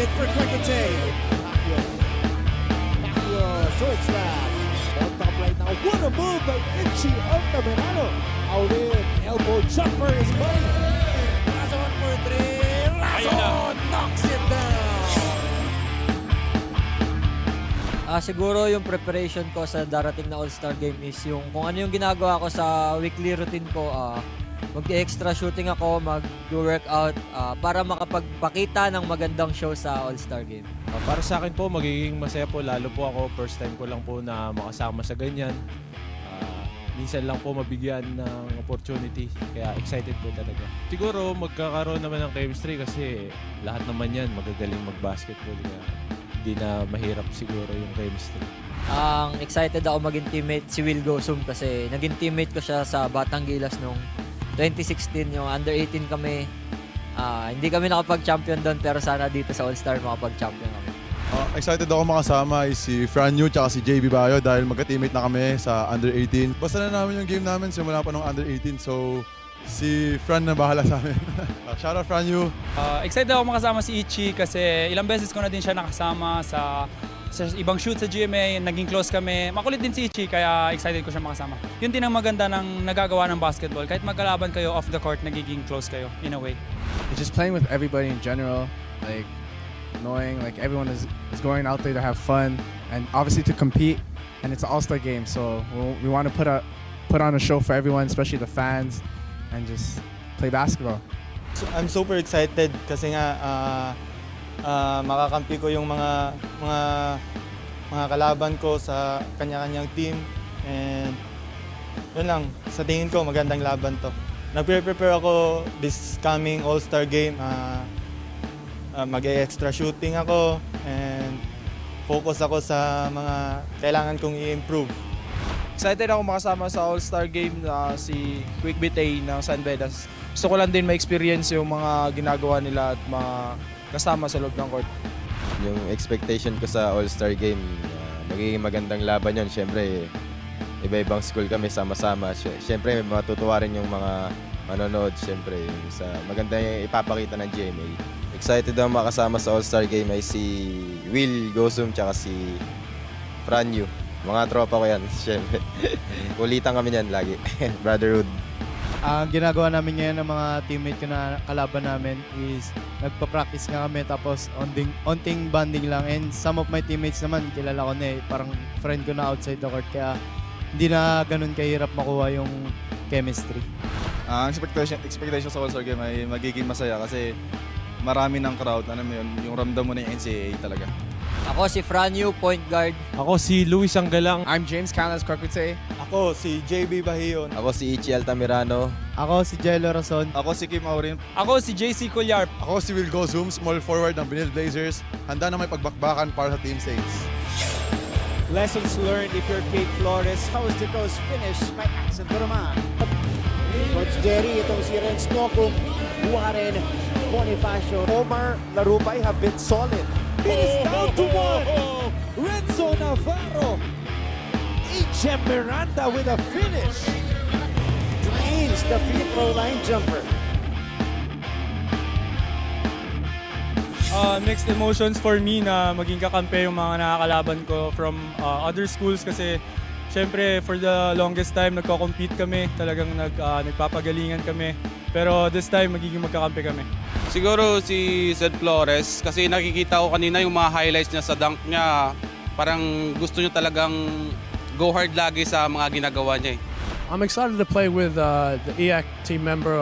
basket for Quequete. Pacquiao, short slap. On top right now, what a move by Ichi Altamirano. Out in, elbow jumper is money. Razon for three. Razon knocks it down. Siguro yung preparation ko sa darating na All-Star Game is yung kung ano yung ginagawa ko sa weekly routine ko. Mag-extra shooting ako, mag-workout para makapagpakita ng magandang show sa All-Star Game. Para sa akin po, magiging masaya po. Lalo po ako, first time ko lang po na makasama sa ganyan. Minsan lang po mabigyan ng opportunity. Kaya excited po talaga. Siguro magkakaroon naman ng chemistry kasi lahat naman yan magagaling mag-basketball. Kaya hindi na mahirap siguro yung chemistry. Excited ako maging teammate si Will Gosum kasi naging teammate ko siya sa Batang Gilas noong 2016. Yung under 18 kami. Hindi kami nakapag-champion doon pero sana dito sa All-Star makapag-champion kami. Excited ako makasama is si Franyu at si JB Bayo dahil magka-teammate na kami sa under 18. Basta na namin yung game namin simula pa nung under 18 so si Fran na bahala sa amin. Shoutout Franyu. Excited ako makasama si Ichi kasi ilang beses ko na din siya nakasama sa ibang shoot sa GMA, naging close kami. Makulit din si Ichi kaya excited ko siya makasama. Yun din ang maganda ng nagagawa ng basketball. Kahit magkalaban kayo off the court, nagiging close kayo in a way. It's just playing with everybody in general, like knowing like everyone is going out there to have fun and obviously to compete, and it's an all-star game, so we want to put on a show for everyone, especially the fans, and just play basketball. So, I'm super excited kasi nga makakampi ko yung mga kalaban ko sa kanya-kanyang team, and yun lang, sa tingin ko magandang laban to. Nagpe-prepare ako this coming All-Star game. Mag-extra shooting ako and focus ako sa mga kailangan kong i-improve. Excited ako makasama sa All-Star Game si Quequete ng San Bedas. Gusto ko lang din ma-experience yung mga ginagawa nila at mga kasama sa loob ng court. Yung expectation ko sa All-Star Game, magiging magandang laban yun. Siyempre, iba-ibang school kami sama-sama. Siyempre, matutuwa rin yung mga manonood. Siyempre, sa maganda yung ipapakita ng GMA. Excited ako makasama sa All-Star Game ay si Will Gosum tsaka si Franyu. Mga tropa ko yan, siyempre. Kulitan kami yan lagi. Brotherhood. Ang ginagawa namin ngayon ng mga teammate ko na kalaban namin is nagpa-practice nga kami tapos onting bonding lang. And some of my teammates naman, kilala ko na eh. Parang friend ko na outside the court kaya hindi na ganun kahirap makuha yung chemistry. Ang expectation sa All-Star Game ay magiging masaya kasi marami ng crowd, yung ramdam mo na yung NCAA talaga. Ako si Franyu, point guard. Ako si Luis Anggalang. I'm James Canas Quequete. Ako si JB Bahion. Ako si Ichi Altamirano. Ako si Jello Rason. Ako si Kim Aurin. Ako si JC Colyarp. Ako si Will Gosum, small forward ng Benil Blazers. Handa na may pagbakbakan para sa Team Saints. Lessons learned if you're Kate Flores. Coast to coast finish by Axel Durman. Coach Jerry, itong si Renz Nokong, Buharen, Bonifacio. Omar Larupay have been solid. It is down to one. Renzo Navarro. H.M. Miranda with a finish. Drains the free throw line jumper. Mixed emotions for me na maging kakampi yung mga nakakalaban ko from other schools kasi syempre for the longest time nagko-compete kami, talagang nagpapagalingan kami. Pero this time magiging magkakampi kami. Siguro si Zed Flores kasi nakikita ko kanina yung mga highlights niya sa dunk niya. Parang gusto niya talagang go hard lagi sa mga ginagawa niya. I'm excited to play with the EAC team member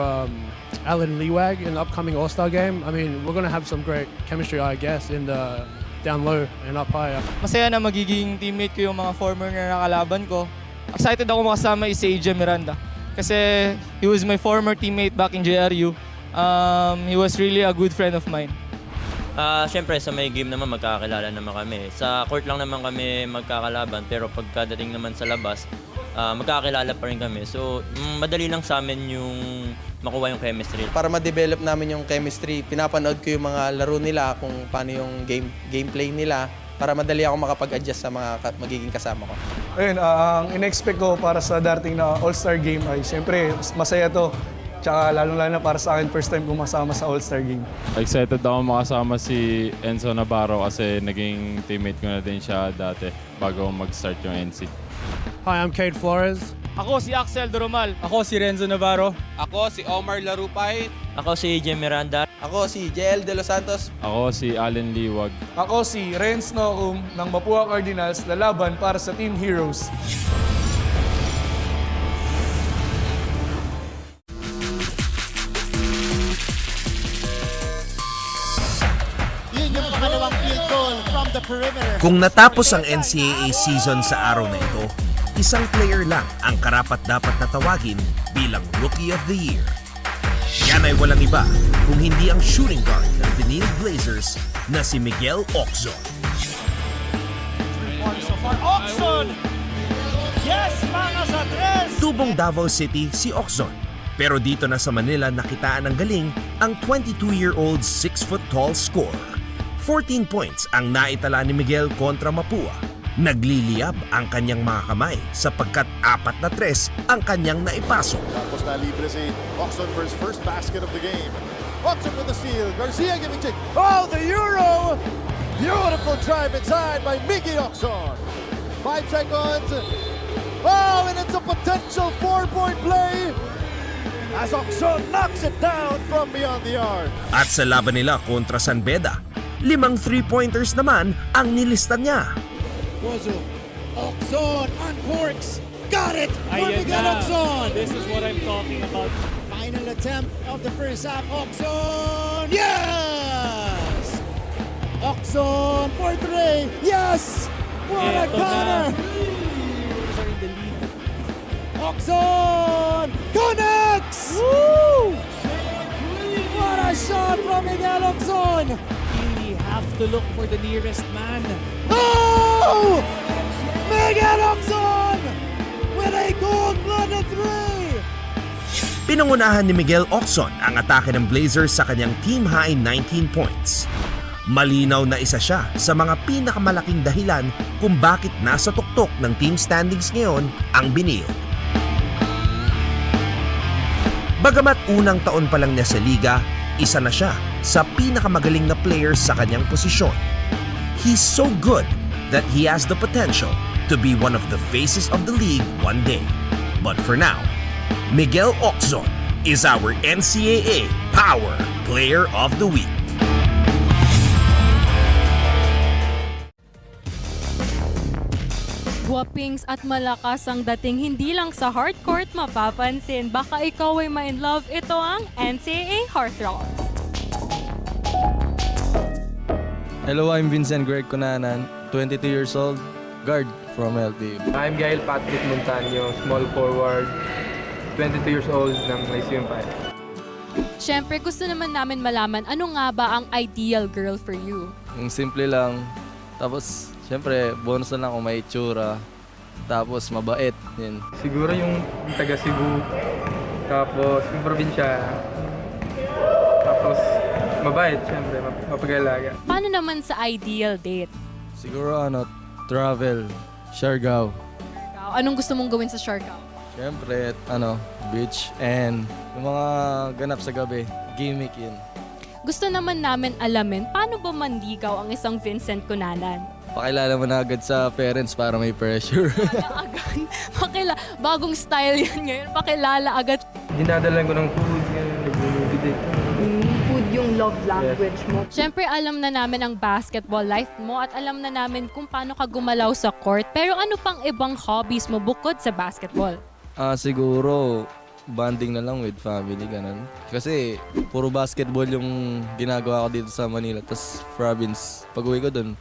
Alan Liwag in the upcoming All-Star game. I mean, we're going to have some great chemistry, I guess, in the down low and up high. Masaya na magiging teammate ko yung mga former na nakalaban ko. Excited ako makasama si H.M. Miranda kasi he was my former teammate back in JRU. He was really a good friend of mine. Siyempre sa may game naman magkakilala naman kami. Sa court lang naman kami magkakalaban pero pagkadating naman sa labas, magkakilala pa rin kami. So madali lang sa amin yung makuha yung chemistry. Para ma-develop namin yung chemistry, pinapanood ko yung mga laro nila kung paano yung gameplay nila para madali ako makapag-adjust sa mga magiging kasama ko. Ayun, ang in-expect ko para sa darating na All-Star Game ay siyempre masaya to. Tsaka lalong-lalo na para sa akin, first time ko makasama sa All-Star Game. Excited ako makasama si Enzo Navarro kasi naging teammate ko na din siya dati bago mag-start yung NC. Hi, I'm Cade Flores. Ako si Axel Doromal. Ako si Renzo Navarro. Ako si Omar Larupay. Ako si Jem Miranda. Ako si JL De Los Santos. Ako si Allen Liwag. Ako si Renz Nokum ng Mapua Cardinals, lalaban para sa Team Heroes. Yun yung pangalawang field goal from the perimeter. Kung natapos ang NCAA season sa araw na ito, isang player lang ang karapat-dapat na tawagin bilang Rookie of the Year. Yan ay walang iba kung hindi ang shooting guard ng Benil Blazers na si Miguel Oczon. Oczon! Yes, mga sa tres! Tubong Davao City si Oczon. Pero dito na sa Manila nakitaan ng galing ang 22-year-old 6-foot-tall scorer. 14 points ang naitala ni Miguel kontra Mapua. Nagliliyab ang kanyang mga kamay sapagkat 4 na 3 ang kanyang naipasok. Tapos na libre si Oczon for his first basket of the game. Oczon with the steal. Garcia giving check. Oh, the Euro! Beautiful drive inside by Miggy Oczon. 5 seconds. Oh, and it's a potential 4-point play as Oczon knocks it down from beyond the arc. At sa laban nila kontra San Beda, 5 3-pointers naman ang nilista niya. Oczon uncorks. Got it for Miguel Oczon. This is what I'm talking about. Final attempt of the first half. Oczon. Yes! Oczon for 3. Yes! What a counter! Oczon connects! Woo! What a shot from Miguel Oczon! We have to look for the nearest man. Oh! Miguel Oczon with a cold-blooded 3! Pinangunahan ni Miguel Oczon ang atake ng Blazers sa kanyang team-high 19 points. Malinaw na isa siya sa mga pinakamalaking dahilan kung bakit nasa tuktok ng team standings ngayon ang Benil. Bagamat unang taon pa lang niya sa liga, isa na siya sa pinakamagaling na players sa kanyang posisyon. He's so good that he has the potential to be one of the faces of the league one day. But for now, Miguel Oczon is our NCAA Power Player of the Week. Guwapings at malakas ang dating hindi lang sa hardcourt mapapansin. Baka ikaw ay ma-in-love, ito ang NCAA Heartthrob. Hello, I'm Vincent Greg Cunanan, 22 years old, guard from LTU. I'm Gael Patrick Montaño, small forward, 22 years old ng Lyceum 5. Siyempre, gusto naman namin malaman ano nga ba ang ideal girl for you? Yung simple lang, tapos siyempre bonus na lang kung may itsura, tapos mabait. Yun. Siguro yung taga Cebu, tapos yung probinsya, tapos mabait, siyempre, mapag-alaga. Paano naman sa ideal date? Siguro travel, Siargao. Anong gusto mong gawin sa Siargao? Siyempre, beach and yung mga ganap sa gabi, gimmick yun. Gusto naman namin alamin, paano ba manligaw ang isang Vincent Cunanan? Pakilala mo na agad sa parents para may pressure. Bagong style yan ngayon, pakilala agad. Dinadalan ko ng food, nag-movie Food yung love language mo. Siyempre, alam na namin ang basketball life mo at alam na namin kung paano ka gumalaw sa court. Pero ano pang ibang hobbies mo bukod sa basketball? Siguro, bonding na lang with family, ganun. Kasi, puro basketball yung ginagawa ko dito sa Manila. Tapos, province, pag-uwi ko dun,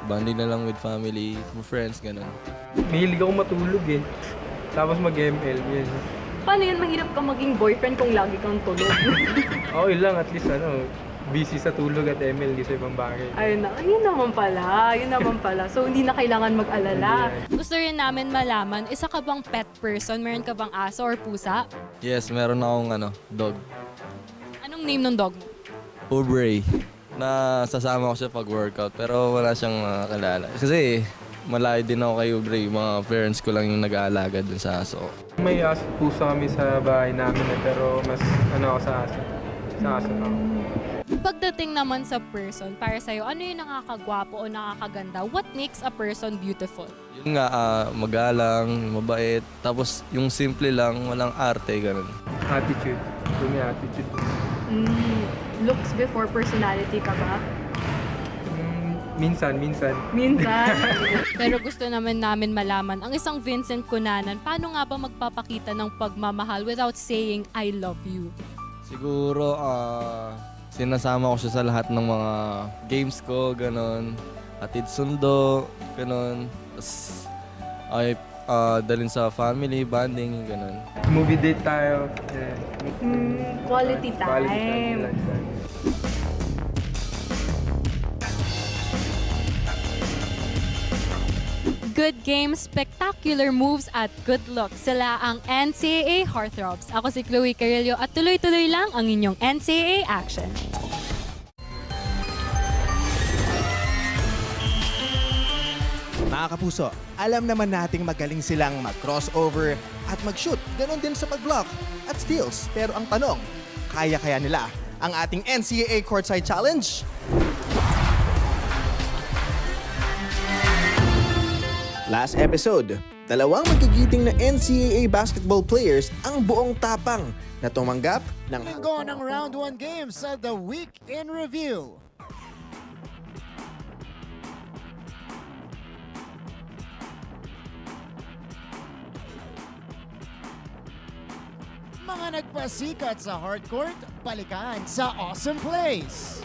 bonding na lang with family, friends, ganun. Mahilig ako matulog eh. Tapos mag-ML, yun. Paano yun? Mahirap ka maging boyfriend kung lagi kang tulog. Okay lang, at least busy sa tulog at ML, di sa ibang bagay. Ayun na, yun naman pala. So, hindi na kailangan mag-alala. Gusto rin namin malaman, isa ka bang pet person? Meron ka bang aso or pusa? Yes, meron akong dog. Anong name ng dog mo? Aubrey. Na sasama ko siya pag-workout, pero wala siyang kalala. Kasi malayo din ako kay Ubre. Yung mga parents ko lang yung nag-aalaga dun sa aso. May aso puso kami sa bahay namin pero mas ako sa aso. Sa aso ako. Pagdating naman sa person, para sa'yo, ano yung nakakagwapo o nakakaganda? What makes a person beautiful? Yun nga, magalang, mabait. Tapos yung simple lang, walang arte, ganun. Attitude. Yung may attitude. Looks before personality ka ba? Minsan. Pero gusto naman namin malaman, ang isang Vincent Cunanan, paano nga ba magpapakita ng pagmamahal without saying, I love you? Siguro, sinasama ko siya sa lahat ng mga games ko, ganun. Hatid sundo, ganun. Tapos, dalhin sa family, bonding, ganun. Movie date tayo. Yeah. Quality time. Good games, spectacular moves at good looks. Sila ang NCAA Heartthrobs. Ako si Chloe Carillo at tuloy-tuloy lang ang inyong NCAA action. Mga kapuso, alam naman nating magaling silang mag-crossover at mag-shoot. Ganon din sa pag-block at steals. Pero ang tanong, kaya-kaya nila ang ating NCAA Courtside Challenge? Last episode, dalawang magigiting na NCAA basketball players ang buong tapang na tumanggap ng linggo ng Round 1 games sa The Week in Review. Mga nagpasikat sa hardcourt, balikan sa Awesome Place.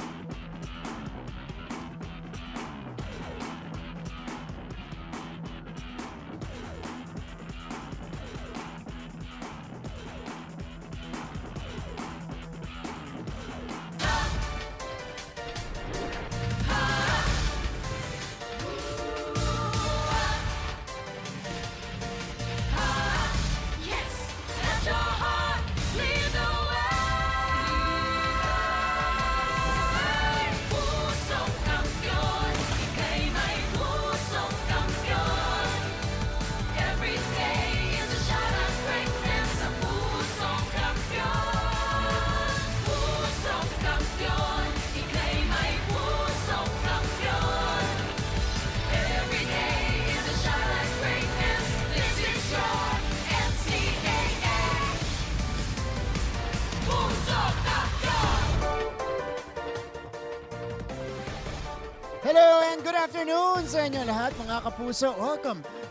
Hello and good afternoon sa inyo lahat mga kapuso.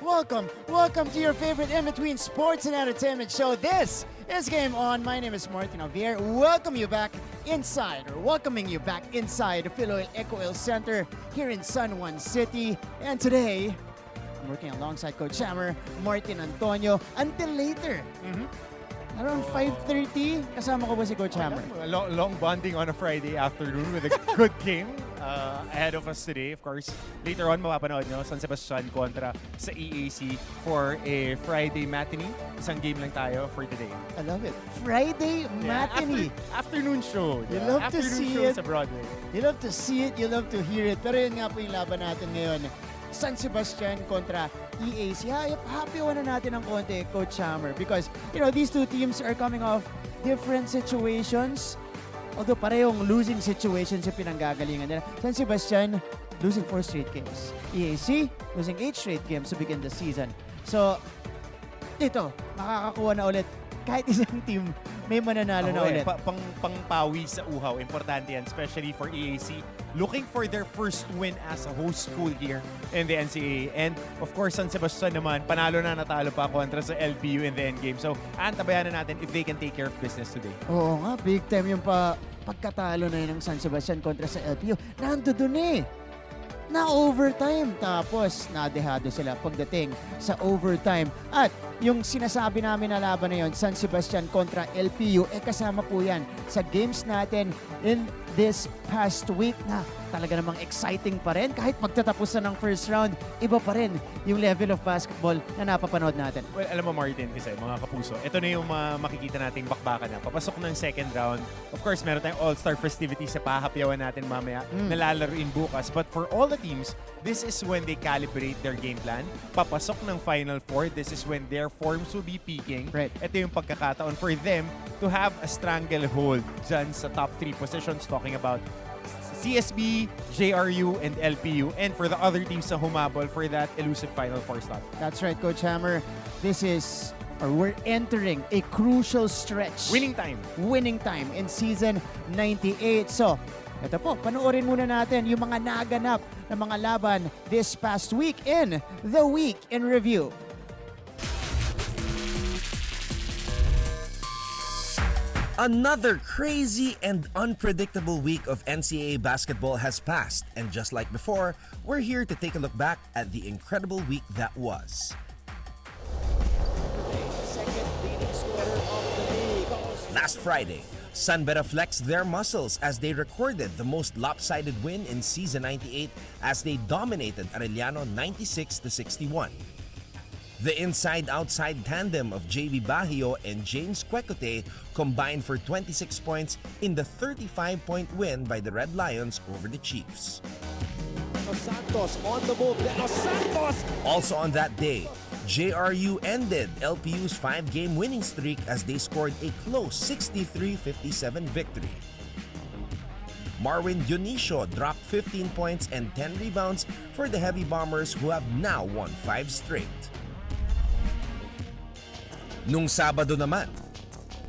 Welcome to your favorite in-between sports and entertainment show. This is Game On. My name is Martin Javier. Welcoming you back inside the Philoil Eco Oil Center here in San Juan City. And today, I'm working alongside Coach Hammer, Martin Antonio, until later. Around 5:30, kasama ko ba si Coach Hammer? Long bonding on a Friday afternoon with a good game ahead of us today. Of course, later on, mapapanood nyo, San Sebastian kontra sa EAC for a Friday matinee. Isang game lang tayo for today. I love it. Friday matinee. Afternoon show. You love to see it. Sa Broadway. You love to see it, you love to hear it. Pero yun nga po yung laban natin ngayon. San Sebastian kontra EAC. Happy-wan na natin ng konti, Coach Hammer, because these two teams are coming off different situations. Although parehong losing situations yung pinanggagalingan nila. San Sebastian losing 4 straight games. EAC losing 8 straight games to begin the season. So, dito, makakakuha na ulit kahit isang team may mananalo na ulit. Pangpawi sa uhaw. Importante yan, especially for EAC. Looking for their first win as a host school here in the NCAA. And of course, San Sebastian naman, panalo na natalo pa kontra sa LPU in the endgame. So, antabayan na natin if they can take care of business today. Oo nga, big time yung pagkatalo na yun ng San Sebastian kontra sa LPU. Nandun eh. Na overtime. Tapos, nadehado sila pagdating sa overtime. At yung sinasabi namin na laban na yun, San Sebastian kontra LPU, kasama po yan sa games natin in this past week na talaga namang exciting pa rin. Kahit magtatapos na ng first round, iba pa rin yung level of basketball na napapanood natin. Well, alam mo Martin kasi mga kapuso, ito na yung makikita nating bakbakan na. Papasok ng second round. Of course, meron tayong all-star festivities sa pahapyawan natin mamaya na lalaruin bukas. But for all the teams, this is when they calibrate their game plan. Papasok ng Final Four, this is when their forms will be peaking. Right. Ito yung pagkakataon for them to have a stranglehold dyan sa top 3 positions, talking about CSB, JRU, and LPU, and for the other teams na humabol for that elusive Final Four slot. That's right, Coach Hammer. We're entering a crucial stretch. Winning time. Winning time in season 98. So, ito po, panoorin muna natin yung mga naganap na mga laban this past week in The Week in Review. Another crazy and unpredictable week of NCAA basketball has passed, and just like before, we're here to take a look back at the incredible week that was. Last Friday, Sunbeta flexed their muscles as they recorded the most lopsided win in season 98 as they dominated Arellano 96-61. The inside-outside tandem of JB Bajío and James Quecote combined for 26 points in the 35-point win by the Red Lions over the Chiefs. Santos on the move. Santos! Also on that day, JRU ended LPU's 5-game winning streak as they scored a close 63-57 victory. Marwin Dionisio dropped 15 points and 10 rebounds for the Heavy Bombers, who have now won 5 straight. Nung Sabado naman,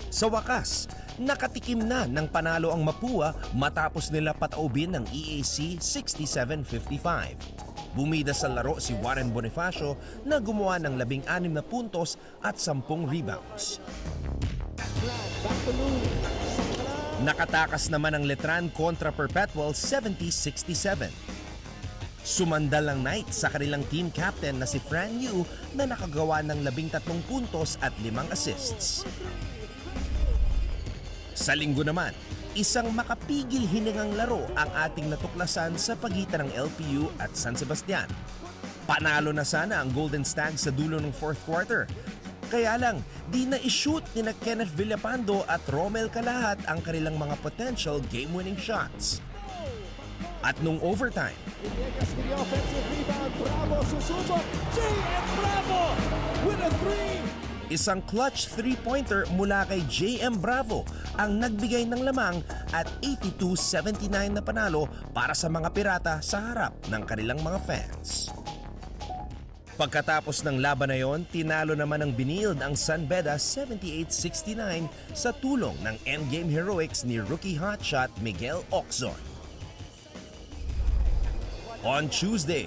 sa wakas, nakatikim na ng panalo ang Mapua matapos nila pataubin ng EAC 67-55. Bumida sa laro si Warren Bonifacio na gumawa ng 16 na puntos at 10 rebounds. Nakatakas naman ang Letran kontra Perpetual 70-67. Sumandal ang Knights sa kanilang team captain na si Fran Yu na nakagawa ng 13 puntos at 5 assists. Sa linggo naman, isang makapigil hiningang laro ang ating natuklasan sa pagitan ng LPU at San Sebastian. Panalo na sana ang Golden Stags sa dulo ng fourth quarter. Kaya lang, di na i-shoot ni Kenneth Villapando at Romel Calahat ang kanilang mga potential game-winning shots. At nung overtime, isang clutch 3-pointer mula kay JM Bravo ang nagbigay ng lamang at 82-79 na panalo para sa mga Pirata sa harap ng kanilang mga fans. Pagkatapos ng laban na yon, tinalo naman ng Binild ang Sunbeta 78-69 sa tulong ng endgame heroics ni rookie hotshot Miguel Ocson. On Tuesday,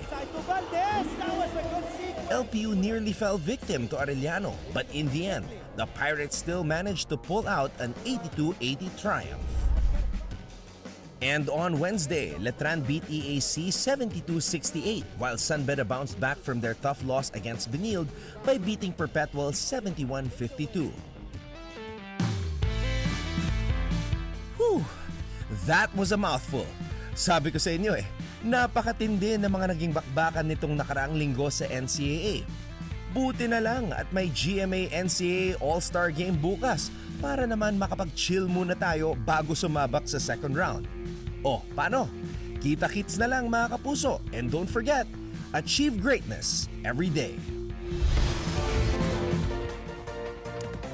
LPU nearly fell victim to Arellano, but in the end, the Pirates still managed to pull out an 82-80 triumph. And on Wednesday, Letran beat EAC 72-68, while Sunbeta bounced back from their tough loss against Binild by beating Perpetual 71-52. Whew! That was a mouthful. Sabi ko sa inyo napakatindi ng mga naging bakbakan nitong nakaraang linggo sa NCAA. Buti na lang at may GMA NCAA All-Star Game bukas para naman makapag-chill muna tayo bago sumabak sa second round. O, paano? Kita-kits na lang mga kapuso, and don't forget, achieve greatness every day.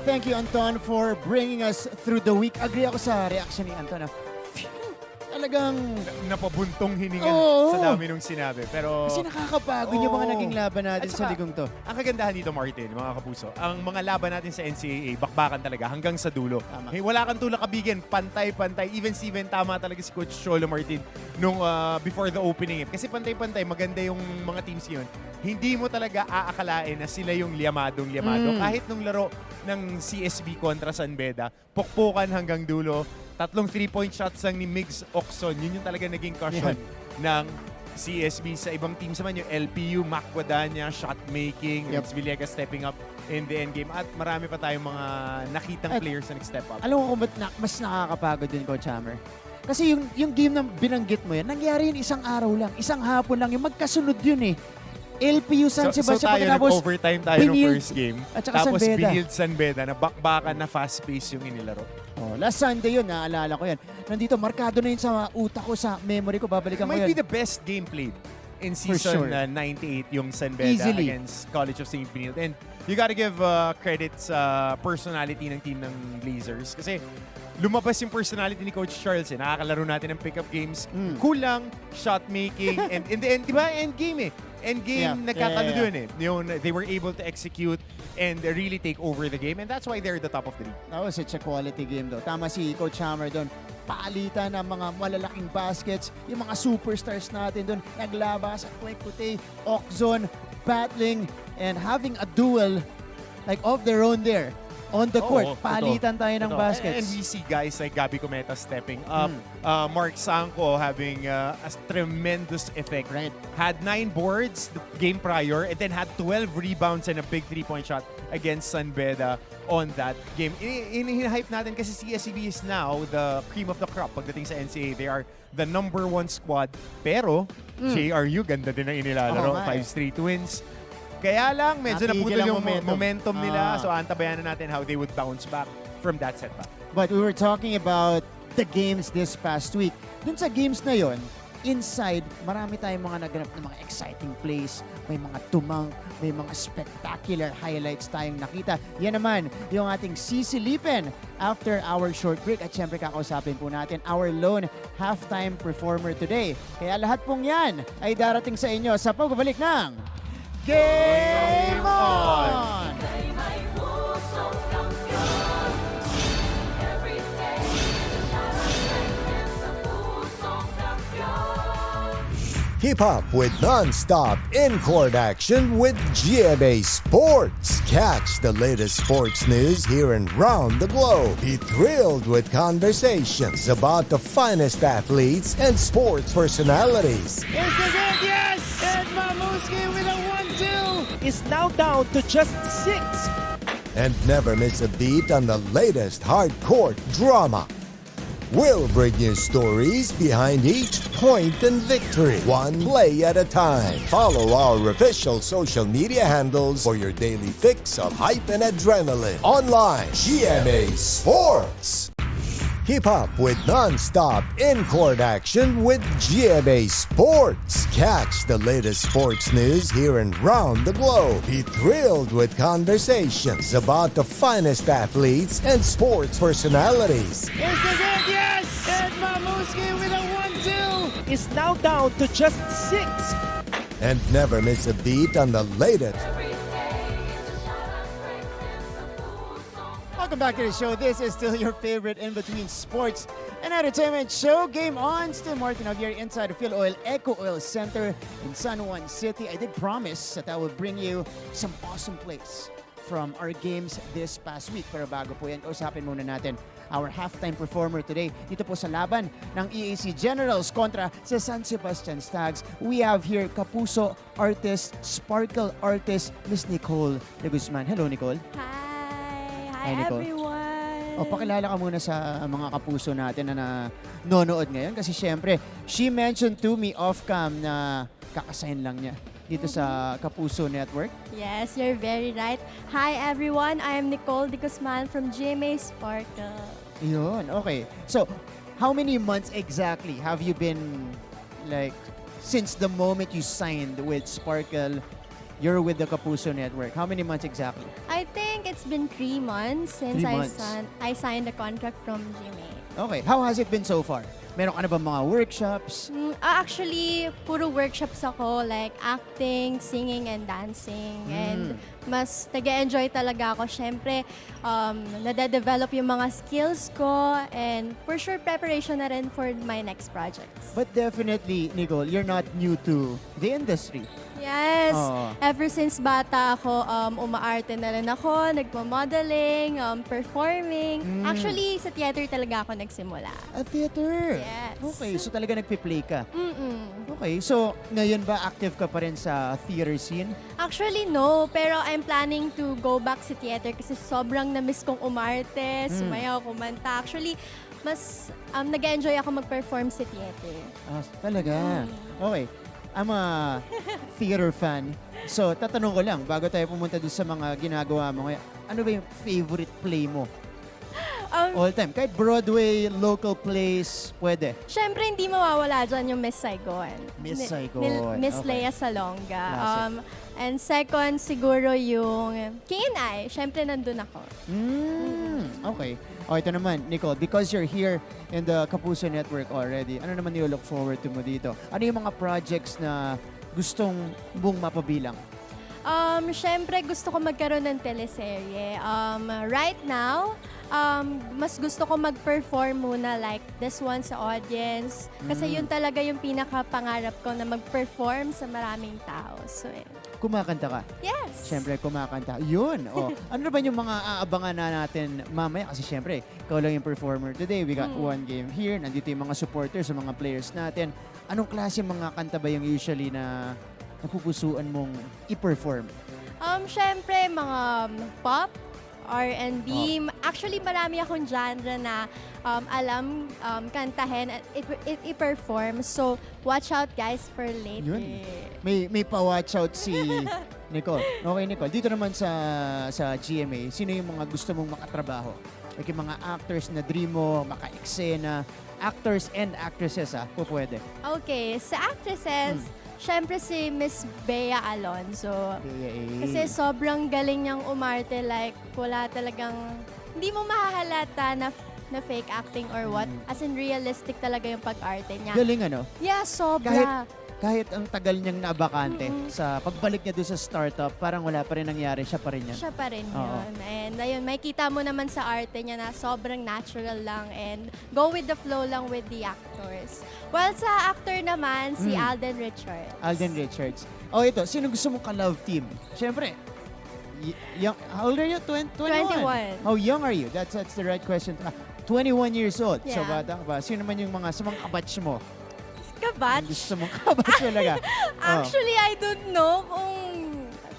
Thank you, Anton, for bringing us through the week. Agree ako sa reaction ni Anton. Talagang napabuntong hininga sa dami nung sinabi. Pero kasi nakakapagod yung mga naging laban natin sa ligong to. Ang kagandahan dito, Martin, mga kapuso, ang mga laban natin sa NCAA, bakbakan talaga hanggang sa dulo. Wala kang tulak kabigin, pantay-pantay. Even Steven, tama talaga si Coach Cholo Martin nung before the opening. Kasi pantay-pantay, maganda yung mga teams yun. Hindi mo talaga aakalain na sila yung liyamadong. Kahit nung laro ng CSB kontra San Beda, pukpukan hanggang dulo. 3 3-point shots lang ni Migs Ocson. Yun yung talaga naging caution ng CSB. Sa ibang teams naman, yung LPU, Mac Guadagna, shot making, Vince Villegas stepping up in the end game. At marami pa tayong mga nakitang players na nag-step up. Alam mo kung ba't mas nakakapagod din, Coach Hammer? Kasi yung game na binanggit mo yan, nangyari yun isang araw lang, isang hapon lang, yung magkasunod yun eh. LPU San Sebastian tayo pagkatapos nag-overtime tayo ng first game. At saka tapos San Beda. Binild San Beda na bakbakan na fast-paced yung inilaro. Oh, last Sunday yun, naalala ko yan. Nandito, markado na yun sa utak ko, sa memory ko, babalikan ko Might yun. be the best game played in For season sure. 98 yung San Beda against College of St. Benilde. And you gotta give credit sa personality ng team ng Blazers. Kasi lumabas yung personality ni Coach Charles. Nakakalaro natin ng pickup games. Kulang, shot making, and in the end, di ba? End game eh. End game, nagkakalo dun eh. They were able to execute and really take over the game. And that's why they're the top of the league. That was such a quality game though. Tama si Coach Hammer doon. Paalitan ng mga malalaking baskets. Yung mga superstars natin doon. Naglabas at Kwekute, Okzon, battling, and having a duel like of their own there. On the court, paalitan tayo ng baskets. And we see guys like Gabby Cometa stepping up. Mark Sanko having a tremendous effect. Right. Had 9 boards the game prior and then had 12 rebounds and a big 3-point shot against San Beda on that game. Hype natin kasi CSCB is now the cream of the crop pagdating sa NCAA. They are the #1 squad. Pero JRU, ganda din ang inilalaro. 5 straight wins. Kaya lang, medyo naputol yung momentum nila. So, antabayan na natin how they would bounce back from that setback. But we were talking about the games this past week. Dun sa games na yon, inside, marami tayong mga naganap na mga exciting plays. May mga tumang, may mga spectacular highlights tayong nakita. Yan naman, yung ating sisilipin after our short break. At syempre, kakausapin po natin our lone halftime performer today. Kaya lahat pong yan ay darating sa inyo sa pagbabalik ng Game On! Keep up with non-stop in-court action with GMA Sports. Catch the latest sports news here and round the globe. Be thrilled with conversations about the finest athletes and sports personalities. Is the game? Yes! And Mamuski with a 1-2 is now down to just 6. And never miss a beat on the latest hardcourt drama. We'll bring you stories behind each point and victory, one play at a time. Follow our official social media handles for your daily fix of hype and adrenaline. Online, GMA Sports. Keep up with non-stop in-court action with GMA Sports. Catch the latest sports news here and round the globe. Be thrilled with conversations about the finest athletes and sports personalities. Is the game? Yes! And Mamuski with a 1-2 is now down to just 6. And never miss a beat on the latest. Welcome back to the show. This is still your favorite in-between sports and entertainment show, Game On. Still Martin Javier inside the Phil Oil Eco Oil Center in San Juan City. I did promise that I would bring you some awesome plays from our games this past week. Pero bago po yan, usapin muna natin our halftime performer today. Dito po sa laban ng EAC Generals kontra sa San Sebastian Stags. We have here Kapuso artist, Sparkle artist, Miss Nicole de Guzman. Hello, Nicole. Hi, Nicole. everyone! O, pakilala ka muna sa mga kapuso natin na nanonood ngayon. Kasi syempre, she mentioned to me off-cam na kakasign lang niya dito sa Kapuso Network. Yes, you're very right. Hi, everyone! I am Nicole de Guzman from GMA Sparkle. Yun, okay. So, how many months exactly have you been, like, since the moment you signed with Sparkle, you're with the Kapuso Network? How many months exactly? I think it's been 3 months since 3 months. I signed a contract from GMA. Okay, how has it been so far? Meron ka na ba mga workshops? Actually, puro workshops ako, like acting, singing, and dancing. And mas nag-enjoy talaga ako. Siyempre, nade-develop yung mga skills ko. And for sure, preparation na rin for my next projects. But definitely, Nicole, you're not new to the industry. Yes. Oo. Ever since bata ako, umaarte na rin ako, nagmo-modeling, performing. Actually, sa theater talaga ako nagsimula. Theater? Yes. Okay, so talaga nagpi-play ka? Mm-mm. Okay, so ngayon ba active ka pa rin sa theater scene? Actually, no. Pero I'm planning to go back sa theater kasi sobrang na-miss kong umarte, sumayaw, kumanta. Actually, mas nag-enjoy ako mag-perform sa theater. Talaga? Okay. I'm a theater fan. So, tatanong ko lang, bago tayo pumunta doon sa mga ginagawa mo ngayon, ano ba yung favorite play mo? All time. Kahit Broadway, local plays, pwede. Siyempre, hindi mawawala dyan yung Miss Saigon. Miss Saigon. Miss Okay. Lea Salonga. Classic. And second, siguro yung King and I. Siyempre, nandun ako. Okay. O, ito naman, Nicole, because you're here in the Kapuso Network already, ano naman yung look forward to mo dito? Ano yung mga projects na gustong mong mapabilang? Siyempre, gusto ko magkaroon ng teleserye. Right now, mas gusto ko mag-perform muna like this one sa audience. Kasi yun talaga yung pinaka-pangarap ko na mag-perform sa maraming tao. So, Kumakanta ka? Yes. Siyempre, kumakanta. Yun. Ano na ba yung mga aabangan na natin mamaya? Kasi siyempre, ikaw lang yung performer today. We got one game here. Nandito yung mga supporters, yung mga players natin. Anong klase mga kanta ba yung usually na napupusuan mong i-perform? Siyempre, mga pop, R&B. Actually, marami akong genre na alam kantahin at i-perform. So, watch out guys for later. Yun. May pa-watch out si Nicole. Okay, Nicole. Dito naman sa GMA, sino yung mga gusto mong makatrabaho? Like yung mga actors na dream mo, maka-eksena, actors and actresses po pwede. Okay, sa actresses, syempre si Miss Bea Alonzo. Kasi sobrang galing niyang umarte. Like, wala talagang, hindi mo mahahalata na fake acting or what. As in, realistic talaga yung pag-arte niya. Galing ano? Yeah, sobra. Kahit ang tagal niyang nabakante, sa pagbalik niya doon sa startup, parang wala pa rin nangyari, siya pa rin yan. Siya pa rin yun. And ayun, may kita mo naman sa arte niya na sobrang natural lang and go with the flow lang with the actors. Well, sa actor naman, si Alden Richards. Alden Richards. Ito, sino gusto mong ka-love team? Siyempre, young, how old are you? 21? How young are you? That's the right question. 21 years old. So, Yeah. bata ka pa. Sino naman yung mga sa mga kabatch mo? Kabatch? Gusto mong kabatch talaga? Actually, I don't know kung...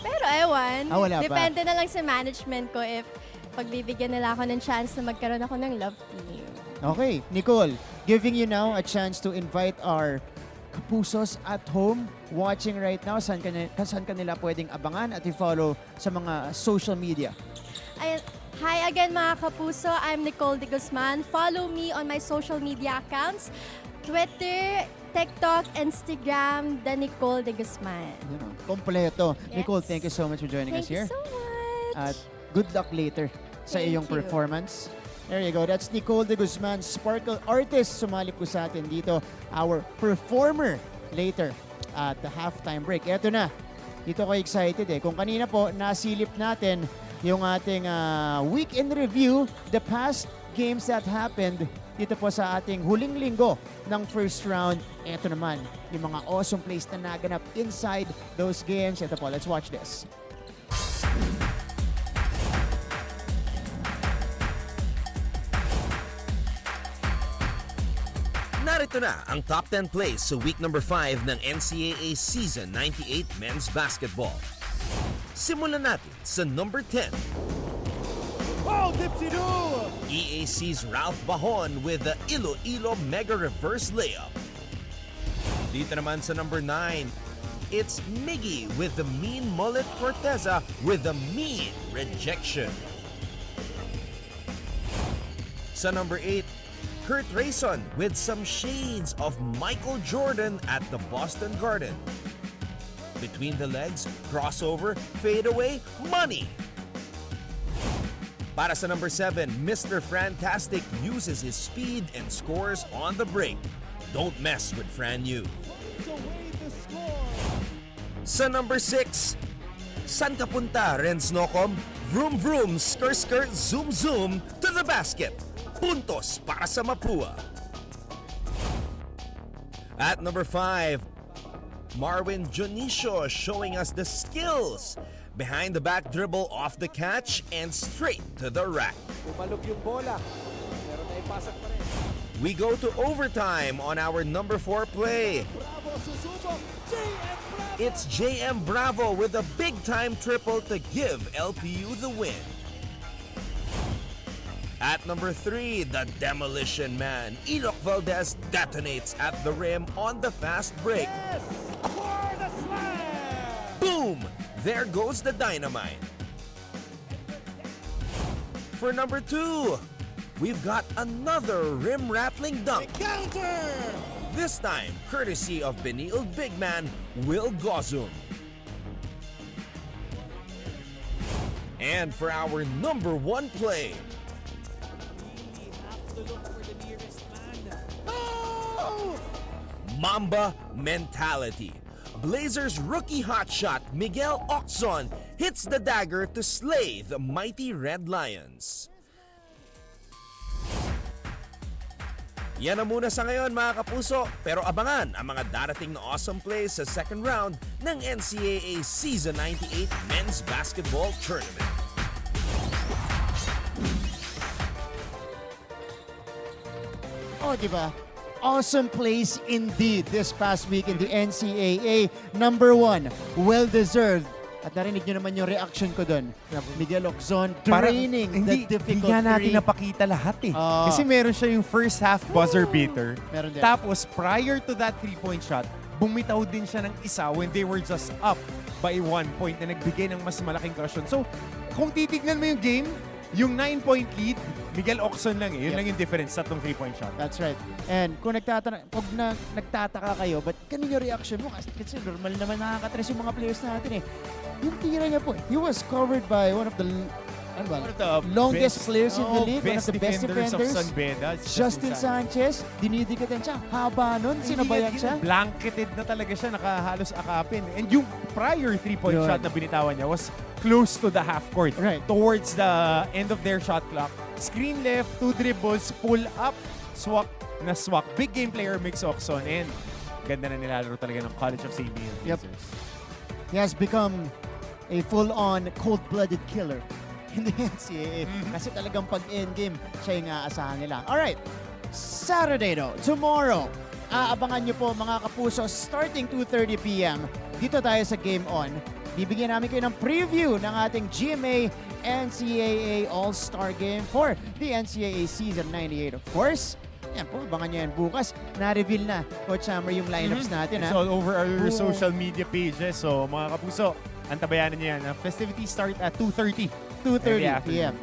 Pero ewan. Wala pa. Depende na lang sa management ko if pagbibigyan nila ako ng chance na magkaroon ako ng love team. Okay, Nicole, giving you now a chance to invite our kapusos at home watching right now. Saan kanila pwedeng abangan at i-follow sa mga social media? Hi again mga kapuso, I'm Nicole de Guzman. Follow me on my social media accounts, Twitter, TikTok, Instagram, the Nicole de Guzman. Kompleto. Yes. Nicole, thank you so much for joining us here. Thank you so much. At good luck later sa Thank iyong you. performance. There you go. That's Nicole de Guzman, Sparkle Artist. Sumali po sa atin dito. Our performer later at the halftime break. Eto na. Dito ko excited Kung kanina po, nasilip natin yung ating week in review, the past games that happened dito po sa ating huling linggo ng first round. Eto naman, yung mga awesome plays na naganap inside those games. Ito po, let's watch this. Narito na ang top 10 plays sa week number 5 ng NCAA Season 98 Men's Basketball. Simulan natin sa number 10. Dipsy-doo! EAC's Ralph Bahon with the Iloilo Mega Reverse Layup. Dito naman sa number 9, it's Miggy with the Mean Mullet Corteza with the Mean Rejection. Sa number 8, Kurt Rayson with some shades of Michael Jordan at the Boston Garden. Between the legs, crossover, fadeaway, money. Para sa number 7, Mr. Fantastic uses his speed and scores on the break. Don't mess with Fran Yu. Sa number 6, San ka punta, Renz Nocom? Vroom vroom, skr skr, zoom zoom to the basket. Puntos para sa Mapua. At number 5, Marwin Jonicio showing us the skills behind the back dribble off the catch and straight to the rack. Bumalog yung bola. Pero naipasok pa rin. We go to overtime on our number 4 play. Bravo, susubok. JM Bravo! It's JM Bravo with a big time triple to give LPU the win. At number 3, the Demolition Man, Enoch Valdez detonates at the rim on the fast break. Yes! For the slam! Boom! There goes the dynamite. For number 2, we've got another rim-rattling dunk. Counter! This time, courtesy of Benilde big man Will Gozum. And for our number 1 play, Mamba mentality. Blazers rookie hotshot Miguel Oxon hits the dagger to slay the mighty Red Lions. Yan na muna sa ngayon mga kapuso, pero abangan ang mga darating na awesome plays sa second round ng NCAA Season 98 Men's Basketball Tournament. Oh, di ba? Awesome plays indeed this past week in the NCAA. Number 1, well-deserved. At narinig nyo naman yung reaction ko doon. Miguel Oxon draining the difficult Hindi nga natin three. napakita lahat eh. Kasi meron siya yung first half buzzer beater. Meron din. Tapos prior to that 3-point shot, bumitaw din siya ng isa when they were just up by 1 point na nagbigay ng mas malaking cushion. So, kung titignan mo yung game, yung 9-point lead, Miguel Oxon lang eh. Yun lang yung difference sa itong 3-point shot. That's right. And kung nagtataka kayo, but ganun yung reaction mo? Kasi normal naman nakakatres yung mga players natin eh. Yung tira niya po, he was covered by one of the longest players in the league, one of the best defenders. Of San Beda, Justin Sanchez, dinidikatan siya. Haba nun, sinabayan siya. Blanketed na talaga siya, nakahalos akapin. And yung prior 3-point shot na binitawan niya was close to the half court. Right. Towards the end of their shot clock. Screen left, 2 dribbles, pull up, swak na swak. Big game player Mix Oxon. And ganda na nilalaro talaga ng College of St. Leon. Yep. He has become a full-on cold-blooded killer in the NCAA. Kasi talagang pag-endgame, siya yung aasahan nila. Alright, Saturday no, tomorrow, aabangan nyo po mga kapuso, starting 2:30 p.m. Dito tayo sa Game On. Bibigyan namin kayo ng preview ng ating GMA NCAA All-Star Game for the NCAA Season 98. Of course, yan po, abangan nyo yan bukas. Na-reveal na, Coach Hammer, yung lineups natin. It's all over our social media pages. So, mga kapuso, antabayanan niyo yan. Festivities start at 2:30. 2:30 p.m.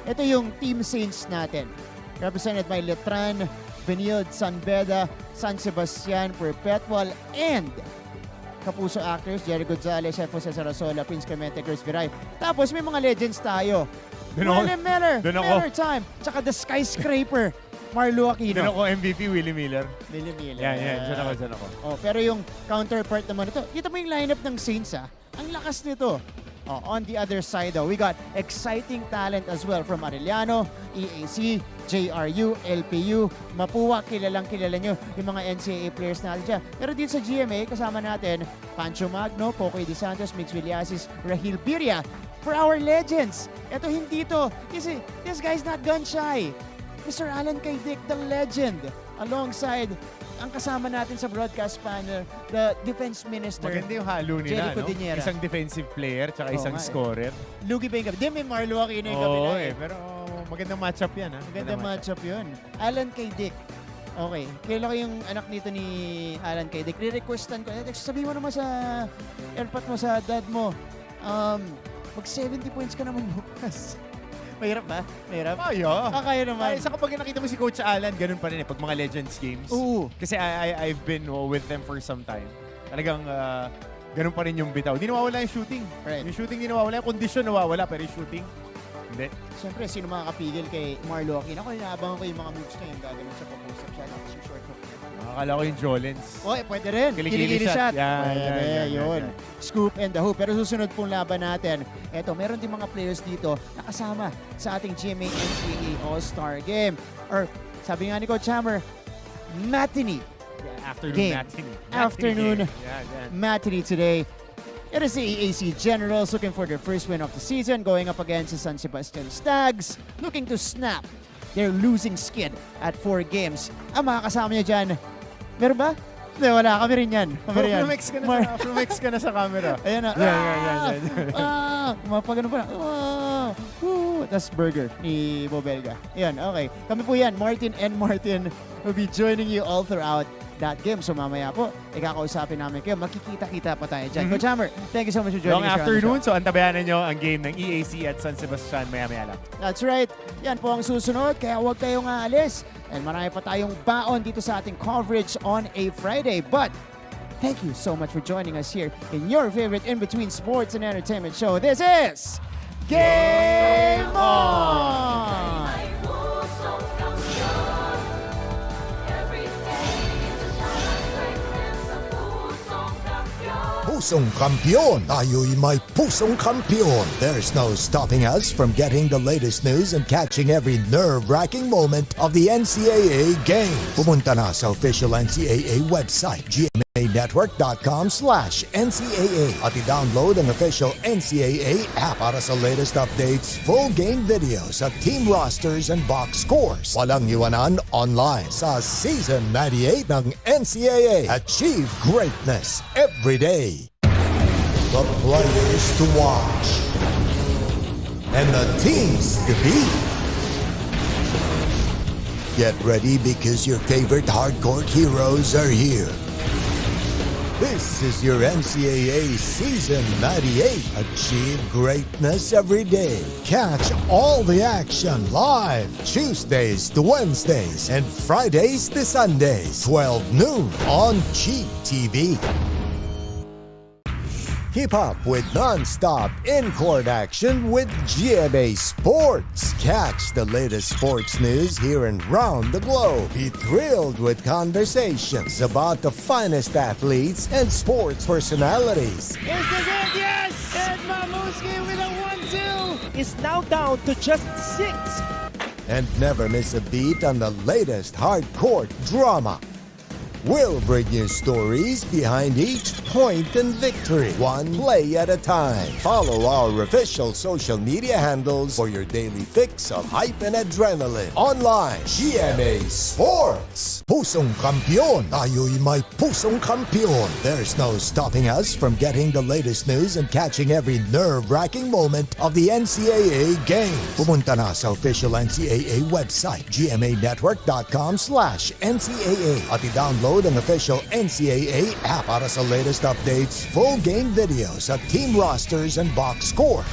Ito yung Team Saints natin. Represented by Letran, Benilde, San Beda, San Sebastian, Perpetual, and Kapuso actors, Jerry Gonzalez, Chef Jose Sarasola, Prince Clemente, Chris Viray. Tapos may mga legends tayo. William Miller, Miller time. Tsaka the skyscraper, Marlo Aquino. Doon ako MVP, Willie Miller. Willie Miller. Yan. Diyan ako. Oh, pero yung counterpart naman ito, kita mo yung lineup ng Saints ang lakas nito. On the other side we got exciting talent as well from Arellano, EAC, JRU, LPU, Mapua, kilala nyo yung mga NCAA players natin dyan. Pero dito sa GMA, kasama natin Pancho Magno, Pocoy De Santos, Mix Villasis, Rahil Biria. For our legends, eto hindi to, kasi this guy's not gun shy. Mr. Alan Kaydick, the legend, alongside ang kasama natin sa broadcast panel, the defense minister. Maganda yung halo nila, no? Codinera. Isang defensive player, tsaka isang scorer. Lugi ba yung gabi? Di, may Marlo Aquino yung gabi na pero magandang matchup yan, ha? Magandang matchup yun. Alan Kaydick. Okay. Kilala ko yung anak nito ni Alan Kaydick. Re-requestan ko. Sabi mo naman sa airpot mo sa dad mo, mag 70 points ka naman bukas. Mahirap ba? Mahirap? Kaya naman. Isa kapag nakita mo si Coach Alan, ganun pa rin pag mga Legends games. Oo. Kasi I've been with them for some time. Talagang ganun pa rin yung bitaw. Di nawawala yung shooting. Right. Yung shooting di nawawala. Yung condition nawawala, pero yung shooting, hindi. Siyempre, sino makakapigil kay Marlo Aquino? Ako, inaabangan ko yung mga moves niya, yung gagawin siya pa-post-up siya. Tapos yung short hook niya. Akala ko yung Jolens. Pwede rin. Kilikili shot. Yun. Scoop and the hoop. Pero susunod pong laban natin, eto, meron din mga players dito na kasama sa ating GMA NCAA All-Star Game. Or, sabi nga ni Coach Hammer, matinee. Afternoon game. matinee. Afternoon game. matinee today. It is the EAC Generals looking for their first win of the season, going up against the San Sebastian Stags, looking to snap their losing skid at 4 games. Ang mga kasama niya dyan, meron ba? Hindi, wala. Kami rin yan. Flumex ka na sa camera. Ayan na. Mapagano pa. Tapos burger ni Bobelga. Ayan, okay. Kami po yan, Martin and Martin will be joining you all throughout that game. So mamaya po, ikakausapin namin kayo. Makikita-kita pa tayo dyan. Coach Hammer, thank you so much for joining Long us. afternoon, so antabayanan nyo ang game ng EAC at San Sebastian maya-maya lang. That's right. Yan po ang susunod, kaya huwag kayong aalis. And marami pa tayong baon dito sa ating coverage on a Friday. But thank you so much for joining us here in your favorite in-between sports and entertainment show. This is Game On! Pusong kampiyon! Tayo'y may pusong kampiyon! There's no stopping us from getting the latest news and catching every nerve-wracking moment of the NCAA games. Pumunta na sa official NCAA website, gmanetwork.com/NCAA at i-download ang official NCAA app para sa latest updates, full game videos at team rosters and box scores. Walang iwanan online sa Season 98 ng NCAA. Achieve greatness every day. The players to watch and the teams to beat. Get ready because your favorite hardcore heroes are here. This is your NCAA Season 98. Achieve greatness every day. Catch all the action live Tuesdays to Wednesdays and Fridays to Sundays, 12 noon on GTV. Keep up with non-stop in-court action with GMA Sports. Catch the latest sports news here and round the globe. Be thrilled with conversations about the finest athletes and sports personalities. Is this it? Yes! And Mamuski with a 1-2 is now down to just 6. And never miss a beat on the latest hard-court drama. We'll bring you stories behind each point and victory, one play at a time. Follow our official social media handles for your daily fix of hype and adrenaline. Online, GMA Sports. Pusong kampiyon. Tayo'y may pusong kampiyon. There's no stopping us from getting the latest news and catching every nerve-wracking moment of the NCAA games. Pumunta na sa official NCAA website, gmanetwork.com/NCAA at i-download ang official NCAA app para sa latest updates, full game videos at team rosters and box scores.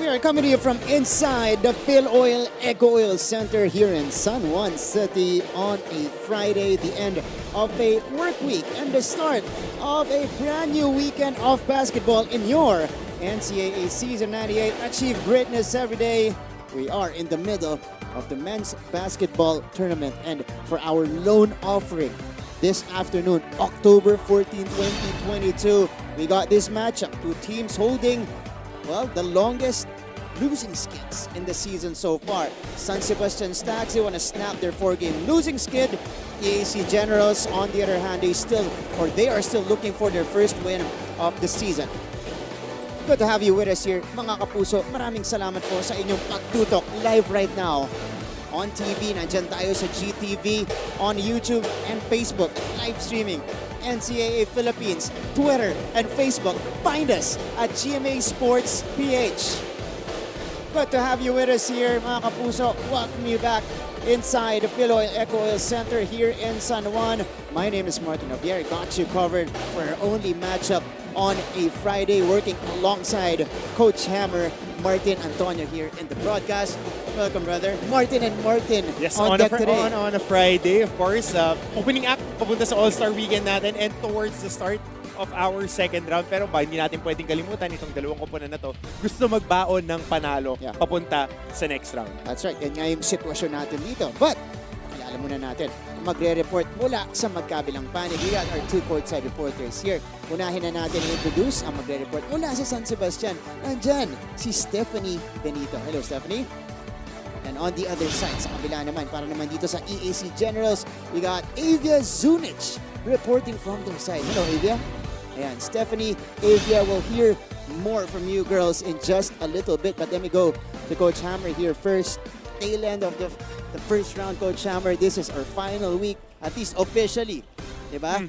We are coming to you from inside the Phil Oil Eco Oil Center here in San Juan City on a Friday, the end of a work week and the start of a brand new weekend of basketball in your NCAA Season 98. Achieve greatness every day. We are in the middle of the men's basketball tournament, and for our loan offering this afternoon, October 14, 2022, we got this matchup. Two teams holding, well, the longest losing skits in the season so far. San Sebastian Stags, they want to snap their 4-game losing skid. EAC Generals, on the other hand, they are still looking for their first win of the season. Good to have you with us here, mga kapuso. Maraming salamat po sa inyong pagtutok live right now on TV. Nandyan tayo sa GTV, on YouTube and Facebook, live streaming. NCAA Philippines, Twitter, and Facebook. Find us at GMA Sports PH. Good to have you with us here, mga kapuso. Welcome you back inside the Phil Oil Eco Oil Center here in San Juan. My name is Martin Javier. Got you covered for our only matchup on a Friday, working alongside Coach Hammer, Martin Antonio here in the broadcast. Welcome, brother. Martin and Martin Yes, on deck today. On a Friday, of course. Opening up, papunta sa All-Star Weekend natin and towards the start of our second round. Pero hindi natin pwedeng kalimutan itong dalawang koponan na to. Gusto magbaon ng panalo papunta sa next round. That's right. Yan nga yung sitwasyon natin dito. But, kilala alam muna natin, magre-report mula sa magkabilang panig. We got our 2 courtside reporters here. Unahin na natin introduce ang magre-report mula sa San Sebastian. Nandyan si Stephanie Benito. Hello, Stephanie. And on the other side, sa kabila naman, para naman dito sa EAC Generals, we got Avia Zunic reporting from their side. Hello, Avia. Ayan, Stephanie, Avia, will hear more from you girls in just a little bit. But let me go to Coach Hammer here first. Tail end of the first round, Coach Hammer. This is our final week, at least officially. Diba?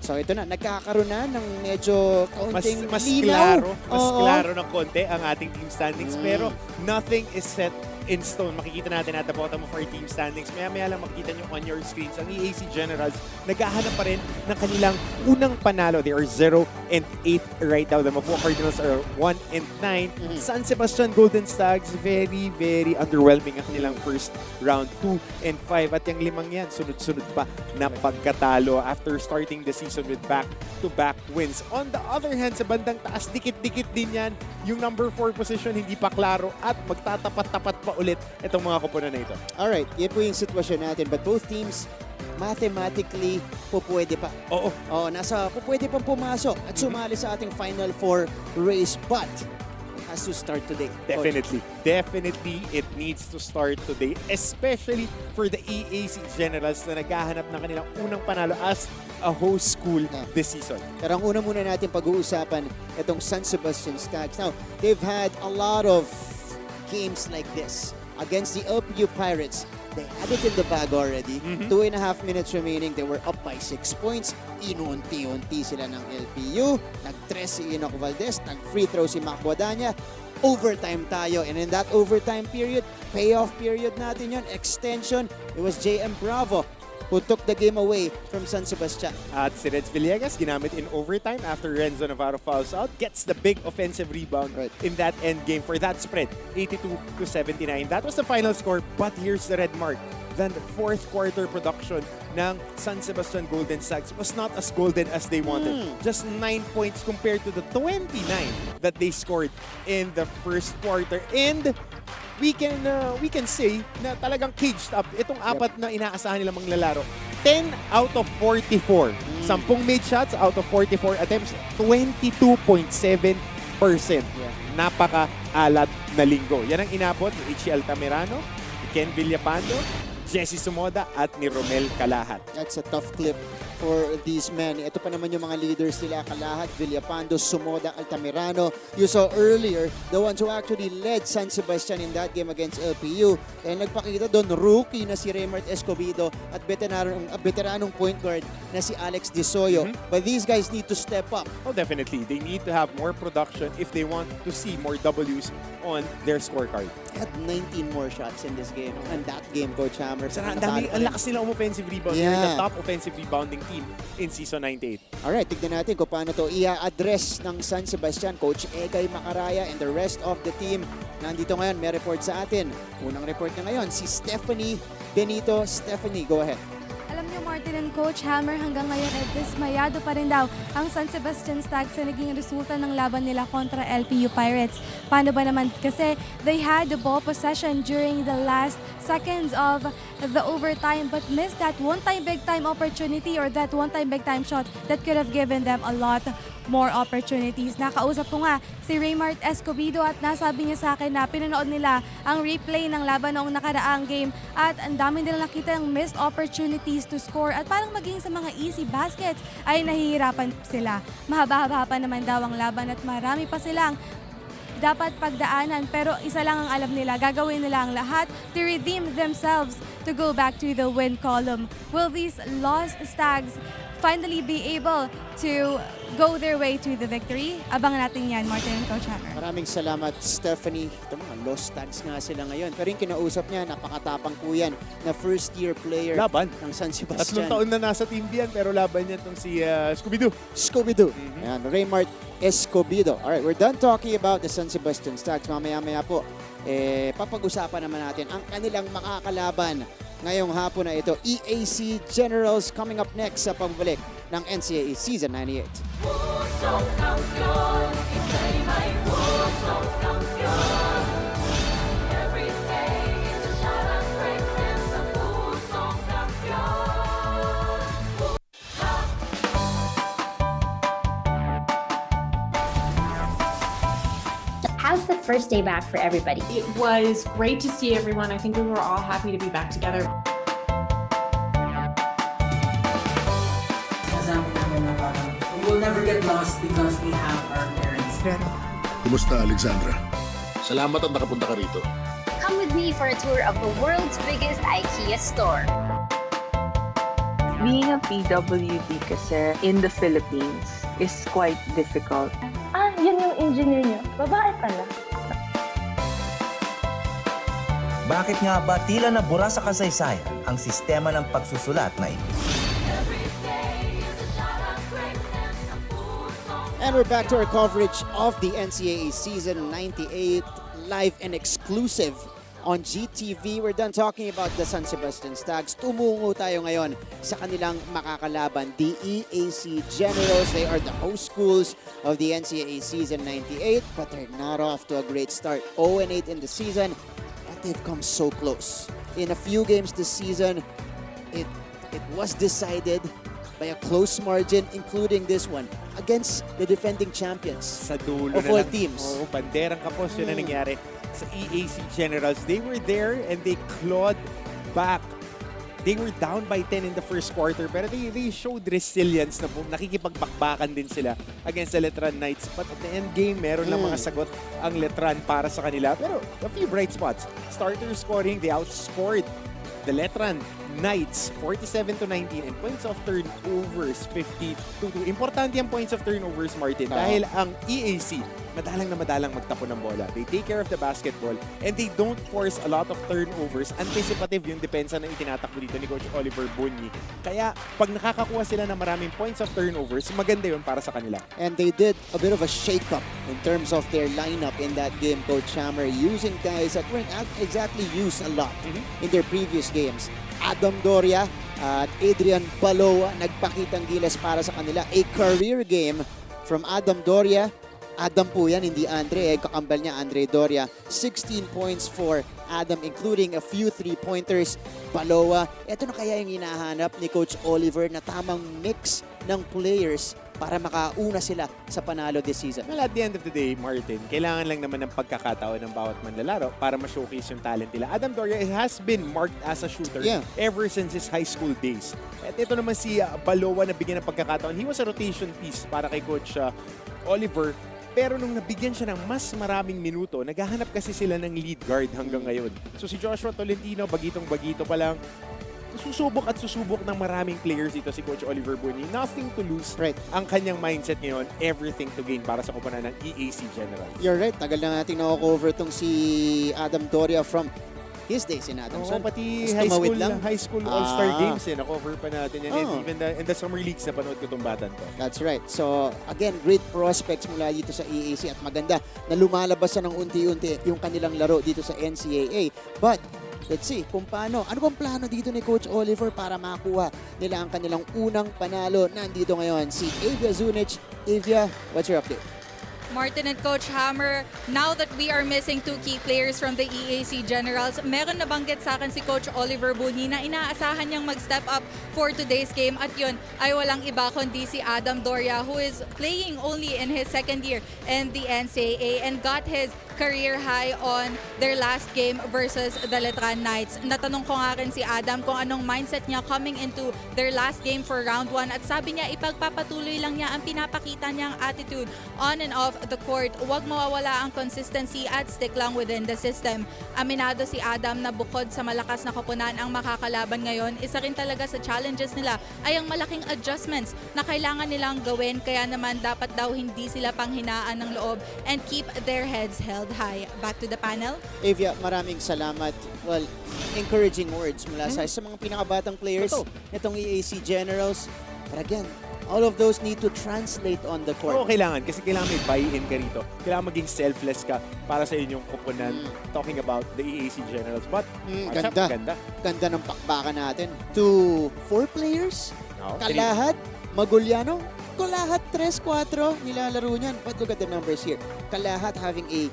So ito na, nagkakaroon na ng medyo kaunting mas linaw. klaro ng konti ang ating team standings. Pero nothing is set in stone. Makikita natin at the bottom of our team standings. Maya-maya lang makikita nyo on your screens. Ang EAC Generals, naghahanap pa rin ng kanilang unang panalo. They are 0-8 right now. The Mapua Cardinals are 1-9. San Sebastian Golden Stags, very, very underwhelming ang kanilang first round. 2-5. At yung limang yan, sunod-sunod pa na pagkatalo after starting the season with back-to-back wins. On the other hand, sa bandang taas, dikit-dikit din yan. Yung number 4 position, hindi pa klaro at magtatapat-tapat pa ulit itong mga kupunan na ito. Alright, yan po yung sitwasyon natin. But both teams, mathematically, pupwede pa. Oo. Pupwede pang pumasok at sumali sa ating Final Four race. But, it has to start today. Definitely. Definitely, it needs to start today. Especially for the EAC Generals na naghahanap ng kanilang unang panalo as a host school this season. Pero ang una muna natin pag-uusapan, itong San Sebastian Stags. Now, they've had a lot of games like this against the LPU Pirates. They had it in the bag already. 2.5 minutes remaining. They were up by 6 points. Inunti-unti sila ng LPU. Nag-tres si Enoch Valdez. Nag-free throw si Mac Guadagna. Overtime tayo. And in that overtime period, payoff period natin yun, extension, it was JM Bravo who took the game away from San Sebastian. At si Reds Villegas, ginamit in overtime after Renzo Navarro fouls out, gets the big offensive rebound in that end game for that spread, 82-79. That was the final score, but here's the red mark. Then the fourth quarter production ng San Sebastian Golden Stags was not as golden as they wanted. Just 9 points compared to the 29 that they scored in the first quarter. And we can say na talagang caged up itong apat na inaasahan nilang maglalaro. 10 out of 44. 10 made shots out of 44 attempts, 22.7%. Napaka-alat na linggo. Yan ang inabot ni Ichi Altamirano, ni Ken Villapando, Jesse Sumoda at ni Romel Calahat. That's a tough clip for these men. Ito pa naman yung mga leaders nila, Calahat, Villapando, Sumoda, Altamirano. You saw earlier, the ones who actually led San Sebastian in that game against LPU. Kaya nagpakita doon, rookie na si Raymart Escobedo at veteranong point guard na si Alex Disoyo. But these guys need to step up. Oh, definitely. They need to have more production if they want to see more W's on their scorecard. Had 19 more shots in this game. And that game, Coach Hammer. Ang lakas nila offensive rebound. They're the top offensive rebounding team in season 98. Alright, tignan natin kung paano to i-address ng San Sebastian. Coach Egay Macaraya and the rest of the team. Nandito ngayon, may report sa atin. Unang report na ngayon, si Stephanie Benito. Stephanie, go ahead. Alam niyo, Martin and Coach Hammer, hanggang ngayon ay dismayado pa rin daw ang San Sebastian Stags sa naging resulta ng laban nila kontra LPU Pirates. Paano ba naman? Kasi they had the ball possession during the last seconds of the overtime but missed that one-time big-time opportunity or that one-time big-time shot that could have given them a lot more opportunities. Nakausap ko nga si Raymart Escobedo at nasabi niya sa akin na pinanood nila ang replay ng laban noong nakaraang game at ang dami nila nakita ng missed opportunities to score at parang maging sa mga easy baskets ay nahihirapan sila. Mahaba-haba pa naman daw ang laban at marami pa silang dapat pagdaanan pero isa lang ang alam nila, gagawin nila ang lahat to redeem themselves to go back to the win column. Will these lost Stags finally be able to go their way to the victory? Abangan natin yan, Martin and Coach Hammer. Maraming salamat, Stephanie. Ito mga lost Stags nga sila ngayon. Pero yung kinausap niya, napakatapang po yan na first-year player ng San Sebastian. 3 taon na nasa team yan, pero laban niya itong si Scooby-Doo. Scooby-Doo. Ayan, Raymart Escobedo. Alright, we're done talking about the San Sebastian Stags. Mamaya-maya po, papag-usapan naman natin ang kanilang makakalaban ngayong hapon na ito. EAC Generals coming up next sa pagbalik ng NCAA Season 98. Pusong kampiyon, ika'y may pusong kampiyon. Every day is a shot of greatness sa pusong kampiyon. how's the first day back for everybody? It was great to see everyone. I think we were all happy to be back together. We will never get lost because we have our parents. Kumusta, Alexandra? Salamat at nakapunta ka rito. Come with me for a tour of the world's biggest IKEA store. Being a PWD kasi in the Philippines is quite difficult. Yun yung engineer niyo. Babae pala. Bakit nga ba tila nabura sa kasaysayan ang sistema ng pagsusulat na ito? And we're back to our coverage of the NCAA Season 98, live and exclusive on GTV. We're done talking about the San Sebastian Stags. Tumungo tayo ngayon sa kanilang makakalaban, the EAC Generals. They are the host schools of the NCAA Season 98, but they're not off to a great start. 0-8 in the season, but they've come so close. In a few games this season, it was decided by a close margin, including this one, against the defending champions sa dulo of na all lang. teams. Oo, banderang kapos, yun na nangyari sa EAC Generals. They were there and they clawed back. They were down by 10 in the first quarter, pero they showed resilience na nakikipagbakbakan din sila against the Letran Knights. But at the end game, meron lang mga sagot ang Letran para sa kanila. Pero a few bright spots. Starter scoring, they outscored the Letran Knights 47-19 and points of turnovers 52-2. Importante ang points of turnovers, Martin, dahil ang EAC madalang magtapo ng bola. They take care of the basketball and they don't force a lot of turnovers. Anticipative yung depensa na itinatakbo dito ni Coach Oliver Bunyi. Kaya pag nakakakuha sila ng maraming points of turnovers, maganda yun para sa kanila. And they did a bit of a shake-up in terms of their lineup in that game, Coach Hammer, using guys that weren't exactly used a lot in their previous games. Adam Doria at Adrian Paloa nagpakitang gilas para sa kanila. A career game from Adam Doria. Adam po yan, hindi Andre. Kakambal niya, Andre Doria. 16 points for Adam, including a few three-pointers. Paloa. Ito na kaya yung hinahanap ni Coach Oliver na tamang mix ng players para makauna sila sa panalo this season. Well, at the end of the day, Martin, kailangan lang naman ng pagkakataon ng bawat manlalaro para ma-showcase yung talent nila. Adam Doria has been marked as a shooter ever since his high school days. At ito naman si Paloa na bigyan ng pagkakataon. He was a rotation piece para kay Coach Oliver. Pero nung nabigyan siya ng mas maraming minuto, naghahanap kasi sila ng lead guard hanggang ngayon. So si Joshua Tolentino, bagitong-bagito pa lang, susubok ng maraming players dito si Coach Oliver Bunyi. Nothing to lose. Ang kanyang mindset ngayon, everything to gain para sa koponan ng EAC Generals. You're right. Tagal na natin na-cover tong si Adam Doria from his days in Adamson. Pati high school all-star games na-cover pa natin yan. And even in the summer leagues, napanood ko itong batan to. That's right. So, again, great prospects mula dito sa EAC at maganda na lumalabas na ng unti-unti yung kanilang laro dito sa NCAA. But, let's see kung paano. Ano bang plano dito ni Coach Oliver para makuha nila ang kanilang unang panalo? Nandito ngayon si Avia Zunic. Avia, what's your update? Martin and Coach Hammer, now that we are missing two key players from the EAC Generals, meron nabanggit sa akin si Coach Oliver Bunyi na inaasahan niyang mag-step up for today's game. At yun ay walang iba kundi si Adam Doria, who is playing only in his second year in the NCAA and got his career high on their last game versus the Letran Knights. Natanong ko nga rin si Adam kung anong mindset niya coming into their last game for round 1 at sabi niya ipagpapatuloy lang niya ang pinapakita niyang attitude on and off the court. Huwag mawawala ang consistency at stick lang within the system. Aminado si Adam na bukod sa malakas na koponan ang makakalaban ngayon, isa rin talaga sa challenges nila ay ang malaking adjustments na kailangan nilang gawin, kaya naman dapat daw hindi sila panghinaan ng loob and keep their heads held high. Back to the panel. Avia, maraming salamat. Well, encouraging words mula sa mga pinakabatang players nitong EAC Generals. But again, all of those need to translate on the court. Oo, kailangan. Kasi kailangan may buy-in ka rito. Kailangan maging selfless ka para sa inyong koponan. Talking about the EAC Generals. But, Ganda ng pakbakan natin. 4 players? Kalahat? Magulyano? Kalahat 3-4 nilalaro niyan. But look at the numbers here. Kalahat having a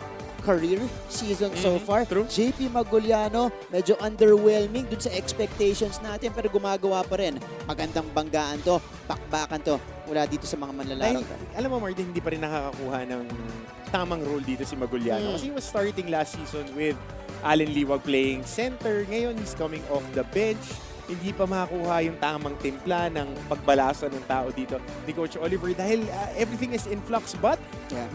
career season so far. JP Maguliano, medyo underwhelming dun sa expectations natin pero gumagawa pa rin. Magandang banggaan to, bakbakan to mula dito sa mga manlalaro. Alam mo, Martin, hindi pa rin nakakakuha ng tamang role dito si Maguliano. Kasi he was starting last season with Allen Liwag playing center. Ngayon, he's coming off the bench. Hindi pa makakuha yung tamang timpla ng pagbalasa ng tao dito ni Coach Oliver dahil everything is in flux. But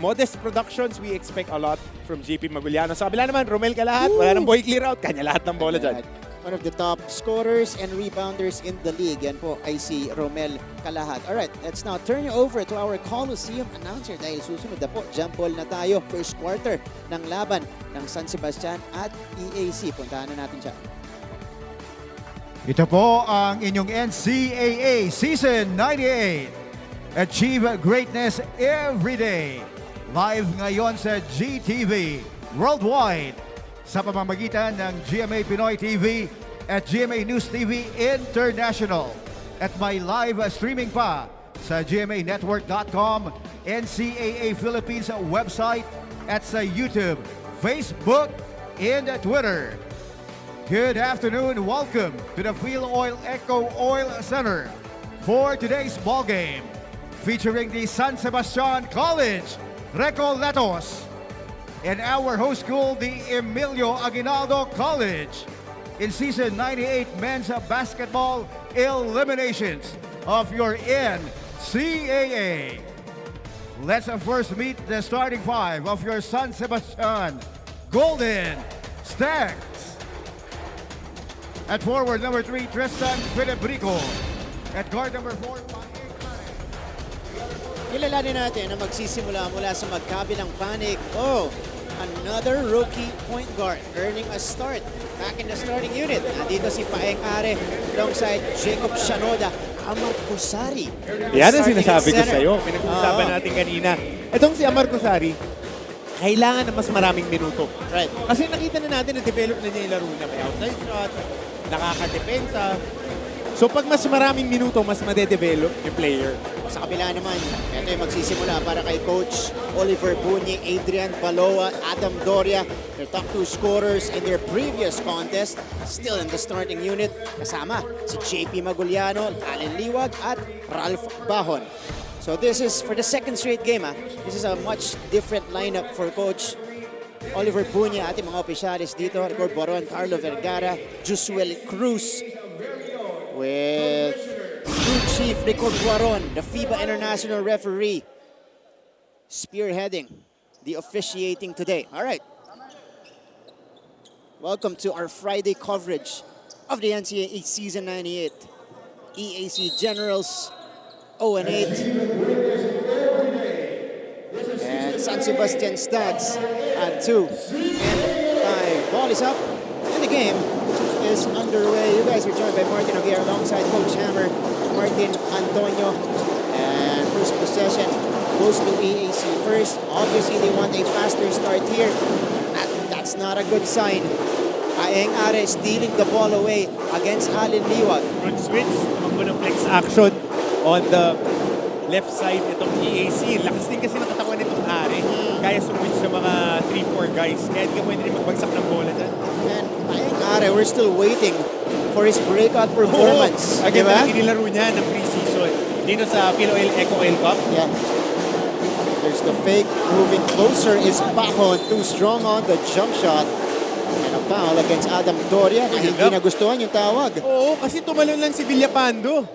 modest productions, we expect a lot from JP Maguliano. Sa kabila naman, Romel Kalahat, wala nang boy clear out. Kanya lahat ng bola dyan. One of the top scorers and rebounders in the league. Yan po ay si Romel Kalahat. Alright, let's now turn you over to our Coliseum announcer dahil susunod na po, jump ball na tayo. First quarter ng laban ng San Sebastian at EAC. Puntahan na natin siya. Ito po ang inyong NCAA Season 98. Achieve greatness every day. Live ngayon sa GTV Worldwide sa pamamagitan ng GMA Pinoy TV at GMA News TV International. At may live streaming pa sa gmanetwork.com, NCAA Philippines website at sa YouTube, Facebook, and Twitter. Good afternoon. Welcome to the Feel Oil Eco Oil Center for today's ball game featuring the San Sebastian College Recoletos and our host school, the Emilio Aguinaldo College, in Season 98 Men's Basketball Eliminations of your NCAA. Let's first meet the starting five of your San Sebastian Golden Stags. At forward, number 3, Tristan Filibrico. At guard, number 4, Kilalanin natin na magsisimula mula sa magkabilang panig. Oh, another rookie point guard earning a start back in the starting unit. Nandito si Paeng Are alongside Jacob Shanoda, Amar Kusari. Yan ang sinasabi ko sa'yo. Pinag-uusapan natin kanina. Itong si Amar Kusari, kailangan na mas maraming minuto. Right. Kasi nakita na natin na develop na niya yung laro niya. May outside shot, nakakadepensa. So pag mas maraming minuto, mas madedevelop yung player. Sa kabila naman, ito yung magsisimula para kay Coach Oliver Bunye, Adrian Baloa, Adam Doria, their top 2 scorers in their previous contest, still in the starting unit. Kasama si JP Maguliano, Allen Liwag, at Ralph Bahon. So this is for the second straight game. This is a much different lineup for Coach Oliver Bunye, ating mga opisyalis dito. Record Boron, Carlo Vergara, Josuel Cruz, with Crew Chief Rico Guaron, the FIBA International Referee, spearheading the officiating today. All right. Welcome to our Friday coverage of the NCAA Season 98. EAC Generals 0-8. And San Sebastian Stags at 2-5. Ball is up and the game is underway. You guys are joined by Martin Javier alongside Coach Hammer, Martin Antonio. And first possession goes to EAC first. Obviously, they want a faster start here. That's not a good sign. Paeng Are stealing the ball away against Allen Liwag. Good switch. Ang flex action on the left side itong EAC. Lakas din kasi ng katawan nitong Are. Kaya sumwitch sa mga 3-4 guys. Kaya hindi ka pwede rin magbagsak ng bola dyan. And Paeng Are, we're still waiting for his breakout performance. Again, inilaro niya ng pre-season dito sa PLOL Eco Oil Cup. Yeah. There's the fake. Moving closer is Bahon. Too strong on the jump shot. And a foul against Adam Doria na hindi nagustuhan yung tawag. Oo, kasi tumalon lang si Villapando.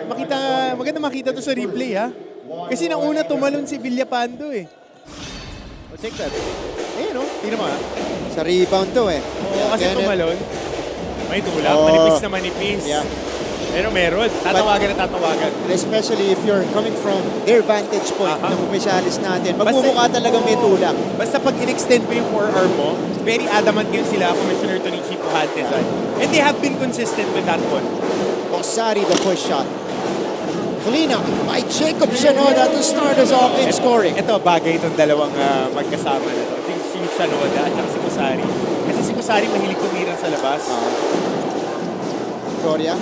Maganda makita to sa replay, ha? Kasi nauna tumalon si Villapando, eh. Oh, check that. Ayun, oh. Tingnan mo, ha? Sa rebound to, eh. Oo, kasi tumalon. May tulak. Manipis na manipis. Yeah. Pero meron. Tatawagan na tatawagan. Especially if you're coming from their vantage point ng opisyalis natin. Magmumukha talagang may tulak. Basta pag in-extend mo yung forearm mo, very adamant yun sila, Commissioner Tonichi Pujantes. And they have been consistent with that one. Kusari, the push shot. Clean up by Jacob Shanoda to start us off in scoring. Ito, bagay itong dalawang magkasama na ito. Si Shanoda at si Kusari. Kasi si Kusari mahilig tumira sa labas. Doria.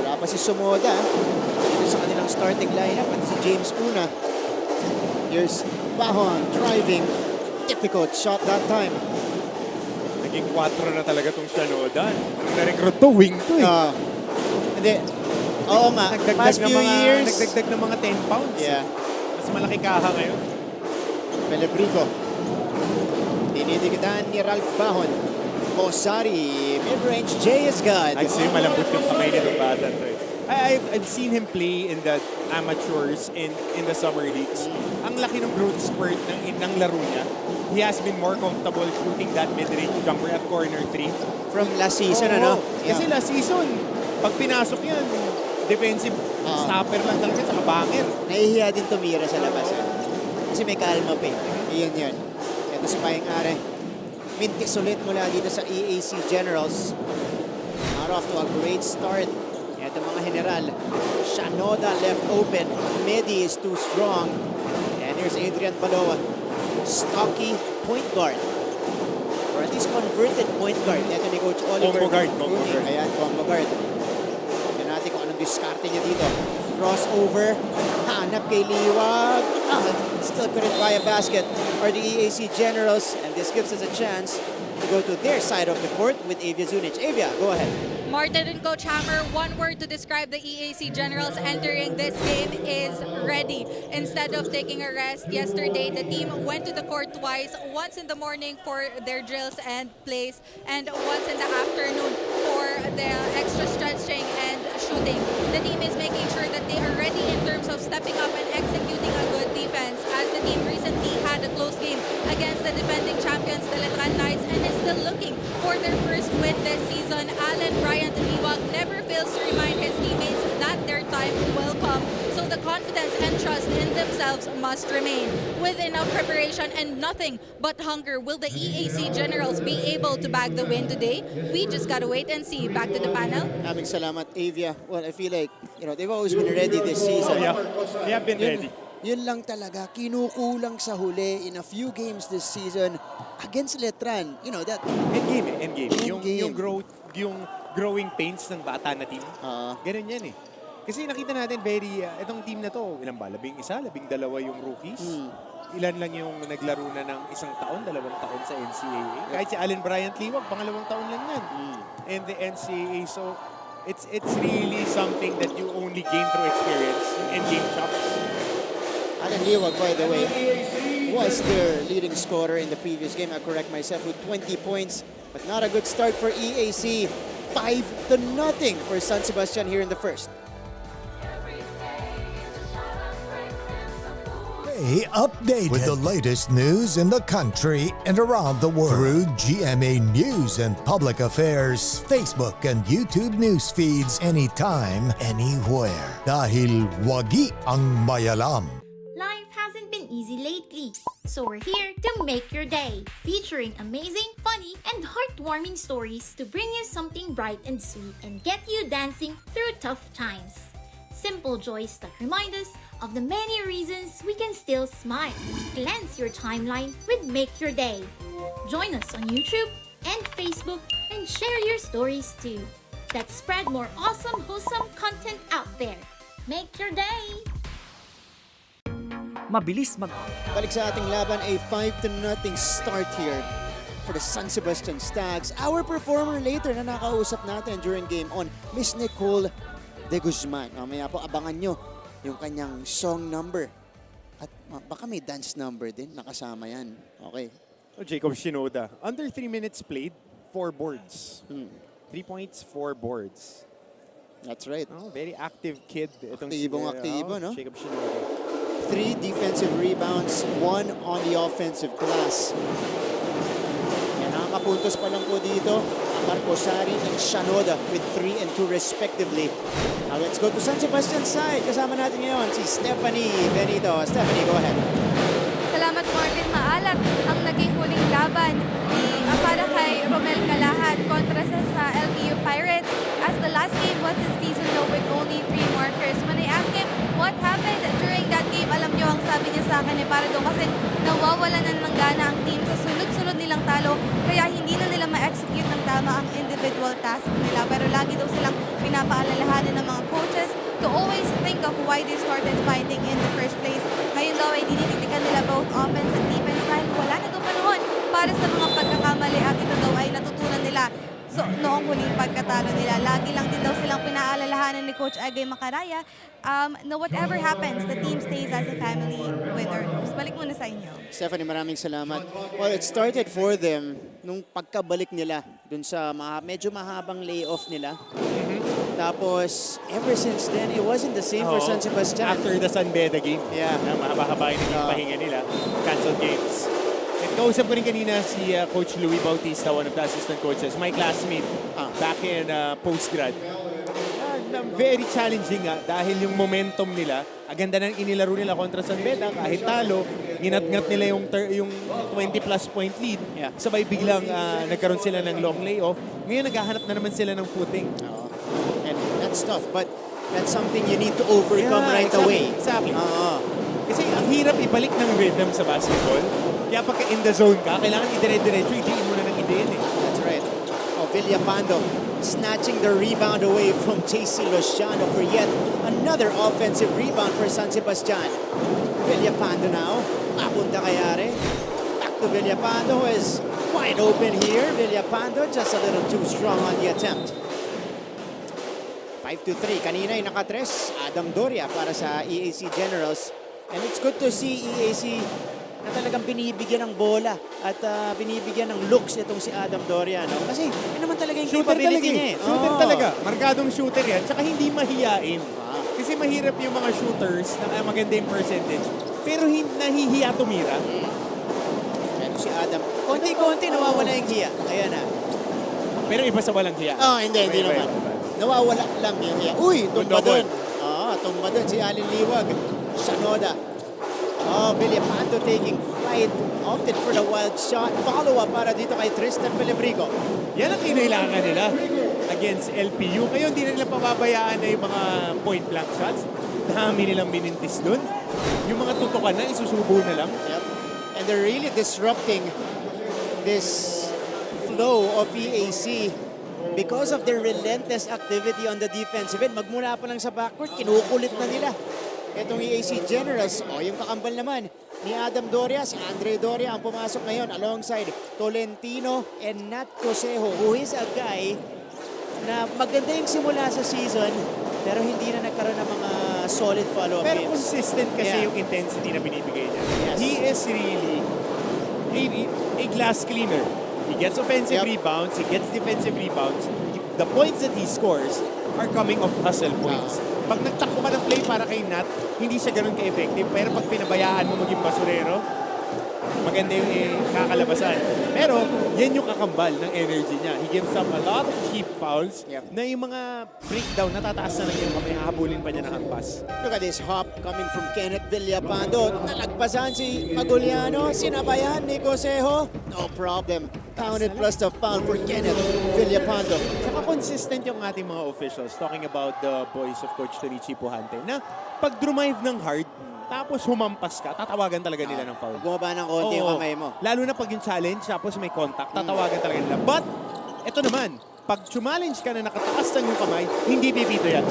Wala pa si Sumoda. Dito sa kanilang starting lineup. At si James Una. Here's Bahon driving. difficult shot that time. Naging 4 na talaga itong Shanoda. Na-recruit to, wing to eh. Hindi. Oo nga, past few years. Nagdagdag ng mga 10 pounds. Yeah. Mas malaki kaha ngayon. Pelebrico. Tinidikitan ni Ralph Bahon. Kosari, mid-range J is good. I'd say malambot yung kamay nitong bata to eh. I've seen him play in the amateurs in the summer leagues. Ang laki ng growth spurt ng laro niya. He has been more comfortable shooting that mid-range jumper at corner 3. From last season, ano? Kasi last season, pag pinasok yan, defensive stopper lang talaga sa banger. Nahihiya din tumira sa labas. Kasi may kalma pa eh. Iyan yan. Ito si Paing Are. Mintis ulit mula dito sa EAC Generals. Not off to a great start. Ito mga general. Shanoda left open. Medi is too strong. And here's Adrian Paloa. Stocky point guard. Or at least converted point guard. Ito ni Coach Oliver. Combo guard. Ayan, combo guard. Tignan natin kung anong diskarte niya dito. Crossover. Hanap kay Liwag. Still couldn't buy a basket. Are the EAC Generals. And this gives us a chance to go to their side of the court with Avia Zunic. Avia, go ahead. Martin and Coach Hammer, one word to describe the EAC Generals entering this game is ready. Instead of taking a rest yesterday, the team went to the court twice, once in the morning for their drills and plays, and once in the afternoon for the extra stretching and shooting. The team is making sure that they are ready in terms of stepping up and executing a good defense, as the team recently had a close game against the defending champions, the Letran Knights, and is still looking for their first win this season. Allen Bryant Liwag never fails to remind his teammates that their time will come. So the confidence and trust in themselves must remain. With enough preparation and nothing but hunger, will the EAC Generals be able to bag the win today? We just gotta wait and see. Back to the panel. Maraming salamat, Avia. Well, I feel like, they've always been ready this season. They have been ready. Yun lang talaga, kinukulang sa huli in a few games this season against Letran. That Endgame. Yung growing pains ng bata na team. Ganun yan eh. Kasi nakita natin itong team na to, ilan ba? 11, 12 yung rookies. Ilan lang yung naglaro na ng 1 taon, 2 taon sa NCAA. Kahit si Allen Bryant Liwag, pang 2 taon lang yan. And the NCAA, so it's really something that you only gain through experience and game chops. Allen Liwag, by the way, was their leading scorer in the previous game. I correct myself, with 20 points, but not a good start for EAC. 5-0 for San Sebastian here in the first. Stay updated with the latest news in the country and around the world through GMA News and Public Affairs Facebook and YouTube news feeds anytime, anywhere. Dahil wagi ang mayalam. Life hasn't been easy lately, so we're here to make your day, featuring amazing, funny, and heartwarming stories to bring you something bright and sweet and get you dancing through tough times. Simple joys that remind us of the many reasons we can still smile. Cleanse your timeline with Make Your Day. Join us on YouTube and Facebook and share your stories too. Let's spread more awesome, wholesome content out there. Make your day! Mabilis Balik sa ating laban, a 5-0 start here for the San Sebastian Stags. Our performer later na nakausap natin during game on, Miss Nicole De Guzman. Mamaya po, abangan nyo yung kanyang song number. At baka may dance number din, nakasama yan. Okay. So Jacob Shinoda, under 3 minutes played, 4 boards. 3 points, 4 boards. That's right. Very active kid. Aktibo, no? Jacob Shinoda. 3 defensive rebounds, 1 on the offensive glass. Yan, nakakapuntos pa lang po dito. Marco Sari and Shanoda with 3 and 2 respectively. Now let's go to San Sebastian side. Kasama natin ngayon si Stephanie Benito. Stephanie, go ahead. Salamat, Martin. Maalat ang naging huling laban para kay Romel Calahad kontra sa LPU Pirates, as the last game was this season low with only 3 markers. When I asked him what happened during that game, alam nyo ang sabi niya sa akin para doon kasi nawawalan na ng gana ang team sa sunod-sunod nilang talo, kaya hindi na nila ma-execute ng tama ang individual task nila. Pero lagi daw silang pinapaalalahanan ng mga coaches to always think of why they started fighting in the first place. Ngayon daw ay dinidiktikan nila both offense and defense dahil wala na daw para sa mga pagkakamali at ito daw ay natutunan nila. So, noong huling pagkatalo nila, lagi lang din daw silang pinaalalahanan ni Coach Agay Macaraya na whatever happens, the team stays as a family, win or lose. Balik muna sa inyo. Stephanie, maraming salamat. Well, it started for them nung pagkabalik nila dun sa medyo mahabang layoff nila. Tapos, ever since then, it wasn't the same for San Sebastian. After the San Beda game, yeah. Mahaba-haba yung pahinga nila, canceled games. And kausap ko rin kanina si Coach Louis Bautista, one of the assistant coaches, my classmate back in postgrad. Very challenging dahil yung momentum nila, aganda nang inilaro nila kontra San Beda, kahit talo, ginat-ngat nila yung 20-plus point lead. Yeah. Sabay biglang nagkaroon sila ng long layoff. Ngayon naghahanap na naman sila ng footing. And that's tough, but that's something you need to overcome right away. Exactly. Kasi ang hirap ibalik ng rhythm sa basketball. Kaya pagka in the zone ka, kailangan idire-diretso, idiin mo na ng idiin eh. That's right. Villapando snatching the rebound away from JC Luciano for yet another offensive rebound for San Sebastian. Villapando now, mapunta kay Are. Back to Villapando, who is wide open here. Villapando just a little too strong on the attempt. 5-3, kanina ay nakatres. Adam Doria para sa EAC Generals. And it's good to see EAC na talagang binibigyan ng bola at binibigyan ng looks itong si Adam Doria. No? Kasi yun naman talaga yung capability niya. Shooter talaga. Markadong shooter yan. Tsaka hindi mahiyain. Kasi mahirap yung mga shooters na maganda yung percentage. Pero nahihiya tumira. Pero si Adam, konti-konti nawawala yung hiya. Ayan na. Pero iba sa walang hiya. Hindi naman. Nawawala lang yung hiya. Uy, tumba doon. Tumba doon si Alin Liwag. Shanoda. Villapando taking flight. Opted for the wild shot. Follow-up para dito kay Tristan Felebrico. Yan ang kinailangan nila against LPU. Ngayon, di na nila pababayaan na yung mga point-blank shots. Dami nilang minintis dun. Yung mga tutukan na, isusubo na lang. Yep. And they're really disrupting this flow of EAC because of their relentless activity on the defensive end. Magmula pa lang sa backcourt, kinukulit na nila itong EAC Generals. Yung kakambal naman ni Adam Doria, si Andre Doria ang pumasok ngayon alongside Tolentino and Nat Cosejo, who is a guy na maganda yung simula sa season pero hindi na nagkaroon ng mga solid follow-up games. Pero consistent kasi yung intensity na binibigay niya. Yes. He is really a glass cleaner. He gets offensive rebounds, he gets defensive rebounds. The points that he scores are coming off hustle points. Pag nagtakbo ka ng play para kay Nat, hindi siya ganun ka-effective. Pero pag pinabayaan mo maging basurero, maganda yung kakalabasan. Pero yan yung kakambal ng energy niya. He gives up a lot of cheap fouls na yung mga breakdown, natataas na lang yung kamay, hahabulin pa niya ng hampas. Look at this hop coming from Kenneth Villapando. Nalagpasan si Maguliano, sinabayan ni Cosejo. No problem. Counted plus the foul for Kenneth Villapando. Saka consistent yung ating mga officials talking about the boys of Coach Torichi Puhante na pag drive ng hard, tapos humampas ka, tatawagan talaga nila ng foul. Bumaba ng konti yung kamay mo. Lalo na pag yung challenge, tapos may contact, tatawagan talaga nila. But, ito naman, pag challenge ka na nakataas na yung kamay, hindi pipito yan.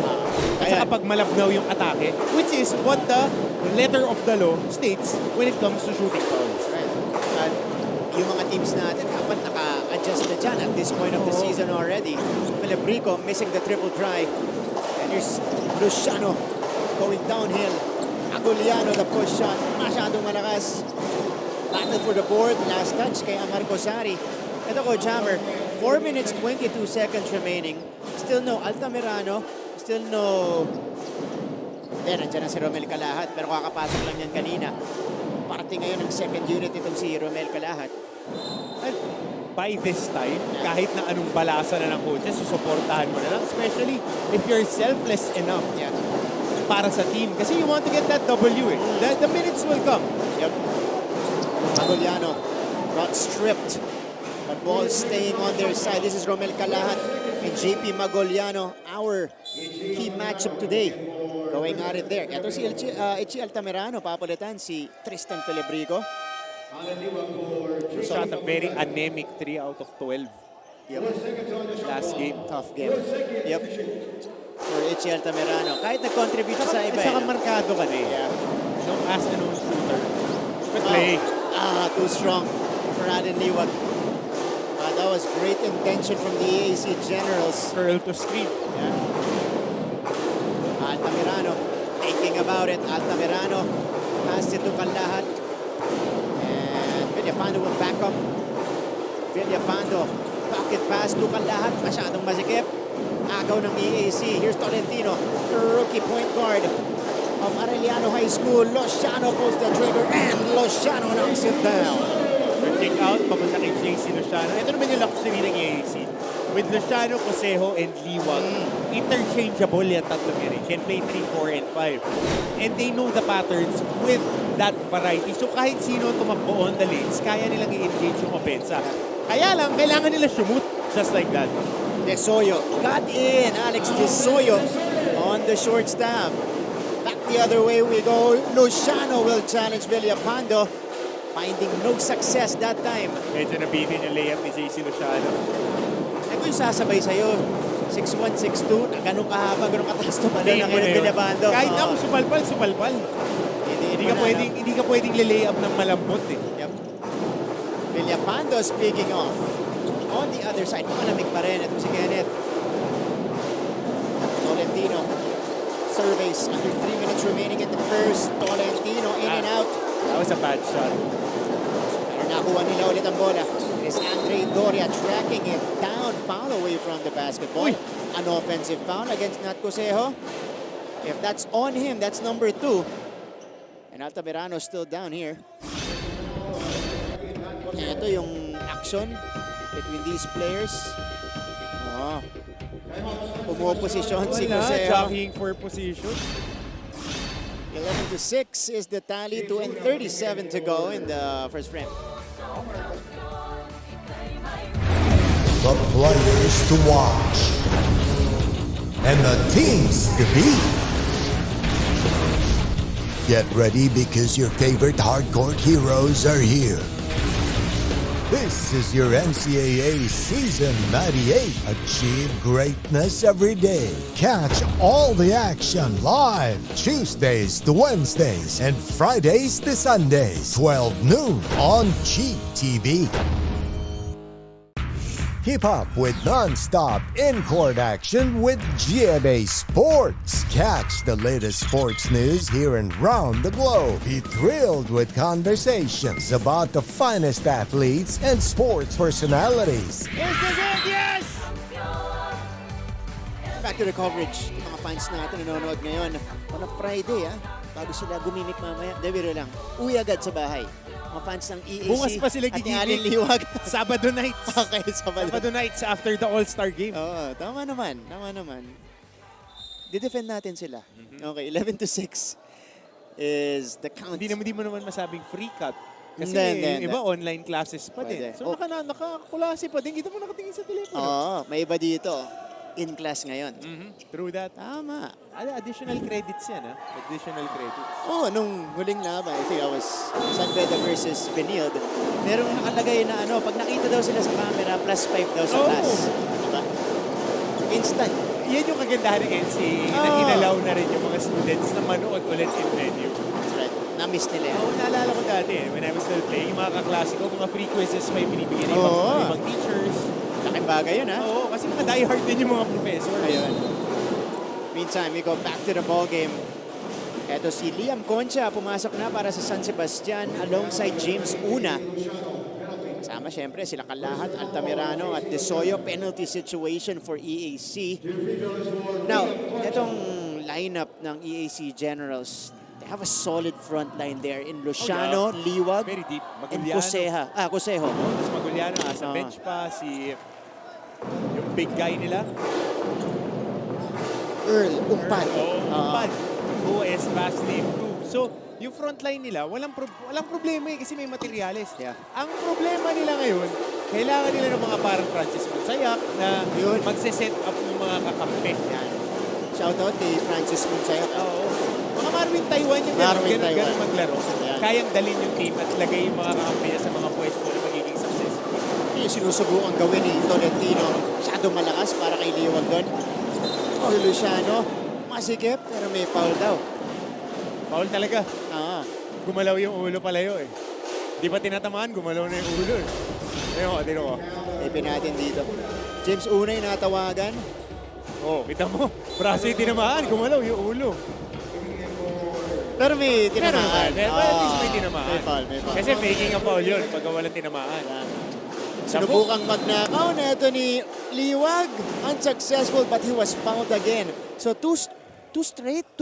At saka pag malabnaw yung atake, which is what the letter of the law states when it comes to shooting fouls. Right. At yung mga teams natin, dapat naka-adjust na dyan at this point of the season already. Felebrico missing the triple try. And here's Luciano going downhill. Aguliano, the push shot, masyadong malakas. Battle for the board, last touch kay Amarco Sari. Ito Coach Hammer, 4 minutes 22 seconds remaining. Still no Altamirano, still no... Nandiyan na si Romel Calahat, pero kakapasok lang yan kanina. Parating ngayon ang second unit itong si Romel Calahat. By this time, kahit na anong balasa na ng coaches, susuportahan mo na lang. Especially if you're selfless enough para sa team. Kasi you want to get that W eh. The minutes will come. Yep. Maguliano got stripped. But ball staying on their side. This is Romel Calahat and JP Maguliano, our key matchup today. Going at it there. Ito si Ichi Altamirano, papalitan si Tristan Felebrico. Shot a very anemic 3 out of 12. Yep. Last game. Tough game. Yep. For Ichi Altamirano. Kahit nag-contribute sa iba. Saka markado ka na eh. Don't ask anong shooter. But play. Too strong for Allen Liwag. That was great intention from the EAC Generals. Curl to screen. Yeah. Altamirano thinking about it. Altamirano pass it to Kalahat. And Villapando will back up. Villapando, pocket pass to Kalahat. Masyadong masikip. Agaw ng EAC. Here's Tolentino, rookie point guard of Arellano High School. Lociano pulls the trigger and Lociano knocks it down. Kick out, papunta kay JC Lociano. Ito naman yung luxury ng EAC. With Lociano, Cosejo, and Liwag, interchangeable yan tatlong yan. Can play 3, 4, and 5. And they know the patterns with that variety. So kahit sino tumakbo on the lanes, kaya nilang i-engage yung offensa. Kaya lang, kailangan nila shoot just like that. Desoyo got in. Alex Desoyo on the short stab. Back the other way we go. Lociano will challenge Villapando. Finding no success that time. Medyo nabitin yung layup ni JC Lociano. Ay kung sasabay sa'yo, 6'1", 6'2", na ganun kahaba, ganun kataas tumalo ng Villapando. Kahit ako supalpal. Hindi ka pwedeng lay-up ng malambot eh. Yep. Villapando speaking of. On the other side, malamig pa rin. Ito si Kenneth. Tolentino surveys under 3 minutes remaining in the first. Tolentino in and out. That was a bad shot. Pero nakuha nila ulit ang bola. It is Andre Doria tracking it down. Foul away from the basketball. An offensive foul against Nat Cosejo. If that's on him, that's number 2. And Altamirano still down here. Ito yung action between these players. Pumuposisyon si Cosejo. Jockeying for position. 11-6 is the tally, 2:37 to go in the first frame. The players to watch and the teams to beat. Get ready because your favorite hardcore heroes are here. This is your NCAA Season 98. Achieve greatness every day. Catch all the action live Tuesdays to Wednesdays and Fridays to Sundays, 12 noon on GTV. Keep up with non-stop in-court action with GMA Sports. Catch the latest sports news here and round the globe. Be thrilled with conversations about the finest athletes and sports personalities. Yes! Back to the coverage. Yung mga fans natin nanonood ngayon on a Friday, bago sila gumimik mamaya. Debiro lang. Uwi agad sa bahay. Mga fans ng EAC Bukas pa sila at ni Allen Liwag. Sabado nights. Okay, Sabado nights after the All-Star game. Oo, tama naman. Didefend natin sila. Okay, 11-6 is the count. Hindi mo naman masabing free cut. Kasi hindi. iba online classes pa din. So nakakulasi pa din. Kita mo nakatingin sa telepono. Oo, may iba dito. In class ngayon. True that. Tama. Additional credits yan, Additional credits. Nung huling laban, I think I was San Beda versus Benilde. Merong nakalagay na pag nakita daw sila sa camera, +5 daw sa class. Diba? Instant. Yan yung kagandahan ng NCAA na inalaw na rin yung mga students na manood ulit in venue. That's right. Na-miss nila yan. Naalala ko dati, when I was still playing, yung mga kaklase ko, mga free quizzes may binibigyan ng ibang teachers. Laking bagay yun, Oo, kasi mga diehard din yung mga professor. Ayun. Meantime, we go back to the ball game. Eto si Liam Concha, pumasok na para sa San Sebastian alongside James Una. Kasama syempre sila Kalahat, Altamirano at Desoyo. Penalty situation for EAC. Now, itong lineup ng EAC Generals, they have a solid front line there in Lociano, Liwag, very deep. and Cosejo. Mas Maguliano, sa bench pa, yung big guy nila. Earl, Umpan. Umpan. Who is vastly improved. So, yung front line nila, walang problema kasi may materyales. Yeah. Ang problema nila ngayon, kailangan nila ng mga parang Francis Monsayak na magse-set up ng mga kakampi. Yan. Shoutout kay Francis Monsayak. Oo. Mga Marvin Taiwan yung ganun maglaro. Yeah. Kayang dalhin yung team at lagay yung mga kakampi niya sa mga pwesto na magiging successful. Yung sinusubukan gawin ni Tolentino, masyado malakas para kay Liwag doon. Luciano, masikip, pero may foul daw. Foul talaga. Gumalaw yung ulo palayo Di ba tinatamaan? Gumalaw na yung ulo. Tingnan ko. Ipin natin dito. James Unay natawagan. Oh, kita mo. Braso yung tinamaan. Gumalaw yung ulo. Pero may tinamaan. Pero at least may tinamaan. May foul. Kasi faking a foul yun pagka walang tinamaan. Sinubukang magnakaw na ito ni Liwag. Unsuccessful but he was fouled again. So two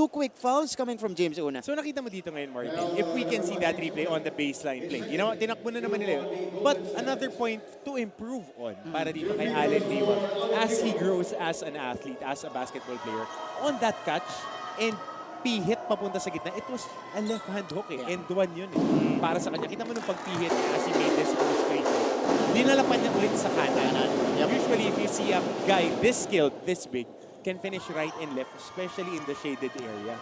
quick fouls coming from James Una. So nakita mo dito ngayon, Martin, if we can see that replay on the baseline play, tinakbo na naman nila yun. But another point to improve on para dito kay Allen Liwag as he grows as an athlete, as a basketball player, on that catch and pihit papunta sa gitna, it was a left-hand hook and one yun para sa kanya. Kita mo nung pagpihit niya as he made this illustration. Dinalapan niya ulit sa kanan. Usually, if you see a guy this skilled, this big, can finish right and left, especially in the shaded area.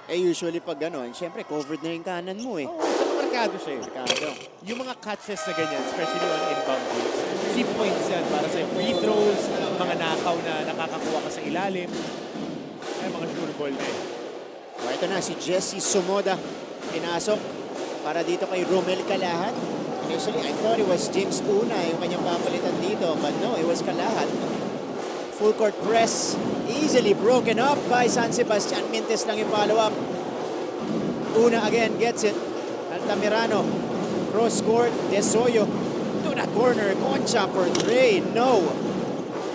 Usually pag gano'n, syempre covered na yung kanan mo eh. Saka markado siya Yung mga catches na ganyan, especially on inbound games, 3 points yan para sa free throws, mga nakaw na nakakakuha ka sa ilalim. Ay, mga sure ball na Ito na si Jesse Sumoda. Pinasok para dito kay Romel Calahat. Initially, I thought it was James Una yung kanyang papalitan dito. But no, it was Calahat. Full court press. Easily broken up by San Sebastian. Mintes lang yung follow-up. Una again gets it. Altamirano. Cross court. Desoyo. To the corner. Concha for three. No.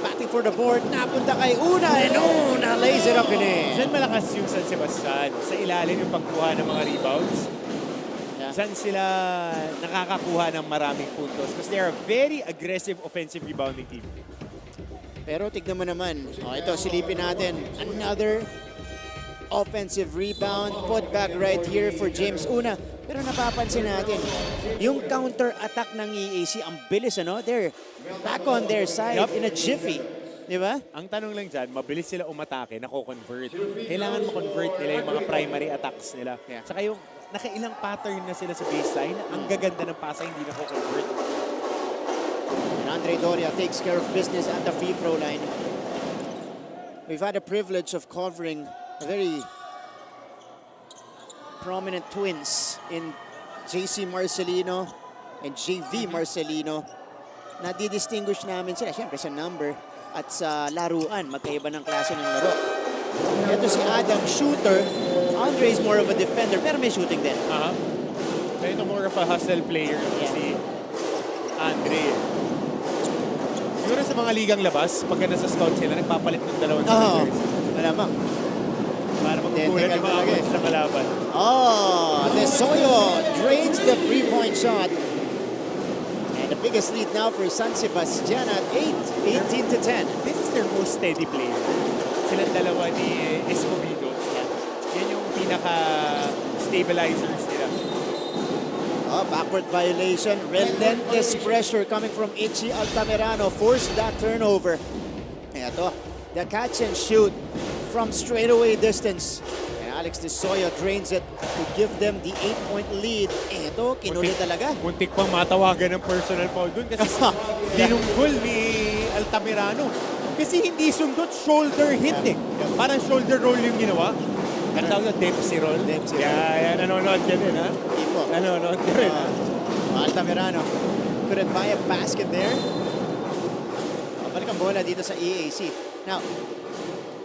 Batting for the board. Napunta kay Una. And Una lays it up in it. Diyan malakas yung San Sebastian. Sa ilalim yung pagkuha ng mga rebounds. Saan sila nakakakuha ng maraming puntos? Because they are a very aggressive offensive rebounding team. Pero tignan mo naman. Ito, silipin natin. Another offensive rebound. Put back right here for James Una. Pero napapansin natin, yung counter-attack ng EAC, ang bilis, ano? They're back on their side in a jiffy. Di ba? Ang tanong lang dyan, mabilis sila umatake, nako-convert. Kailangan mo-convert nila yung mga primary attacks nila. Saka yung nakailang pattern na sila sa baseline, ang gaganda ng pasa, hindi nako-convert. Andre Doria takes care of business at the free throw line. We've had the privilege of covering a very prominent twins in JC Marcelino and JV Marcelino. Nadidistinguish namin sila, syempre sa number at sa laruan. Magkaiba ng klase ng laro. Ito si Adam, shooter. Andre is more of a defender, pero may shooting din. Ito more of a hustle player si Andre. Siguro sa mga ligang labas, pagka nasa scout sila, nagpapalit ng dalawang shooters. Malamang. Para magkukulat yung mga points na kalaban. Desoyo drains the three-point shot. And the biggest lead now for San Sebastian at 18-10. This is their most steady player. Silang dalawa ni Escobedo. Yan yung pinaka-stabilizers nila. Backward violation. Relentless pressure coming from Ichi Altamirano. Forced that turnover. Ito, the catch and shoot from straightaway distance. And Alex Desoyo drains it to give them the 8-point lead. Ito, kinuli talaga. Muntik pang matawagan ng personal foul dun kasi dinunggol ni Altamirano. Kasi hindi sundot, shoulder hit Parang shoulder roll yung ginawa. Ang tawag na Dempsey roll. Yan, nanonood ka din, ha? Nanonood ka rin, ha? Altamirano couldn't buy a basket there. Balik ang bola dito sa EAC. Now,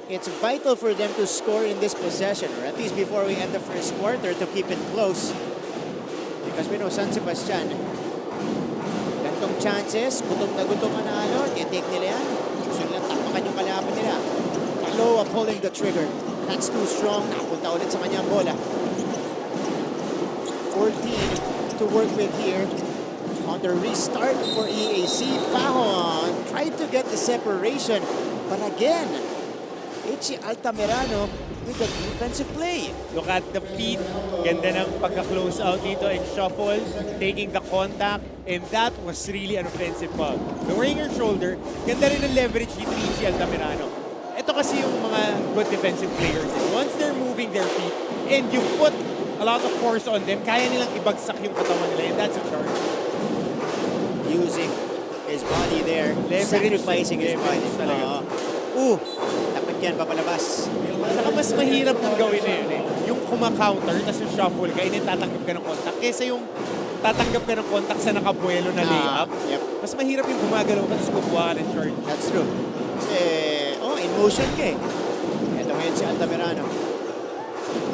it's vital for them to score in this possession, or at least before we end the first quarter, to keep it close. Because we know San Sebastian, gantong chances, gutom na gutom manalo, i-take nila yan. Gusto nilang takpakan yung kalaban nila. Paloa pulling the trigger. That's too strong. Napunta ulit sa kanyang bola. 14 to work with here. On the restart for EAC, Pahon tried to get the separation. But again, Ichi Altamirano with the defensive play. Look at the feet. Ganda ng pagka-close out dito and shuffle, taking the contact, and that was really an offensive foul. Lowering your shoulder, ganda rin ang leverage dito ni Ichi Altamirano. Ito kasi yung mga good defensive players. Once they're moving their feet and you put a lot of force on them, kaya nilang ibagsak yung katawan nila, and that's a charge. Using his body there, sacrificing his body. Dapat yan papalabas. Saka mas mahirap nang gawin na yun Yung kuma-counter, tapos yung shuffle ka, tatanggap ka ng contact. Kesa yung tatanggap ka ng contact sa nakabuelo na layup, mas mahirap yung gumagalaw ka tapos kukuha ka ng short. That's true. Kasi, in motion ka eh. Ito ngayon si Altamirano.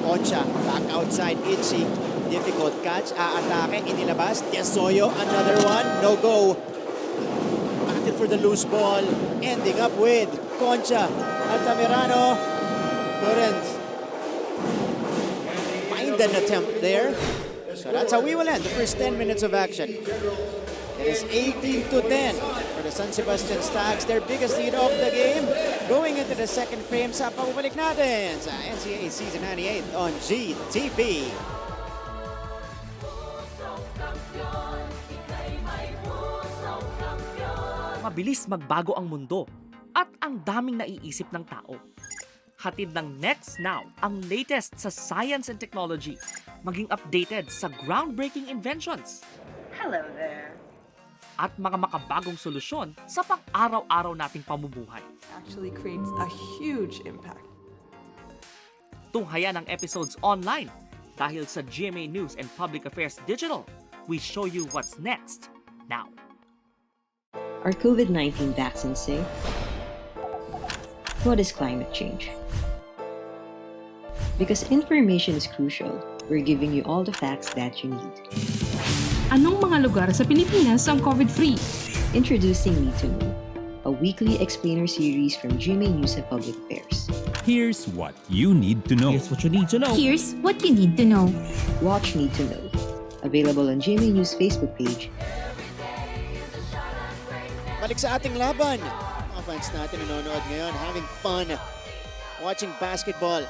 Concha, back outside, Itchy. Difficult catch, aatake, inilabas. Tesoyo, another one, no go. Battle for the loose ball, ending up with Concha. Altamirano couldn't find an attempt there. So that's how we will end the first 10 minutes of action. It is 18-10 for the San Sebastian Stags, their biggest lead of the game. Going into the second frame sa pagbabalik natin sa NCAA Season 98 on GTV. Mabilis magbago ang mundo at ang daming naiisip ng tao. Hatid ng Next Now ang latest sa science and technology, maging updated sa groundbreaking inventions. Hello there. At mga makabagong solusyon sa pang-araw-araw nating pamumuhay. Actually creates a huge impact. Tunghayan ang episodes online dahil sa GMA News and Public Affairs Digital. We show you what's next now. Are COVID-19 vaccines safe? What is climate change? Because information is crucial, we're giving you all the facts that you need. Anong mga lugar sa Pilipinas ang COVID-free? Introducing Need to Know, a weekly explainer series from GMA News and Public Affairs. Here's what you need to know. Here's what you need to know. Here's what you need to know. Watch Need to Know. Available on GMA News Facebook page. Balik sa ating laban. Mga fans natin nanonood ngayon, having fun watching basketball.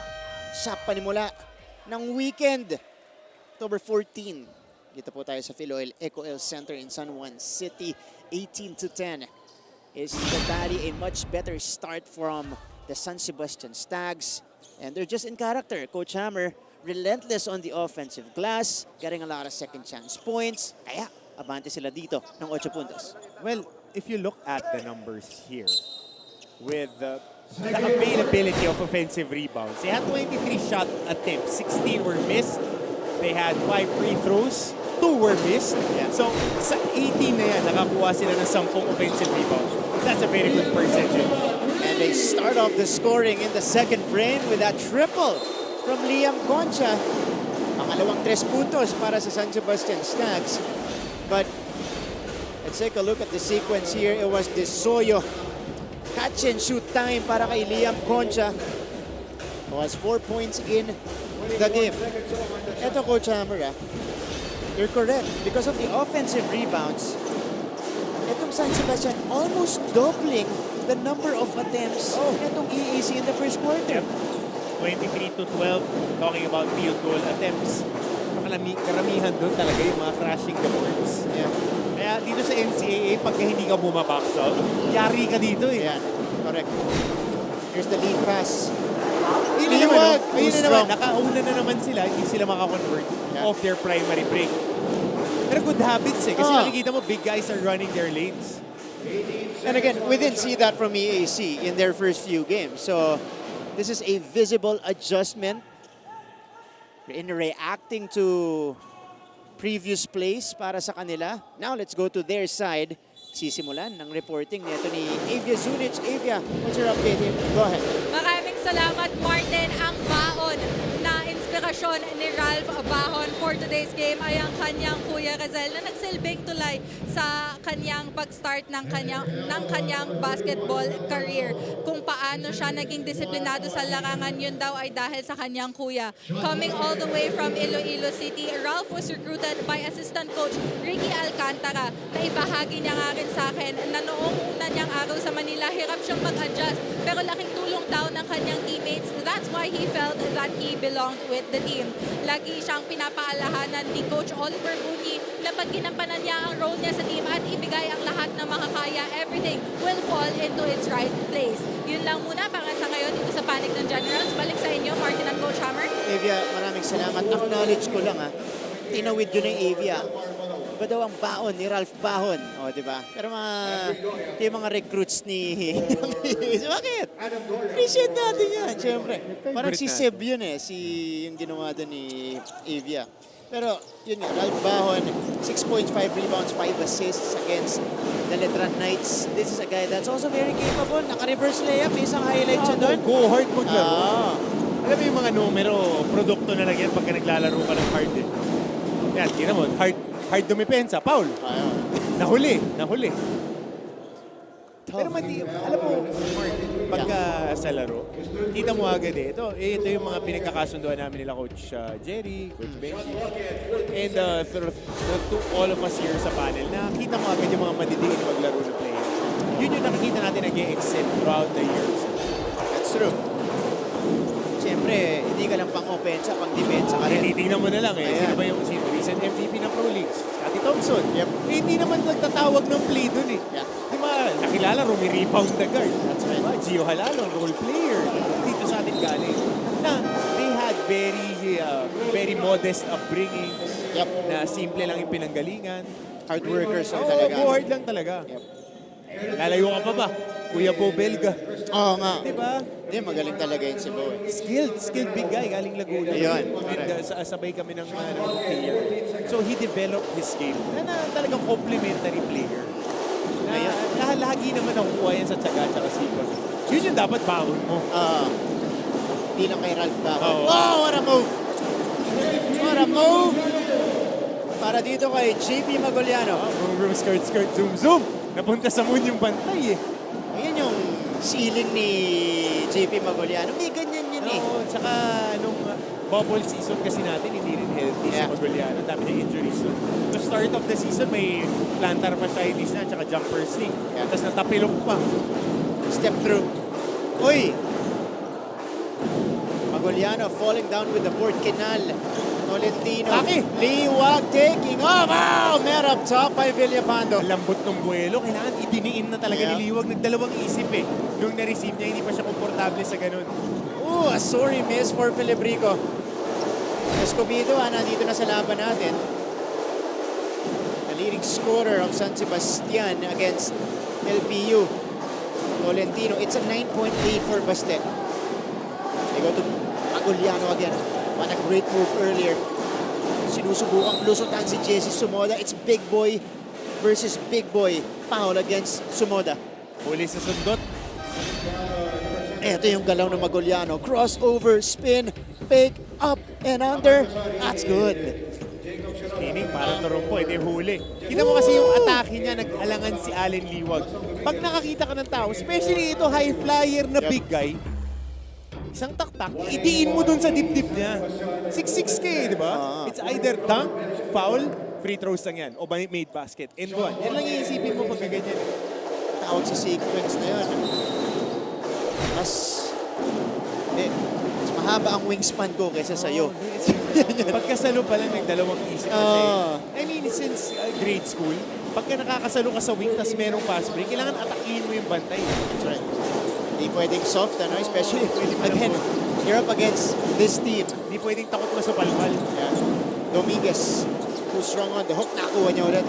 Sa panimula ng weekend, October 14. Dito po tayo sa Philoil Eco-El Center in San Juan City. 18-10. Is the Tally a much better start from the San Sebastian Stags? And they're just in character. Coach Hammer, relentless on the offensive glass, getting a lot of second chance points. Kaya, abante sila dito ng 8 puntos. Well, if you look at the numbers here, with the availability of offensive rebounds, they had 23 shot attempts, 16 were missed. They had 5 free throws, 2 were missed. So, sa 18 na yan, nakakuha sila ng 10 offensive rebounds. That's a very good percentage. And they start off the scoring in the second frame with that triple from Liam Concha. Pangalawang 3 puntos para sa San Sebastian Stags. But let's take a look at the sequence here. It was Desoyo. Catch and shoot time para kay Liam Concha. It was 4 points in the game. Ito, Coach Hammer, you're correct. Because of the offensive rebounds, itong San Sebastian almost doubling the number of attempts itong EAC in the first quarter. 23-12, talking about field goal attempts. Karamihan doon talaga yung mga crashing the boards. Kaya dito sa NCAA, pagka hindi ka bumabox out, yari ka dito eh. Yeah, correct. Here's the lead pass. Ayun na naman, nakauna na naman sila, hindi sila makakonvert off their primary break. Pero good habits eh, kasi nakikita mo, big guys are running their lanes. And again, we didn't see that from EAC in their first few games. So, this is a visible adjustment in reacting to previous plays para sa kanila. Now, let's go to their side. Sisimulan ng reporting nito ni Avia Zunic. Avia, what's your update here? Go ahead. Maraming salamat, Martin. Ang baon na inspirasyon ni Ralph Bahon for today's game ay ang kanyang Kuya Razel na nagsilbing tulay sa kanyang pag-start ng kanyang basketball career. Kung paano siya naging disiplinado sa larangan, yun daw ay dahil sa kanyang kuya. Coming all the way from Iloilo City, Ralph was recruited by assistant coach Ricky Alcantara na ibahagi niya nga rin sa akin na noong una niyang araw sa Manila, hirap siyang mag-adjust pero laking tulong daw ng kanyang teammates. That's why he felt that he belonged with the team. Lagi siyang pinapaalahanan ni Coach Oliver Bunyi na pag ginampanan niya ang role niya sa team at ibigay ang lahat na makakaya, everything will fall into its right place. Yun lang muna para sa ngayon dito sa Panig ng Generals. Balik sa inyo, Martin and Coach Hammer. Avia, maraming salamat. Acknowledge ko lang tinawid yun ng Avia. Iba daw ang baon ni Ralph Bahon. O, diba? Pero yung mga recruits ni... Bakit? Appreciate natin yan, syempre. Parang si Seb yun yung ginawa doon ni Avia. Pero yun nga, Ralph Bahon, 6.5 rebounds, 5 assists against the Letran Knights. This is a guy that's also very capable. Naka-reverse layup, may isang highlight siya doon. Go hard maglaro. Alam mo yung mga numero, produkto na lang yan pagka naglalaro ka ng hard eh. Yan, tingnan mo, hard dumipensa, foul. Nahuli. Pero alam mo, Mark, pagka sa laro, kita mo agad eh. Ito yung mga pinagkakasunduan namin nila Coach Jerry, Coach Benji, and to all of us here sa panel, nakita mo agad yung mga madidiin maglaro na players. Yun yung nakikita natin nag-e-excel throughout the years. That's true. Siyempre, hindi ka lang pang-opensa, pang-depensa ka rin. Tinitingnan mo na lang eh. Sino ba yung recent MVP ng Pro Leagues? Scotty Thompson. Yep. Eh, hindi naman nagtatawag ng play dun eh. Yeah. Di ba, nakilala, rumi-rebound the guard. That's right. Diba, Gio Halalo, role player. Dito sa atin galing. Na, they had very modest upbringing. Yep. Na simple lang yung pinanggalingan. Hard workers lang talaga. Hard lang talaga. Yep. Lalayo ka pa ba? Kuya Bo Belga. Oo nga. Diba? Hindi, magaling talaga yun si Bo. Skilled big guy, galing Laguna. Ayun. And sabay kami ng player. So he developed his game na talagang complementary player. Na lagi naman nakukuha yan sa tsaga at sipag. Yun yung dapat bahon mo. Hindi lang kay Ralph Bahon. Oh, what a move! What a move! Para dito kay JP Magoliano. Room, skirt, zoom. Napunta sa moon yung bantay eh. Ayan yung ceiling ni JP Magoliano. May ganyan yun eh. Oo, tsaka nung bubble season kasi natin, hindi rin healthy si Magoliano. Dami niya injuries doon. The start of the season, may plantar fasciitis na, tsaka jumper sting. Tapos natapilok pa. Step through. Uy! Magoliano falling down with the board. Kinal. Tolentino. Liwag taking off. Oh, met up top by Villapando. Lambot ng buwelo. Kailangan idiniin na talaga ni Liwag. Nagdalawang isip eh. Nung na-receive niya, hindi pa siya komportable sa ganun. A sorry miss for Filibrico. Escobedo, nandito na sa laban natin. The leading scorer of San Sebastian against LPU. Tolentino. It's a 9.8 for Bastet. They go to Magoliano again. On a great move earlier. Sinusubukang lusutan si Jesse Sumoda. It's big boy versus big boy. Foul against Sumoda. Huli sa sundot. Ito yung galaw ng Magoliano. Crossover, spin, fake, up and under. That's good. Meaning, parang turumpo, hindi huli. Kita mo kasi yung atake niya, nag-alangan si Allen Liwag. Pag nakakita ka ng tao, especially ito high flyer na big guy, isang taktak, idiin mo dun sa dip-dip niya. 6'6" ka eh, di ba? It's either dunk, foul, free throws lang yan, o made basket. And one. Yan lang iisipin mo pagka ganyan. Tawag sa sequence na yun. Mas mahaba ang wingspan ko kaysa sa'yo. Pagkasalo pa lang, nagdalawang isip kasi. I mean, since grade school, pagka nakakasalo ka sa wing, tas merong fast break, kailangan atakihin mo yung bantay. That's right. Hindi pwedeng soft, especially again, you're up against this team. Hindi pwedeng takot mo sa palpal. Yeah. Dominguez, too strong on the hook. Nakuha niya ulit.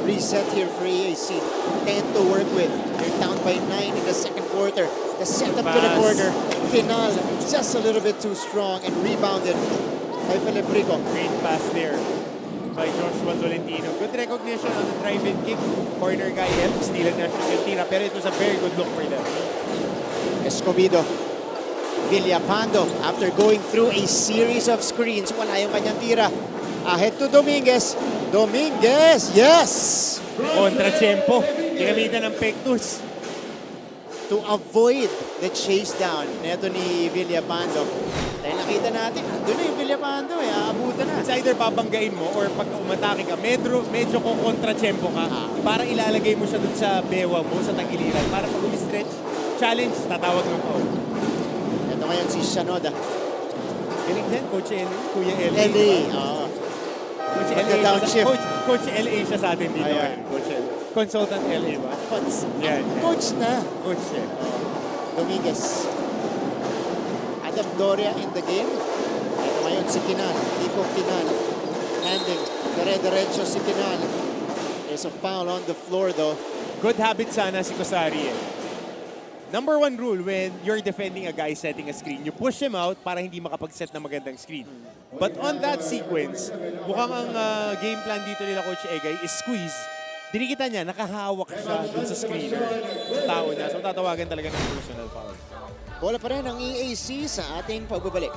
Reset here for EAC. 10 to work with. They're down by 9 in the second quarter. The setup to the corner. Final, just a little bit too strong and rebounded by Filibrico. Great pass there by Joshua Tolentino. Good recognition on the drive-in kick. Corner guy helps. Stealing na siya yung tira. Pero it was a very good look for them. Escobedo. Villapando, after going through a series of screens, wala yung kanyang tira. Ahead to Dominguez. Dominguez, yes! Kontra-tempo. Ginamitan ng pectus. To avoid the chase down neto ni Villapando. Dahil nakita natin, andun na yung Villapando aabutan na. It's either babanggain mo or pag umatake ka, medyo kung kontra-tempo ka, para ilalagay mo siya dun sa bewa mo, sa tagiliran. Para pag umi-stretch, challenge, tatawag ng foul. Ito ngayon si Shanoda. Galing din, Coach L.A. Kuya L.A. Coach L.A. Coach L.A. siya sa atin dito. Coach L.A. Consultant L.A. ba? Coach na. Coach yan. Dominguez. Adam Doria in the game. Ito ngayon si Kinal. Nico Kinal. Landing. Dire-diretso si Kinal. There's a foul on the floor though. Good habit sana si Kosari eh. number one rule when you're defending a guy setting a screen, you push him out para hindi makapag-set ng magandang screen. But on that sequence, mukhang ang game plan dito nila Coach Egay is squeeze. Dinikita niya, nakahawak siya dun sa screener, sa tao niya. So tatawagan talaga ng personal foul. Bola pa rin ang EAC sa ating pagbabalik.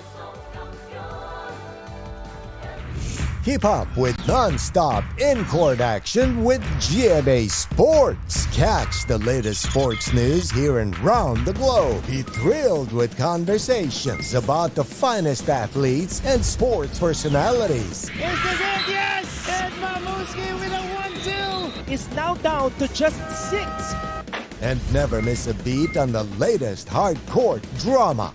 Keep up with non-stop in-court action with GMA Sports. Catch the latest sports news here and round the globe. Be thrilled with conversations about the finest athletes and sports personalities. Is this it? Yes! And Mamuski with a 1-2 is now down to just 6. And never miss a beat on the latest hard-court drama.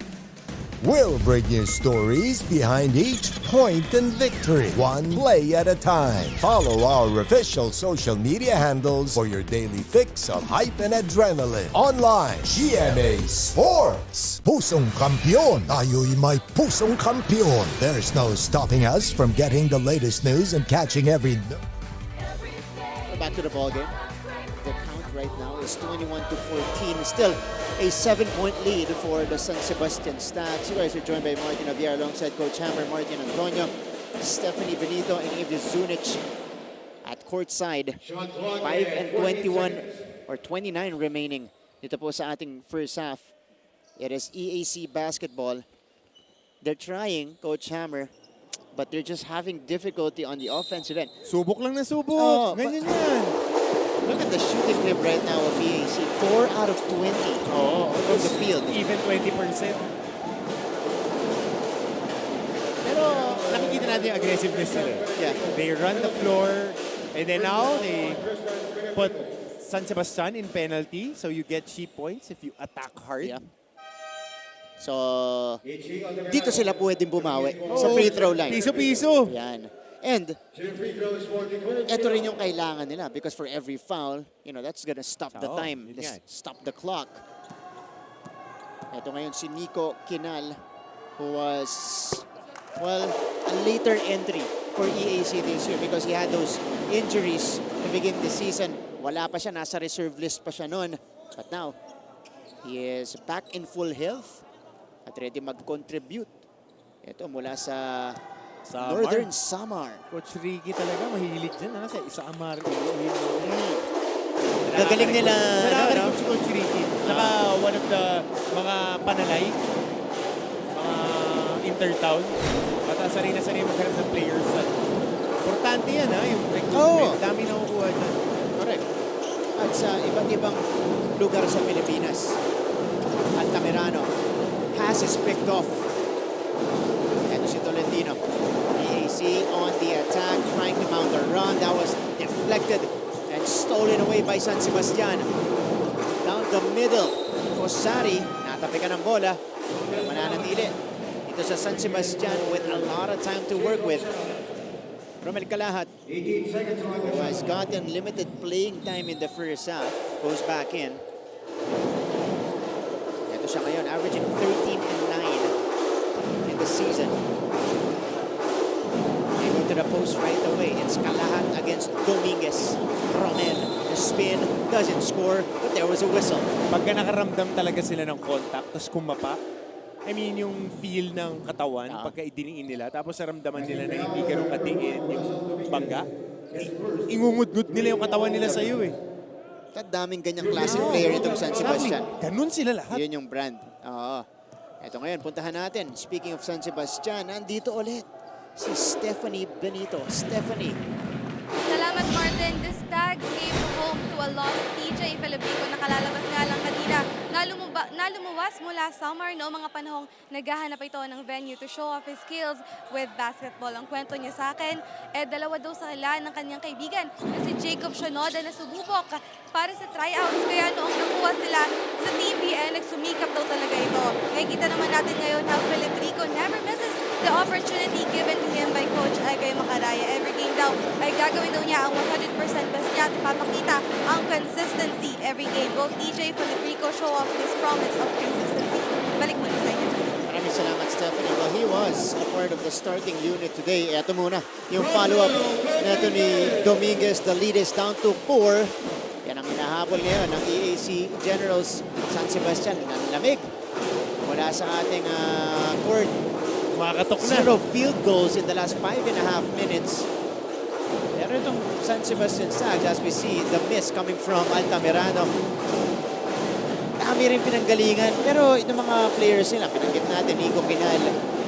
We'll bring you stories behind each point and victory, one play at a time. Follow our official social media handles for your daily fix of hype and adrenaline. Online, GMA Sports. Pusong kampiyon. Tayo'y may pusong kampiyon. There's no stopping us from getting the latest news and catching every... Back to the ball game. The count right now is 21-14. Still a 7-point lead for the San Sebastian Stags. You guys are joined by Martin Javier alongside Coach Hammer, Martin Antonio, Stephanie Benito, and Eve Zunic at courtside. 5-21 or 29 remaining dito po sa ating first half. It is EAC basketball. They're trying, Coach Hammer, but they're just having difficulty on the offensive end. Subok lang na subok. Ganyan yan. Look at the shooting clip right now of EAC. 4 out of 20 from the field. Even 20%. Pero nakikita natin yung aggressiveness nila. Yeah. They run the floor and then now they put San Sebastian in penalty so you get cheap points if you attack hard. Yeah. So, dito sila pwedeng bumawi sa free throw line. Piso-piso. Yan. And, ito rin yung kailangan nila because for every foul, you know, that's gonna stop the time, stop the clock. Ito ngayon si Nico Kinal, who was, well, a later entry for EAC this year because he had those injuries to begin the season. Wala pa siya, nasa reserve list pa siya noon. But now, he is back in full health at ready mag-contribute. Ito mula sa Northern Samar. Coach Ricky talaga mahilig dyan sa Samar. Gagaling nila. Sarap si Coach Ricky. Saka one of the mga panalay, mga intertown. Sanay na maghanap ng players. Importante yan yung recruitment. Dami na kukuha dyan. Correct. At sa iba't ibang lugar sa Pilipinas, Altamirano has is picked off. Ito si Tolentino. EAC on the attack, trying to mount a run. That was deflected and stolen away by San Sebastian. Down the middle, Cosari, natabi ka ng bola. Pero mananatili. Ito sa San Sebastian with a lot of time to work with. Romel Calahat, who has gotten limited playing time in the first half, goes back in. Ito siya ngayon, averaging 13 and 9 in the season. They go to the post right away. It's Calahat against Dominguez. Romel, the spin, doesn't score, but there was a whistle. Pagka nakaramdam talaga sila ng contact, tapos kumapa, I mean, yung feel ng katawan, pagka idiniin nila, tapos naramdaman nila na hindi ganun katingin yung bangga, ingungud-gud nila yung katawan nila sa iyo eh. Daming ganyang classic player itong San Sebastian. Ganun sila lahat. Yun yung brand. Oo. Ito ngayon, puntahan natin. Speaking of San Sebastian, nandito ulit si Stephanie Benito. Stephanie. Salamat, Martin. The Stags came home to a lost TJ Filipino. Nakalalabas nga lang kanina. Nalumuwas mula summer noong mga panahong naghahanap ito ng venue to show off his skills with basketball. Ang kwento niya sa akin, dalawa daw sa kila ng kanyang kaibigan na si Jacob Shanoda na sumubok para sa tryouts. Kaya noong nakuha sila sa TPN, nagsumikap daw talaga ito. Nakikita naman natin ngayon how Philip Rico never misses the opportunity given to him by Coach Agay Macaraya. Every game daw ay gagawin daw niya ang 100% best niya at ipapakita ang consistency every game. Both DJ Philip Rico show off this promise of consistency. Balik muna sa inyo. Maraming salamat, Stephanie. Well, he was a part of the starting unit today. Ito muna, yung follow-up neto ni Dominguez. The lead is down to 4. Yan ang hinahabol ngayon ng EAC Generals San Sebastian. Ang lamig mula sa ating court. Makatok na. 0 field goals in the last 5.5 minutes. Pero itong San Sebastian Stags, as we see, the miss coming from Altamirano. Dami rin pinanggalingan. Pero itong mga players nila, pinanggit natin, Nico Pinal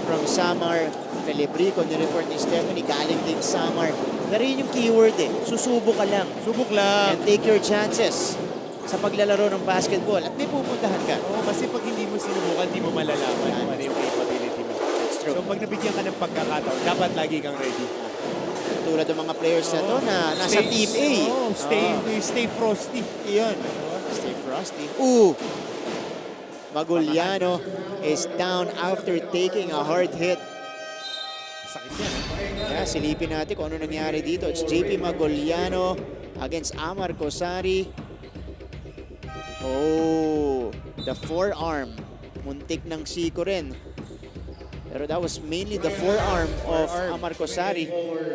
from Samar, Felipe Rico, nireport ni Stephanie, galing din Samar. Pero yun yung keyword eh, susubok ka lang. Subok lang. And take your chances sa paglalaro ng basketball. At may pupuntahan ka. Oo, kasi pag hindi mo sinubukan, hindi mo malalaman kung ano yung capability mo. That's true. So pag nabigyan ka ng pagkakataon, dapat lagi kang ready. Tulad ng mga players na to na nasa Team A. Oh, stay frosty. Iyon. Stay frosty. Maguliano is down after taking a hard hit. Sakit yan. Yeah, silipin natin kung ano nangyari dito. It's JP Maguliano against Amar Cosari. Oh, the forearm. Muntik ng siko rin. Pero that was mainly the forearm of Amar Cosari.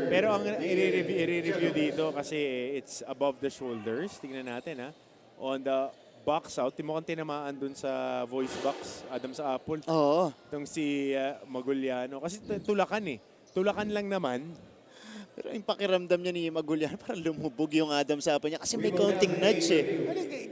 Pero ang i-review dito kasi it's above the shoulders. Tingnan natin ha. On the box out, timo kang tinamaan dun sa voice box, Adam sa Apple. Oo. Itong si Maguliano. Kasi tulakan eh. Tulakan lang naman. Pero yung pakiramdam niya ni Maguliano, parang lumubog yung Adam sa Apple niya kasi may counting nudge eh.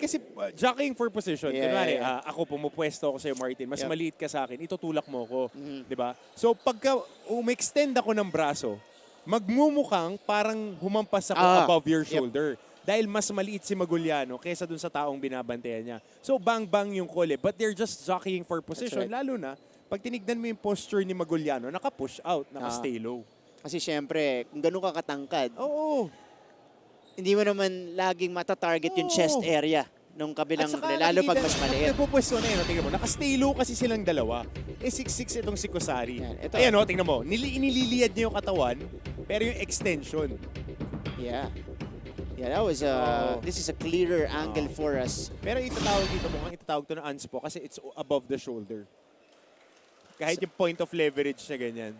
Kasi jockeying for position. Kunwari, ako pumupwesto ako sa'yo, Martin. Mas maliit ka sa akin, itutulak mo ko. Diba? So pagka umextend ako ng braso, magmumukhang parang humampas ako above your shoulder. Dahil mas maliit si Maguliano kaysa dun sa taong binabantayan niya. So bang-bang yung call eh. But they're just jockeying for position. Right. Lalo na, pag tinignan mo yung posture ni Maguliano, naka-push out, naka-stay low. Kasi syempre, kung ganun ka katangkad, hindi mo naman laging matatarget yung chest area nung kabilang, lalo pag mas maliit. Nagpupwesto na yun, tingnan mo, naka-stay low kasi silang dalawa. 6'6" itong si Cosari. Ayan o, tingnan mo, inililiad niya yung katawan, pero yung extension. Yeah, that was this is a clearer angle for us. Pero itatawag dito, mukhang itatawag to na unspo kasi it's above the shoulder. Kahit yung point of leverage na ganyan.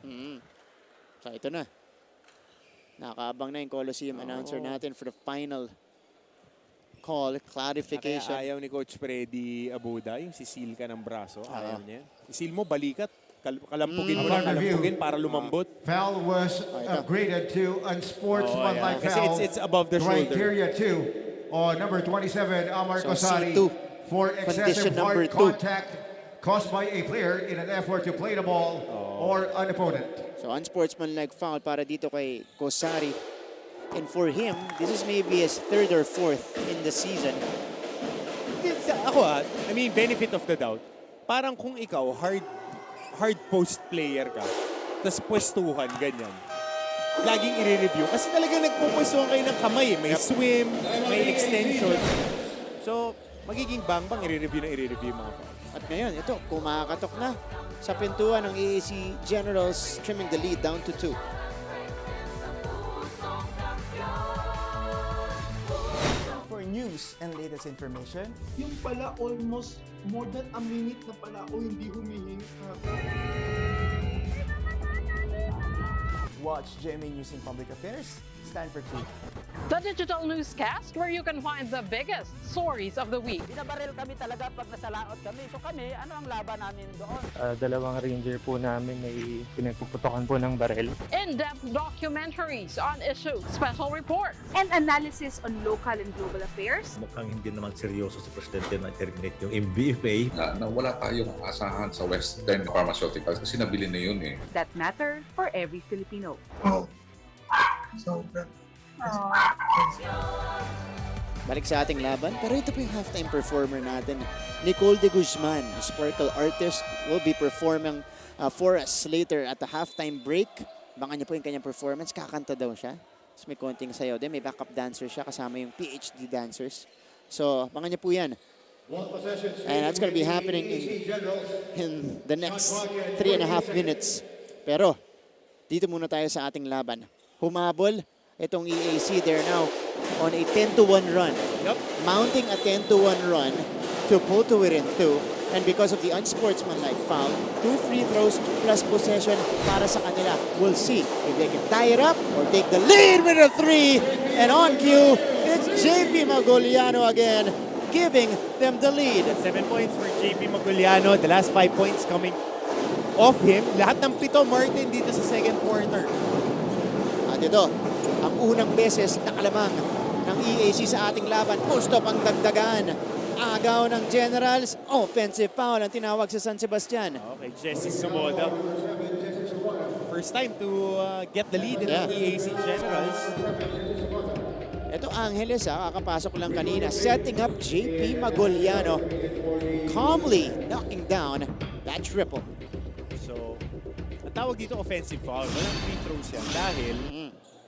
So ito na. Nakaabang na yung Coliseum announcer natin for the final call, clarification. Kaya ayaw ni Coach Freddy Abuda, yung sisil ka ng braso. Ayaw niya. Isil mo, balikat. Kalampugin mo lang, kalampugin para lumambot. Foul was upgraded to unsportsmanlike foul. Kasi it's above the shoulder. Criteria 2 on number 27, Amar Cosari, C2. for excessive hard contact caused by a player in an effort to play the ball or an opponent. So unsportsmanlike foul para dito kay Cosari. And for him, this is maybe his 3rd or 4th in the season. Ako I mean, benefit of the doubt. Parang kung ikaw, hard post player ka, tapos pwestuhan, ganyan. Laging i-review. Kasi talagang nagpupwestuhan kayo ng kamay. May swim, may extension. So, magiging bang-bang, i-review mga fouls. At ngayon, ito, kumakatok na sa pintuan ng EAC Generals, trimming the lead down to 2. For news and latest information, yung pala almost more than a minute na pala o hindi humihingi ka. watch GMA News in Public Affairs. Stand for truth. The digital newscast where you can find the biggest stories of the week. Binabaril kami talaga pag nasalaot kami. So kami, ano ang laban namin doon? Dalawang ranger po namin ay pinagpuputokan po ng baril. In-depth documentaries on issues, special report, and analysis on local and global affairs. Mukhang hindi naman seryoso si Presidente na terminate yung MBFA. Na wala tayong asahan sa Western Pharmaceuticals kasi nabili na yun eh. That matter for every Filipino. Balik sa ating laban, pero ito po yung halftime performer natin. Nicole de Guzman, Sparkle artist, will be performing for us later at the halftime break. Abangan niyo po yung kanyang performance, kakanta daw siya. So may konting sayaw din, may backup dancer siya kasama yung PhD dancers. So abangan niyo po yan. And that's gonna be happening in the next 3.5 minutes. Pero dito muna tayo sa ating laban. Humabol itong EAC. They're now on a 10-1 run. Yep. Mounting a 10-1 run to pull to within 2. And because of the unsportsmanlike foul, 2 free throws plus possession para sa kanila. We'll see if they can tie it up or take the lead with a 3. And on cue, it's JP Maguliano again, giving them the lead. 7 points for JP Maguliano. The last 5 points coming off him. Lahat ng 7 Martin dito sa second quarter. At ito, ang unang beses nakalamang ng EAC sa ating laban. Post-up ang dagdagan. Agaw ng Generals. Offensive foul ang tinawag sa San Sebastian. Okay, Jesse Sumoda. First time to get the lead in the EAC Generals. Ito Angeles kakapasok lang kanina. Setting up JP Maguliano. Calmly knocking down that triple. So, ang tawag dito offensive foul. Walang free throws yan dahil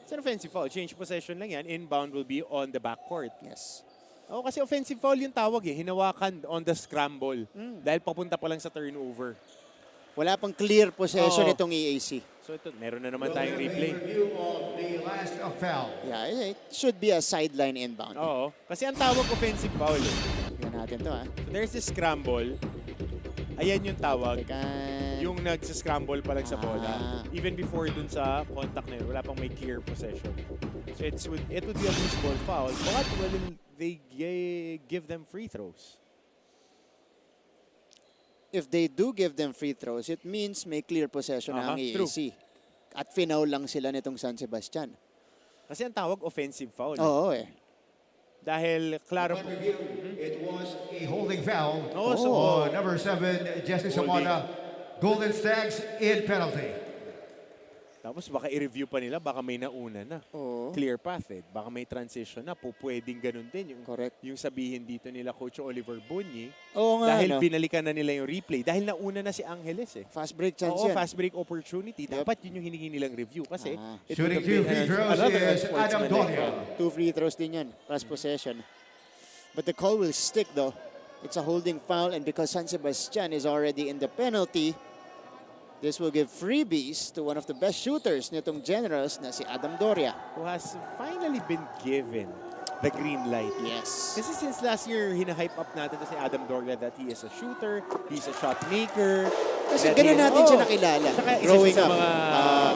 it's an offensive foul. Change possession lang yan. Inbound will be on the backcourt. Yes. Oh, kasi offensive foul yung tawag eh. Hinawakan on the scramble. Dahil papunta pa lang sa turnover. Wala pang clear possession itong EAC. So ito, meron na naman tayong replay. Yeah, it should be a sideline inbound. Oo. Kasi ang tawag offensive foul eh. Tingnan natin to ha. So there's this scramble. Ayan yung tawag. Yung nagsa-scramble pa lang sa bola. Even before dun sa contact na yun, wala pang may clear possession. So it would be a loose ball foul. But will they give them free throws? If they do give them free throws, it means may clear possession ang EAC. At finaul lang sila nitong San Sebastian. Kasi ang tawag offensive foul. Oo eh. Dahil klaro po. It was a holding foul. So number 7, Jesse Samana, Golden Stags in penalty. Tapos baka i-review pa nila, baka may nauna na. Clear path eh. Baka may transition na. Pwedeng ganun din. Yung sabihin dito nila Coach Oliver Bunyi. Dahil binalikan na nila yung replay. Dahil nauna na si Angeles eh. Fast break chance yan. Fast break opportunity. Dapat yun yung hinihingi nilang review. Kasi shooting 2 free throws is Adam Doria. 2 free throws din yan. Last possession. But the call will stick though. It's a holding foul and because San Sebastian is already in the penalty, this will give freebies to one of the best shooters nitong Generals na si Adam Doria. Who has finally been given the green light. Yes. Kasi since last year, hinahype up natin si Adam Doria that he is a shooter, he's a shot maker. Kasi ganun natin siya nakilala. Saka growing isa up. sa mga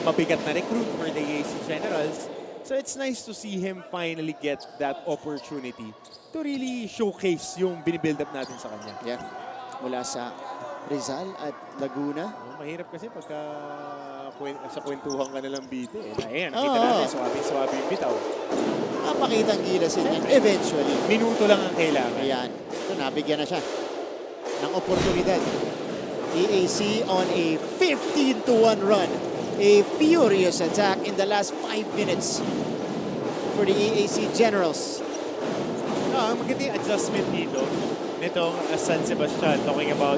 mabigat na recruit for the EAC Generals. So it's nice to see him finally get that opportunity to really showcase yung binibuild up natin sa kanya. Yeah. Mula sa Rizal at Laguna. Mahirap kasi pagka sa kwentuhan ka nalang bite. Ayan, nakita natin, swabe yung bitaw. Mapakitang gilas yun eventually. Minuto lang ang kailangan. Ayan. Ito, nabigyan na siya ng oportunidad. EAC on a 15-1 run. A furious attack in the last 5 minutes for the EAC Generals. Ang magandang adjustment dito nitong San Sebastian, talking about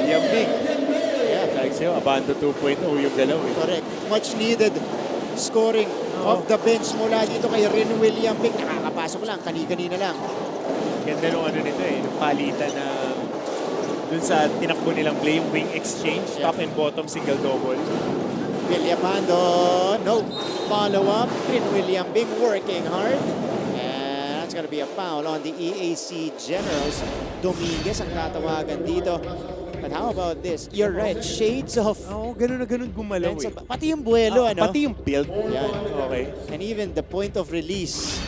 yung big. Yeah, like sa'yo, Abando 2.0 yung dalaw eh. Correct. Much needed scoring off the bench mula dito kay Rin William Big. Nakakapasok lang, kanina lang. Ganda nung ano nito eh, nung palitan na dun sa tinakbo nilang play, yung wing exchange, top and bottom single double. William Abando, no follow-up. Rin William Big working hard. It's going to be a foul on the EAC Generals. Dominguez ang tatawagan dito. But how about this? You're right, shades of... ganun na ganun gumalaw eh. Pati yung buwelo, ano? Pati yung build. Yan. Okay. And even the point of release.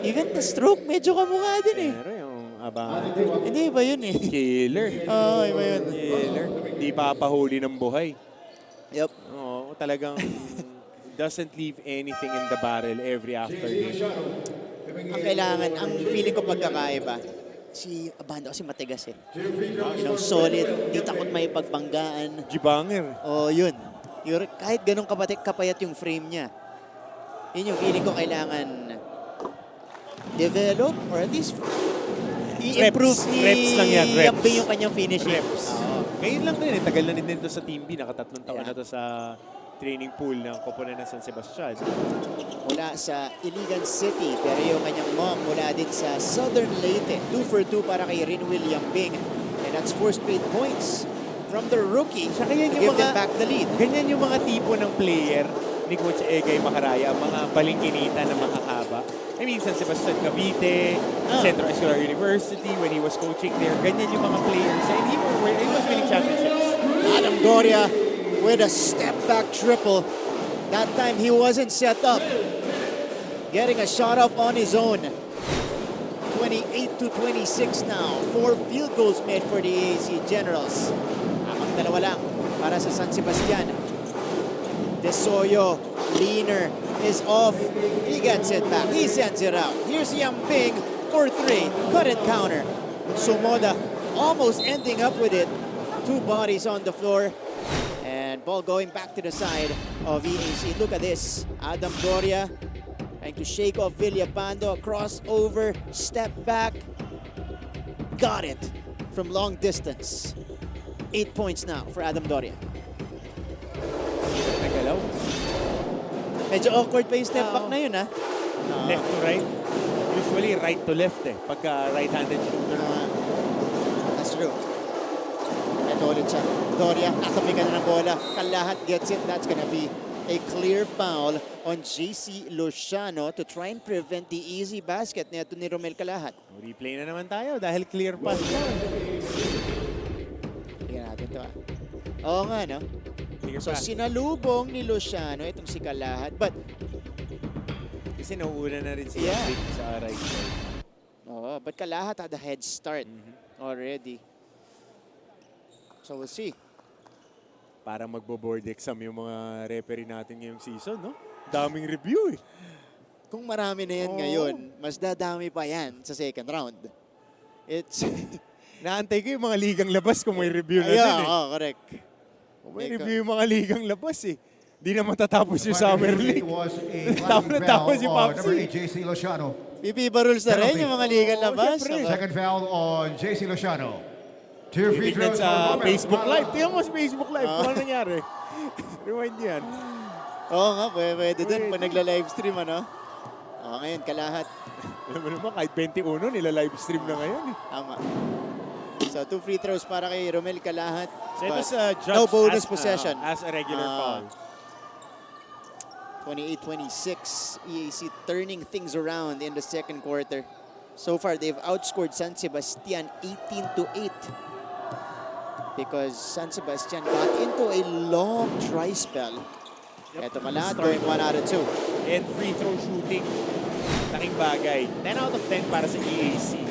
Even the stroke, medyo kamukha din eh. Pero yung Abando. Hindi, iba yun eh. Killer. Oo, iba yun. Killer. Hindi papahuli ng buhay. Yep. Oo, talagang... doesn't leave anything in the barrel every afternoon. Ang kailangan, ang feeling ko pagkakaiba, si Abando kasi matigas eh. Solid, di takot may pagbanggaan. Jibanger. Yun. Kahit ganun kapayat yung frame niya. Yun yung feeling ko kailangan develop or at least i-improve reps lang yan, reps. yung kanyang finishing. Reps. Ngayon lang din eh, tagal na din dito sa Team B, nakatatlong taon na to sa training pool ng koponan ng San Sebastian. Mula sa Iligan City, pero yung kanyang mom mula din sa Southern Leyte. 2 for 2 para kay Rin William Bing. And that's 4 straight points from the rookie to give them back the lead. Ganyan yung mga tipo ng player ni Coach Egay Maharaya, mga balingkinita na makakaba. I mean, San Sebastian Cavite, Central Escolar University, when he was coaching there, ganyan yung mga players. And he was winning championships. Adam Doria with a step-back triple. That time, he wasn't set up. getting a shot off on his own. 28-26 now. 4 field goals made for the EAC Generals. Ang dalawa lang para sa San Sebastian. Desoyo, leaner, is off. He gets it back. He sends it out. Here's Yambing for 3. Cut and counter. Sumoda almost ending up with it. 2 bodies on the floor. And ball going back to the side of EAC. Look at this. Adam Doria trying to shake off Villapando. Crossover, step back. Got it from long distance. 8 points now for Adam Doria. Nagalaw. Medyo awkward pa yung step back na yun, ha? Left to right. Usually right to left eh. Pagka right-handed shooter. That's true. Ito ulit siya. Doria, nakapigan na ng bola. Kalahat gets it. That's gonna be a clear foul on JC Luciano to try and prevent the easy basket nito ni Romel Kalahat. Replay na naman tayo dahil clear pass na. Tingnan natin ito, ha? Oo nga, no? So, sinalubong ni Luciano itong si Kalahat. But, kasi nauuna na rin si Big sa right side. Oo, but Kalahat had a head start already. So, we'll see. Para magbo-board exam yung mga referee natin ngayong season, no? Daming review eh. Kung marami na yan ngayon, mas dadami pa yan sa second round. It's... Naantay ko yung mga ligang labas kung may review na din eh. Oo, correct. May review yung mga ligang labas eh. Di na matatapos yung Summer League. Tapos yung Popsi. Number 8, JC Luciano. Pipiba rules na rin yung mga ligang labas. Second foul on JC Luciano. 2 free throws sa Facebook Live. Tingnan mo sa Facebook Live. Kung ano nangyari. Rewind yan. Oo nga, pwede din. Pag nagla-livestream, ano? Oo, ngayon, Kalahat. Alam mo naman, kahit 21, nila-livestream na ngayon eh. Tama. So, 2 free throws para kay Romel Kalahat. So, it was no bonus possession. As a regular foul. 28-26. EAC turning things around in the second quarter. So far, they've outscored San Sebastian 18-8. Because San Sebastian got into a long dry spell. Ito Kalahat going 1 out of 2. And free throw shooting. Laking bagay. 10 out of 10 para sa EAC.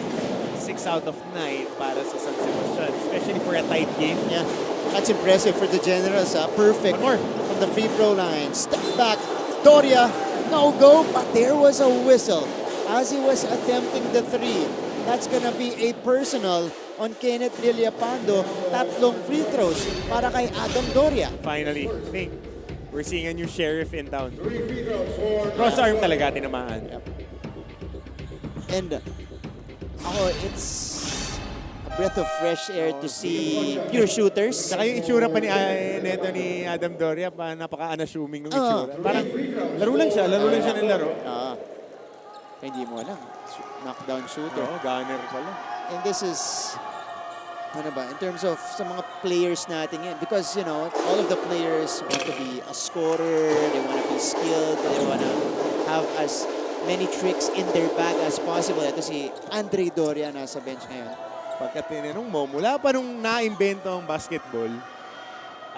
6 out of 9 para sa San Sebastian. Especially for a tight game. Yeah, that's impressive for the Generals. Perfect from the free throw line. Step back. Doria, no go, but there was a whistle as he was attempting the 3. That's gonna be a personal on Kenneth Villapando. 3 free throws para kay Adam Doria. Finally, Nick, we're seeing a new sheriff in town. Cross arm talaga, tinamaan. Yep. And it's a breath of fresh air to see pure shooters. Saka yung itsura pa ni Adam Doria, napaka-unassuming ng itsura. Parang laro lang siya ng laro. Hindi mo alam. Knockdown shooter. Gunner pala. And this is, ano ba, in terms of sa mga players natin yan. Because, you know, all of the players want to be a scorer, they want to be skilled, they want to have as many tricks in their bag as possible. Ito si Andre Doria nasa bench ngayon. Pagka tinanong mo, mula pa nung na-invento ang basketball,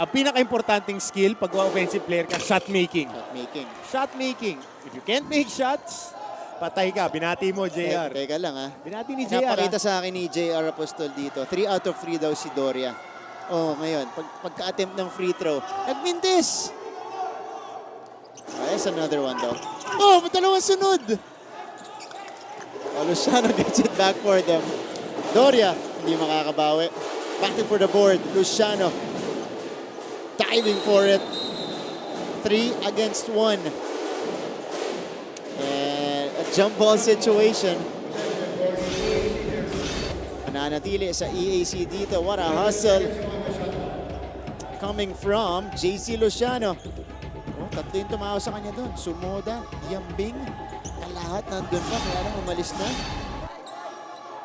ang pinaka-importanting skill pag offensive player ka, shot making. Shot making. If you can't make shots, patay ka. Binati mo, JR. Teka lang, ha. Binati ni JR. Napakita sa akin ni JR Apostol dito. 3 out of 3 daw si Doria. Oh, ngayon, pagka-attempt ng free throw, nagmintis! There's another one daw. Oh, dalawang sunod! Oh, Luciano gets it back for them. Doria, hindi makakabawi. Batting for the board, Luciano. Diving for it. 3 against 1. And a jump ball situation. Mananatili sa EAC dito. What a hustle. Coming from JC Luciano. Oh, 3 yung tumawa sa kanya doon. Sumoda, Yambing, Kalahat nandun pa. Kaya lang umalis na.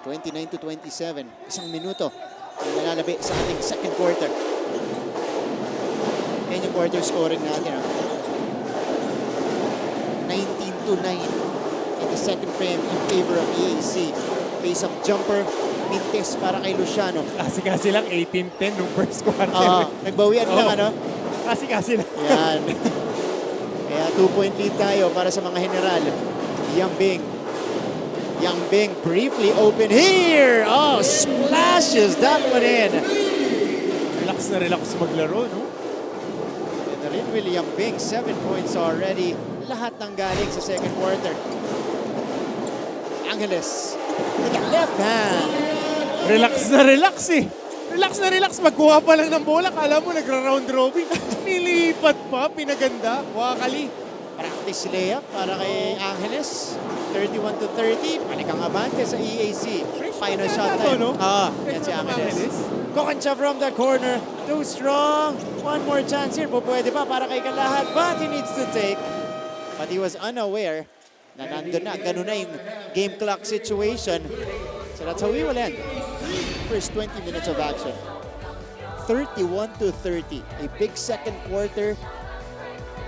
29-27. 1 minuto. Ang nalalabi sa ating second quarter. Yan yung quarter scoring natin. 19-9 in the second frame in favor of EAC. Face of jumper, mintes para kay Luciano. Kasi lang 18-10 nung first quarter. Nagbawian lang, ano? Kasi lang. Yan. Kaya 2-point lead tayo para sa mga general. Yambing. Yambing briefly open here. Oh, splashes that one in. Relax na relax maglaro, no? And na rin Will Yambing, 7 points already. Lahat ng galing sa second quarter. Angeles with the left hand. Relax na relax eh. Relax na relax. Magkuha pa lang ng bola. Kala mo nagra-round robin. Nilipat pa. Pinaganda. Wakali. Practice layup para kay Angeles. 31-30. Manikang abante sa EAC. Final shot time. No? Yan si Angeles. Kokancha from the corner. Too strong. One more chance here. Pwede pa para kay Kalahat. But he needs to take. But he was unaware na nandun na. Ganun na yung game clock situation. So that's how we will end. First 20 minutes of action. 31-30. A big second quarter.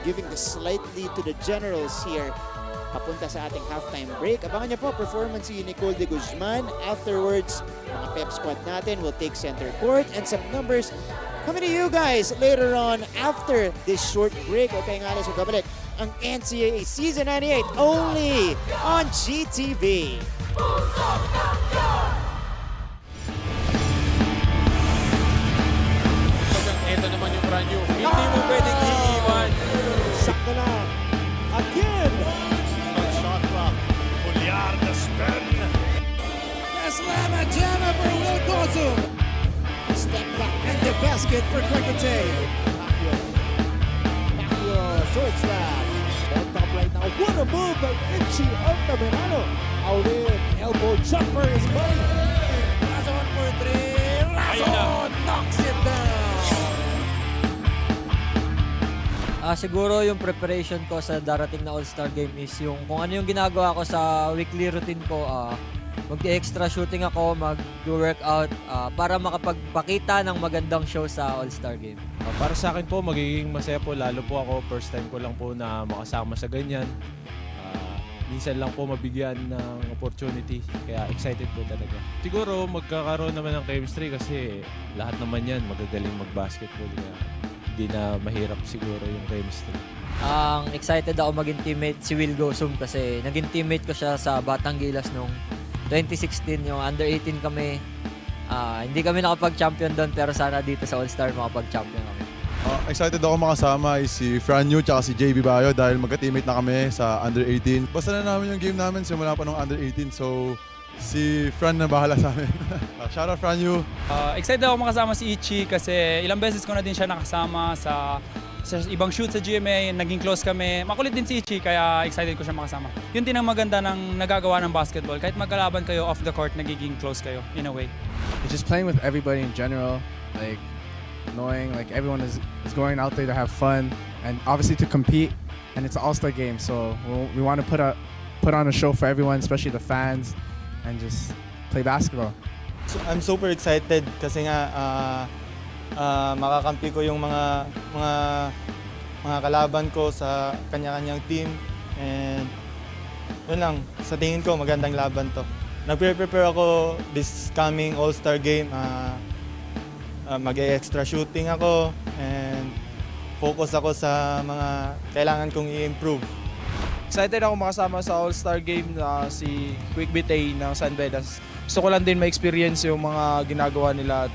Giving the slight lead to the Generals here. Papunta sa ating halftime break. Abangan niyo po performance ni Nicole de Guzman. Afterwards, mga pep squad natin will take center court and some numbers coming to you guys later on after this short break. Okay nga alas magkabalik ang NCAA Season 98 only on GTV. Ito naman yung brand new. Hindi mo pwedeng iiwan. Sakto lang. Again. Shot clock. Pulyar the spin. Slamma jamma for Will Gozum. Step back and the basket for Quekete. Pacquiao short slap. On top right now. What a move by Ichi Altamirano. Out in. Elbow jumper is money. Razon for three. Razon knocks it down. Siguro yung preparation ko sa darating na All-Star Game is yung kung ano yung ginagawa ko sa weekly routine ko. Mag-extra shooting ako, mag-workout para makapagpakita ng magandang show sa All-Star Game. Para sa akin po, magiging masaya po. Lalo po ako, first time ko lang po na makasama sa ganyan. Minsan lang po mabigyan ng opportunity. Kaya excited po talaga. Siguro magkakaroon naman ng chemistry kasi lahat naman yan magagaling mag-basketball. Kaya hindi na mahirap siguro yung chemistry. Excited ako maging teammate si Will Gozum kasi naging teammate ko siya sa Batang Gilas noong 2016. Yung under 18 kami. Hindi kami nakapag-champion doon pero sana dito sa All-Star makapag-champion kami. Excited ako makasama is si Franyu at si JB Bayo dahil magka-teammate na kami sa under 18. Basta na namin yung game namin simula pa nung under 18 so si Fran na bahala sa amin. Shout out Franyu. Excited ako makasama si Ichi kasi ilang beses ko na din siya nakasama sa ibang shoot sa GMA, naging close kami. Makulit din si Ichi kaya excited ko siya makasama. Yun din ang maganda ng nagagawa ng basketball. Kahit magkalaban kayo off the court, nagiging close kayo in a way. It's just playing with everybody in general, like knowing like everyone is going out there to have fun and obviously to compete, and it's an all-star game, so we want to put on a show for everyone, especially the fans, and just play basketball. So, I'm super excited kasi nga makakampi ko yung mga kalaban ko sa kanya-kanyang team, and yun lang, sa tingin ko magandang laban to. Nagpe-prepare ako this coming All-Star game. Mag-extra shooting ako and focus ako sa mga kailangan kong i-improve. Excited ako makasama sa All-Star Game na si Quick Bitay ng San Vedas. Gusto ko lang din ma-experience yung mga ginagawa nila at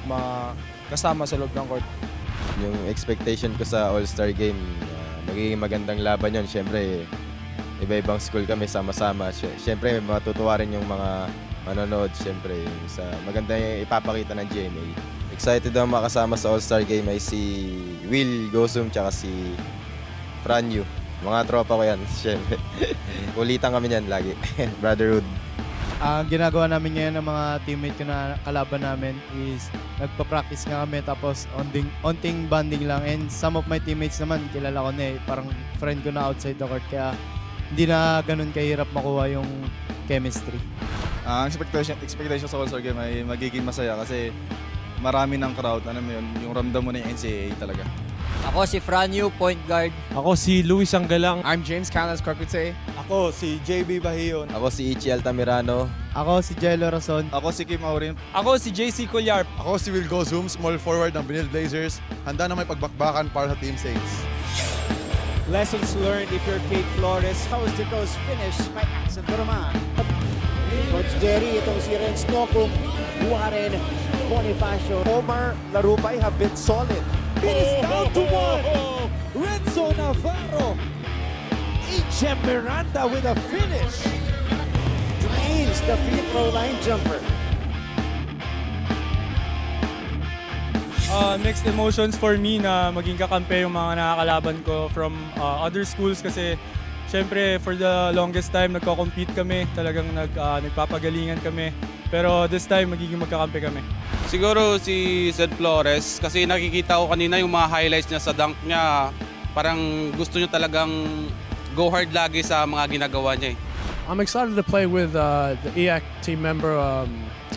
kasama sa loob ng court. Yung expectation ko sa All-Star Game, magiging magandang laban yun. Siyempre, iba-ibang school kami sama-sama. Siyempre, may matutuwa rin yung mga manonood. Siyempre, sa maganda yung ipapakita ng GMA. Excited ako makasama sa All-Star Game ay si Will Gozum tsaka si Franyu. Mga tropa ko yan, siyempre. Ulitan kami yan lagi. Brotherhood. Ang ginagawa namin ngayon ng mga teammate ko na kalaban namin is nagpa-practice nga kami tapos onting bonding lang, and some of my teammates naman kilala ko na parang friend ko na outside the court kaya hindi na ganun kahirap makuha yung chemistry. Ang expectation sa All-Star Game ay magiging masaya kasi marami ng crowd, yung ramdam mo na yung NCAA talaga. Ako si Franyu, point guard. Ako si Luis Anggalang. I'm James Canas Corcute. Ako si JB Bahion. Ako si Ichi Altamirano. Ako si Jello Rason. Ako si Kim Aurin. Ako si JC Colyarp. Ako si Will Gozum, small forward ng Benil Blazers. Handa na may pagbakbakan para sa Team Saints. Lessons learned if you're Kate Flores. How was the coast finish by Axel Durama? Coach Jerry, itong si Renz Nokung, buha rin Bonifacio. Omar Larupay have been solid. It is down to one. Renzo Navarro. H.M. Miranda with a finish. Drains the free throw line jumper. Mixed emotions for me na maging kakampi yung mga nakakalaban ko from other schools kasi syempre for the longest time nagko-compete kami, talagang nagpapagalingan kami. Pero this time magiging magkakampi kami. Siguro si Zed Flores kasi nakikita ko kanina yung mga highlights niya sa dunk niya. Parang gusto niya talagang go hard lagi sa mga ginagawa niya. I'm excited to play with the EAC team member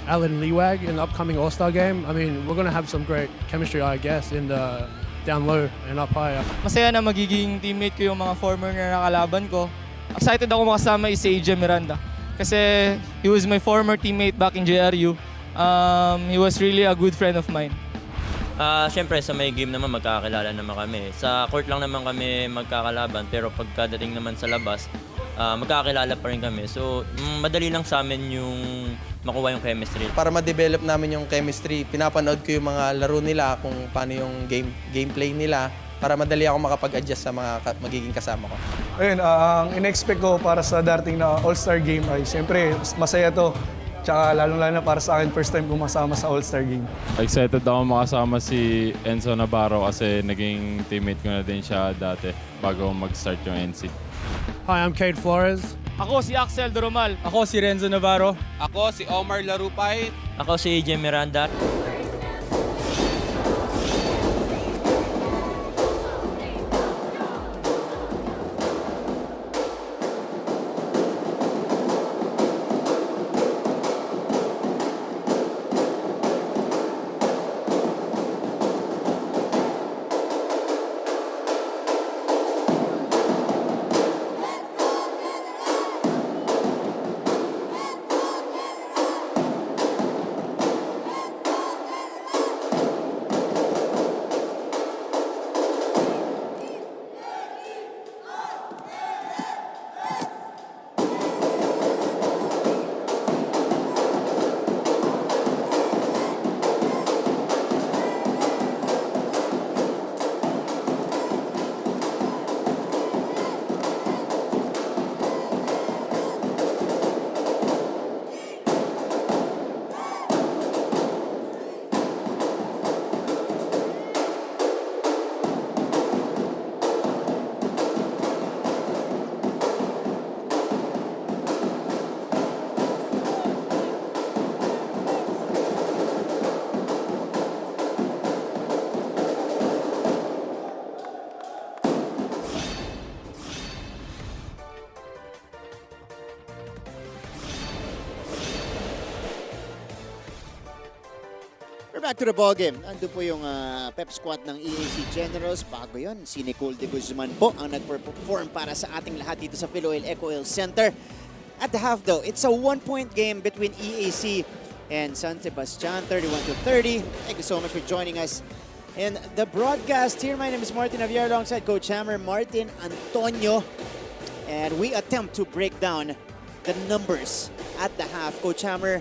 Alan Liwag in the upcoming All-Star game. I mean, we're going to have some great chemistry, I guess, in the down low and up high. Masaya na magiging teammate ko yung mga former na nakalaban ko. Excited ako makasama si AJ Miranda kasi he was my former teammate back in JRU. He was really a good friend of mine. Siyempre sa may game naman magkakakilala naman kami. Sa court lang naman kami magkakalaban pero pagkadating naman sa labas, magkakakilala pa rin kami. So madali lang sa amin yung makuha yung chemistry. Para ma-develop namin yung chemistry, pinapanood ko yung mga laro nila kung paano yung gameplay nila para madali ako makapag-adjust sa mga magiging kasama ko. Ayun, ang in-expect ko para sa darating na All-Star game ay siyempre masaya to. Tsaka lalong-lalo na para sa akin, first time ko masama sa All-Star game. Excited ako makasama si Enzo Navarro kasi naging teammate ko na din siya dati bago mag-start yung NC. Hi, I'm Kate Flores. Ako si Axel Duromal. Ako si Renzo Navarro. Ako si Omar Larupay. Ako si AJ Miranda. Back to the ballgame. Ando po yung pep squad ng EAC Generals. Bago yun, si Nicole de Guzman po ang nag-perform para sa ating lahat dito sa Philoil Eco Oil Center. At the half though, it's a 1-point game between EAC and San Sebastian, 31-30. Thank you so much for joining us in the broadcast here. My name is Martin Javier alongside Coach Hammer, Martin Antonio. And we attempt to break down the numbers at the half. Coach Hammer,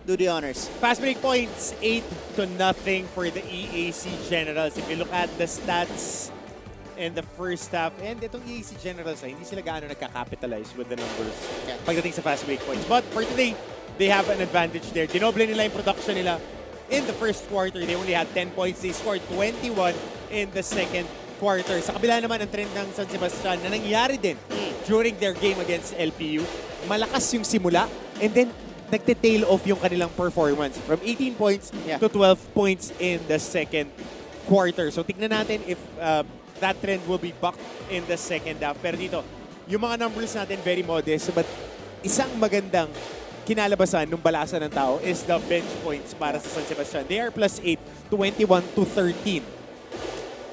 do the honors. Fast break points, 8-0 for the EAC Generals. If you look at the stats in the first half, and itong EAC Generals, hindi sila gaano nagka-capitalize with the numbers pagdating sa fast break points. But for today, they have an advantage there. Dinoble nila yung production nila in the first quarter. They only had 10 points. They scored 21 in the second quarter. Sa kabila naman ang trend ng San Sebastian na nangyari din during their game against LPU. Malakas yung simula, and then nagte-tail off yung kanilang performance from 18 points to 12 points in the second quarter. So tignan natin if that trend will be bucked in the second half. Pero dito, yung mga numbers natin very modest, but isang magandang kinalabasan ng balasan ng tao is the bench points para sa San Sebastian. They are +8, 21-13.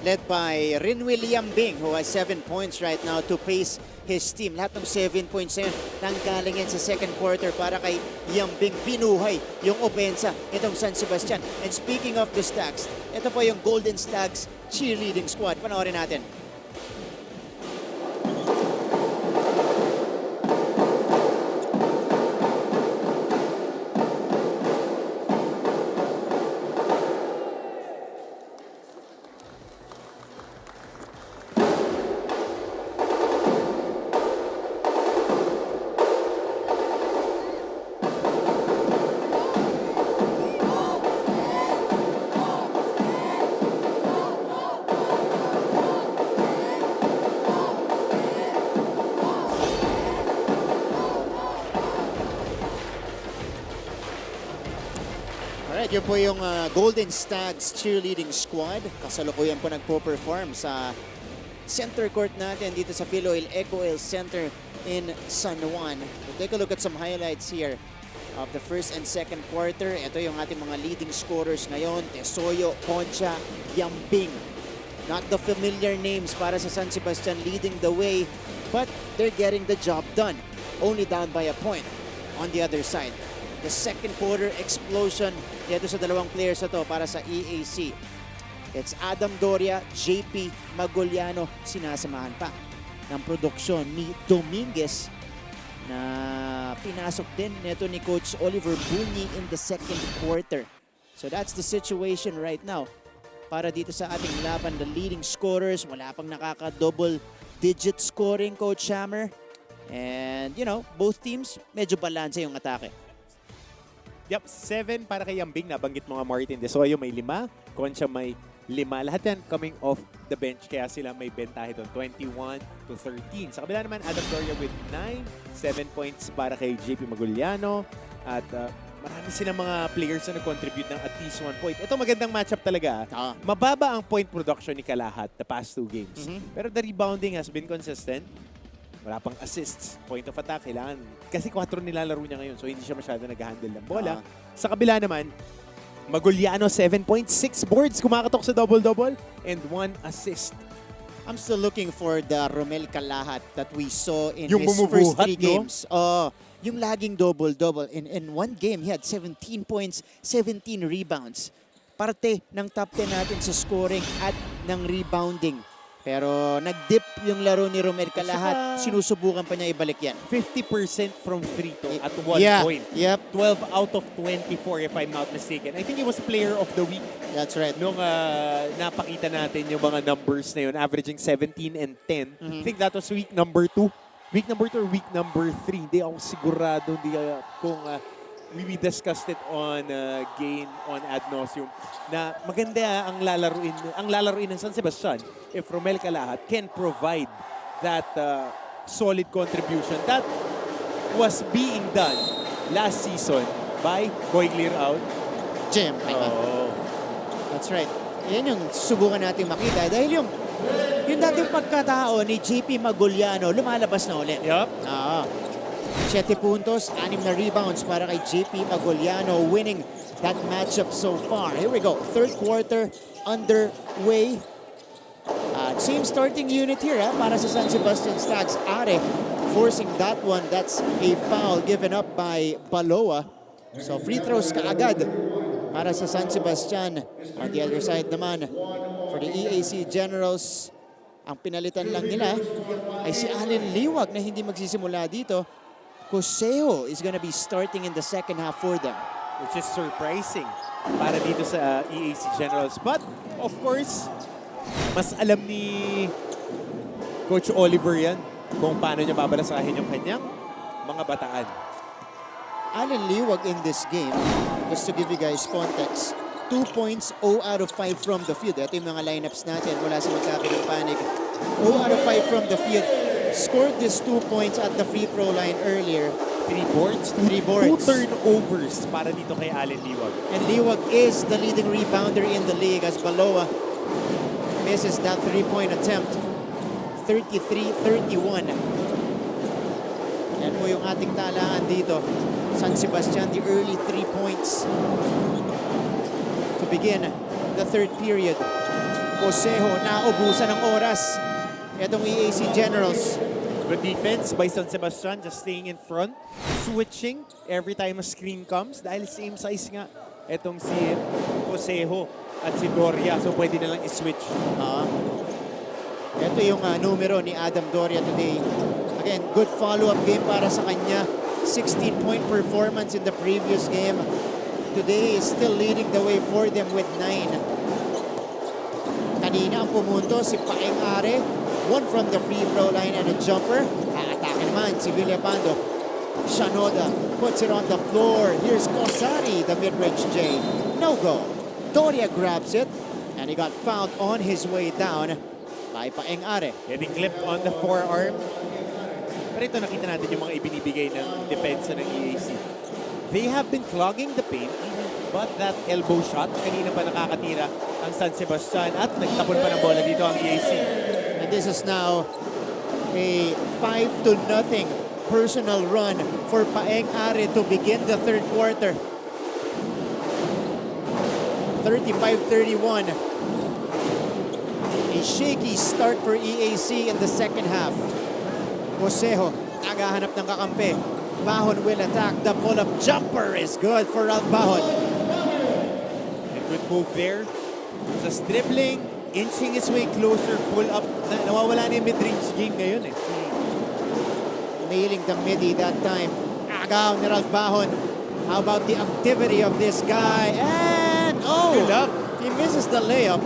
Led by Rinwil Yambing, who has 7 points right now to pace his team. Lahat ng 7 points na yun nanggaling yan sa second quarter para kay Yambing. Binuhay yung opensa itong San Sebastian. And speaking of the Stags, ito po yung Golden Stags cheerleading squad. Panoorin natin. Alright, yun po yung Golden Stags cheerleading squad. Kasalukuyan po nagpo-perform sa center court natin dito sa Philoil Eco Oil Center in San Juan. We'll take a look at some highlights here of the first and second quarter. Ito yung ating mga leading scorers ngayon. Tesoyo, Concha, Yambing. Not the familiar names para sa San Sebastian leading the way, but they're getting the job done. Only down by a point on the other side. The second quarter explosion dito sa dalawang players na to para sa EAC. It's Adam Doria, JP Maguliano, sinasamahan pa ng produksyon ni Dominguez na pinasok din neto ni Coach Oliver Bunyi in the second quarter. So that's the situation right now para dito sa ating laban. The leading scorers, wala pang nakaka-double digit scoring, Coach Hammer. And you know, both teams medyo balanse yung atake. Yep, 7 para kay Yambing. Nabanggit mo nga Martin Desoyo may 5. Concha may 5. Lahat yan coming off the bench. Kaya sila may bentahe doon. 21-13. Sa kabila naman, Adam Doria with 9. 7 points para kay JP Maguliano. At marami silang mga players na nag-contribute ng at least 1 point. Ito magandang matchup talaga. Mababa ang point production ni Kalahat the past 2 games. Pero the rebounding has been consistent. Wala pang assists. Point of attack, kailangan. Kasi 4 nilalaro niya ngayon, so hindi siya masyado nag-handle ng bola. Sa kabila naman, Maguliano, 7.6 boards. Kumakatok sa double-double and 1 assist. I'm still looking for the Romel Kalahat that we saw in Yung his first 3 bumubuhat, games. Yung laging double-double. In 1 game, he had 17 points, 17 rebounds. Parte ng top 10 natin sa scoring at ng rebounding. Pero nag-dip yung laro ni Romel Kalahat. Sinusubukan pa niya ibalik yan. 50% from free throw at 1 point. Yep. 12 out of 24 if I'm not mistaken. I think he was player of the week. That's right. Nung napakita natin yung mga numbers na yun, averaging 17 and 10. I think that was week number 2. Week number 2 or week number 3. Hindi ako sigurado kung we discussed it on Gain on Ad Nauseum na maganda ang lalaruin ng San Sebastian if Romel Kalahat can provide that solid contribution that was being done last season by Boy Clear Out. Jim. That's right. Yan yung subukan natin makita dahil yung dating pagkatao ni JP Maguliano lumalabas na ulit. Yup. 7 puntos, 6 na rebounds para kay JP Maguliano, winning that matchup so far. Here we go. Third quarter underway. Same starting unit here para sa San Sebastian Stags. Are forcing that one. That's a foul given up by Baloa. So free throws kaagad para sa San Sebastian. On the other side naman, for the EAC Generals, ang pinalitan lang nila ay si Allen Liwag na hindi magsisimula dito. Cosejo is gonna be starting in the second half for them. Which is surprising para dito sa EAC Generals. But, of course, mas alam ni Coach Oliver yan kung paano niya babalasahin yung kanyang mga bataan. Allen Liwag in this game, just to give you guys context, 2 points, 0 out of 5 from the field. Ito yung mga lineups natin mula sa magkakaroon panig. 0 out of 5 from the field. Scored this 2 points at the free throw line earlier. 3 boards? 3 boards. 2 turnovers para dito kay Allen Liwag. And Liwag is the leading rebounder in the league as Baloa misses that 3-point attempt. 33-31. Yan po yung ating talaan dito. San Sebastian, the early 3 points to begin the third period. Cosejo, naubusan ng oras. Itong EAC Generals. Good defense by San Sebastian, just staying in front. Switching every time a screen comes. Dahil same size nga itong si Cosejo at si Doria. So pwede na lang i-switch. Ito yung numero ni Adam Doria today. Again, good follow-up game para sa kanya. 16-point performance in the previous game. Today is still leading the way for them with 9. Kanina ang pumunto si Paeng Are. 1 from the free throw line and a jumper. Aatake naman si Villapando. Shanoda puts it on the floor. Here's Kosari, the mid-range J. No go. Doria grabs it and he got fouled on his way down by Paeng Are. Getting clipped on the forearm. Pero ito nakita natin yung mga ibinibigay ng depensa ng EAC. they have been clogging the paint, but that elbow shot, kanina pa nakakatira ang San Sebastian at nagtapon pa ng bola dito ang EAC. And this is now a 5-0 personal run for Paeng Are to begin the third quarter. 35-31. A shaky start for EAC in the second half. Josejo, nagahanap ng kakampi. Bahon will attack. The pull-up jumper is good for Ralph Bahon. And good move there. Just dribbling, inching his way closer, pull-up. Nawawala na yung mid-range game ngayon eh. Nailing the midi that time. Agaw ni Ralph Bahon. How about the activity of this guy? And oh! Good luck. He misses the layup.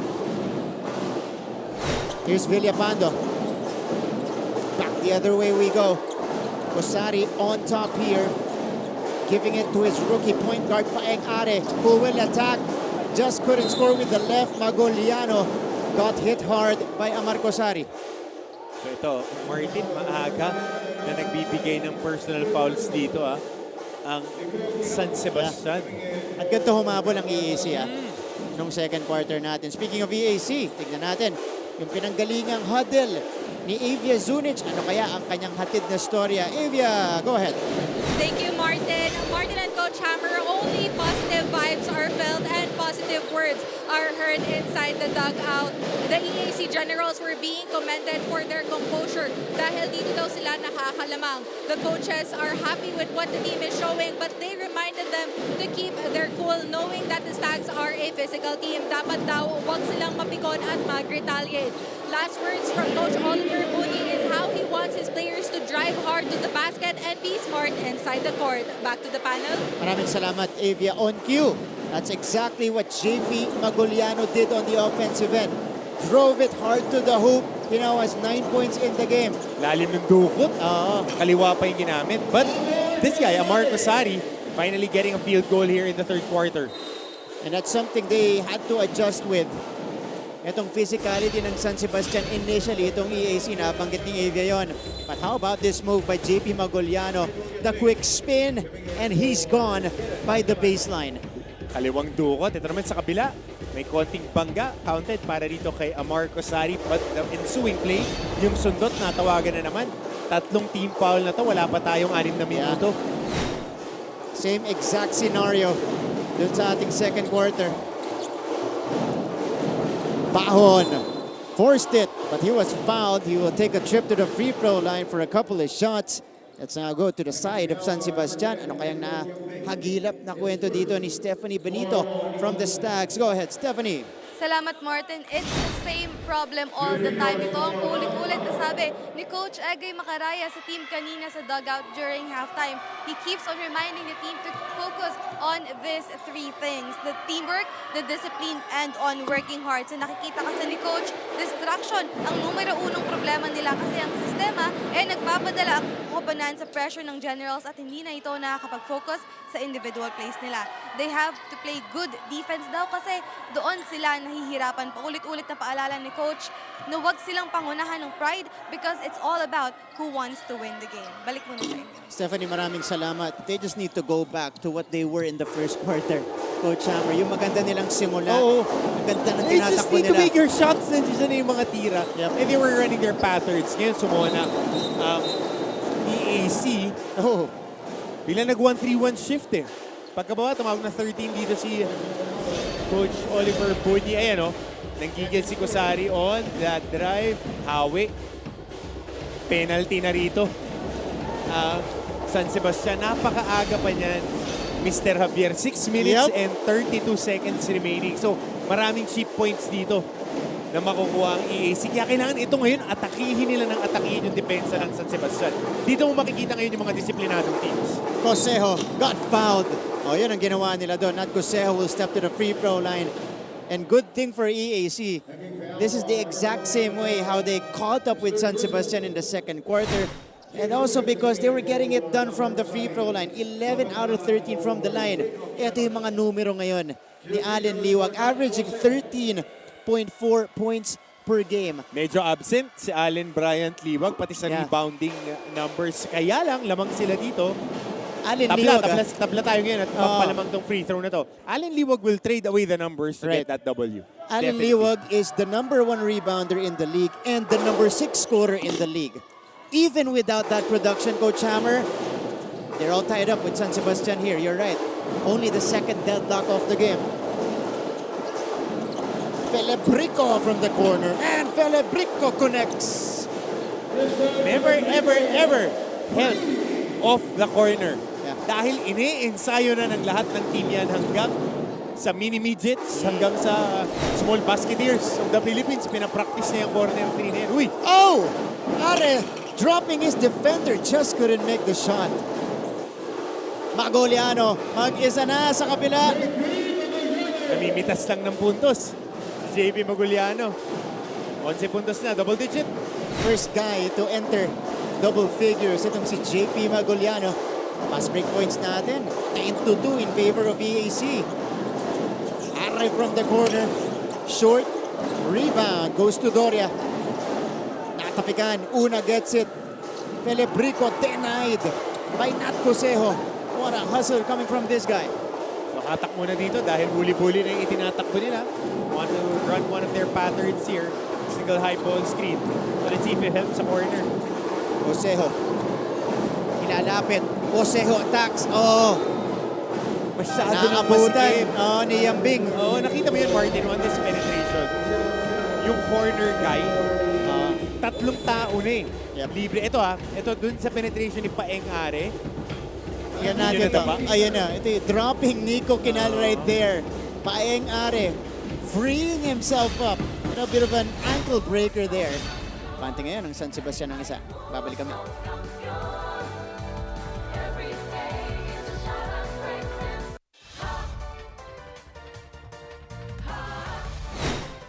Here's Villapando. Back the other way we go. Cosari on top here. Giving it to his rookie point guard, Paeng Are, who will attack. Just couldn't score with the left. Magoliano got hit hard by Amar Cosari. So ito, Martin maaga na nagbibigay ng personal fouls dito ang San Sebastian. At ganito humabol ang EAC nung second quarter natin. Speaking of EAC, tignan natin yung pinanggalingang huddle ni Avia Zunic. Ano kaya ang kanyang hatid na storya? Avia, go ahead. Thank you, Martin. Martin and Coach Hammer, only positive vibes are felt and positive words are heard inside the dugout. The EAC Generals were being commended for their composure dahil dito daw sila nakakalamang. The coaches are happy with what the team is showing, but they reminded them to keep their cool knowing that the Stags are a physical team. Dapat daw wag silang mapikon at mag-retaliate. Last words from Coach Oliver Buni is how he wants his players to drive hard to the basket and be smart inside the court. Back to the panel. Maraming salamat, Avia. On cue. That's exactly what JP Magoliano did on the offensive end. Drove it hard to the hoop. He now has 9 points in the game. Lalim ng dukot. Kaliwa pa yung ginamit. But this guy, Amar Cosari, finally getting a field goal here in the third quarter. And that's something they had to adjust with. Itong physicality ng San Sebastian initially, itong EAC, nabanggit ni Avia yon. But how about this move by JP Magoliano? The quick spin, and he's gone by the baseline. Kaliwang dukot. Ito naman sa kabila. May konting bangga counted para dito kay Amar Cosari. But the ensuing play, yung sundot, natawagan na naman. Tatlong team foul na to. Wala pa tayong 6 na minuto. Same exact scenario dun sa ating second quarter. Bahon forced it, but he was fouled. He will take a trip to the free throw line for a couple of shots. Let's now go to the side of San Sebastian. Ano kayang nahagilap na kwento dito ni Stephanie Benito from the Stags? Go ahead, Stephanie. Salamat, Martin. It's the same problem all the time. Ito ang ulit-ulit na sabi ni Coach Egay Macaraya sa team kanina sa dugout during halftime. He keeps on reminding the team to focus on these 3 things. The teamwork, the discipline, and on working hard. So nakikita kasi ni Coach, distraction ang numero 1 problema nila kasi ang sistema nagpapadala ang koponan sa pressure ng Generals at hindi na ito nakakapag-focus sa individual plays nila. They have to play good defense daw kasi doon sila nahihirapan. Paulit-ulit na paalala ni Coach na huwag silang pangunahan ng pride because it's all about who wants to win the game. Balik mo na sa inyo. Stephanie, maraming salamat. They just need to go back to what they were in the first quarter. Coach Hammer, yung maganda nilang simula. Maganda ng They just tinatakbo need to nila. make your shots. Nandiyan na yung mga tira. And they were running their patterns. Ngayon, sumuna. EAC. Bilang nag-1-3-1 shift eh. Pagkabawa, tumawag na 13 dito si Coach Oliver Buni. Ayan nanggigil si Cosari on that drive. Hawi. Penalty na rito. San Sebastian, napakaaga pa niyan. Mr. Javier, 6 minutes and 32 seconds remaining. So, maraming cheap points dito na makukuha ang EAC. Kaya kailangan ito ngayon, atakihin nila ng atakihin yung depensa ng San Sebastian. Dito mo makikita ngayon yung mga disiplinadong teams. Cosejo got fouled. Yun ang ginawa nila doon. Not Cosejo will step to the free throw line. And good thing for EAC, this is the exact same way how they caught up with San Sebastian in the second quarter. And also because they were getting it done from the free throw line. 11 out of 13 from the line. Ito yung mga numero ngayon ni Allen Liwag. Averaging 13.4 points per game. Medyo absent si Allen Bryant Liwag, pati sa rebounding numbers. Kaya lang, lamang sila dito. Allen Liwag. Tabla tayo ngayon at pampalamang tong free throw na to. Allen Liwag will trade away the numbers to get that W. Allen Liwag is the #1 rebounder in the league and the #6 scorer in the league. Even without that production, Coach Hammer, they're all tied up with San Sebastian here. You're right. Only the second deadlock of the game. Felebrico from the corner, and Felebrico connects. Never, ever, ever held off the corner. Dahil ini-ensayo na ng lahat ng team yan hanggang sa mini-midgets, hanggang sa small basketeers of the Philippines. Pinapractice na yung corner 3 na yan. Uy! Oh! Are dropping his defender, just couldn't make the shot. Magoliano, mag-isa na sa kabila. Namimitas lang ng puntos. JP Magoliano. 11 puntos na, double digit. First guy to enter double figures. Itong si JP Magoliano. Fast break points natin. 9-2 in favor of EAC. Array from the corner. Short. Rebound. Goes to Doria. Natapikan. Una gets it. Felebrico denied by Nat Cosejo. What a hustle coming from this guy. So hatak muna dito dahil buli-buli na yung itinatakbo nila. Want to run one of their patterns here. Single high ball screen. So let's see if it helps sa corner. Cosejo. Ilalapit. Cosejo attacks. Oh. Masyado ng Naabutan. masikip. Oh, ni Yambing. Oh, nakita mo yun, Martin, on this penetration. Yung corner guy, tatlong tao na eh. Libre. Ito ito dun sa penetration ni Paeng Are. Yan natin ito. Ayan na. Ito yung dropping Nico Kinal right there. Paeng Are. Freeing himself up. A bit of an ankle breaker there. Pante ngayon ang San Sebastian ng isa. Babalik kami.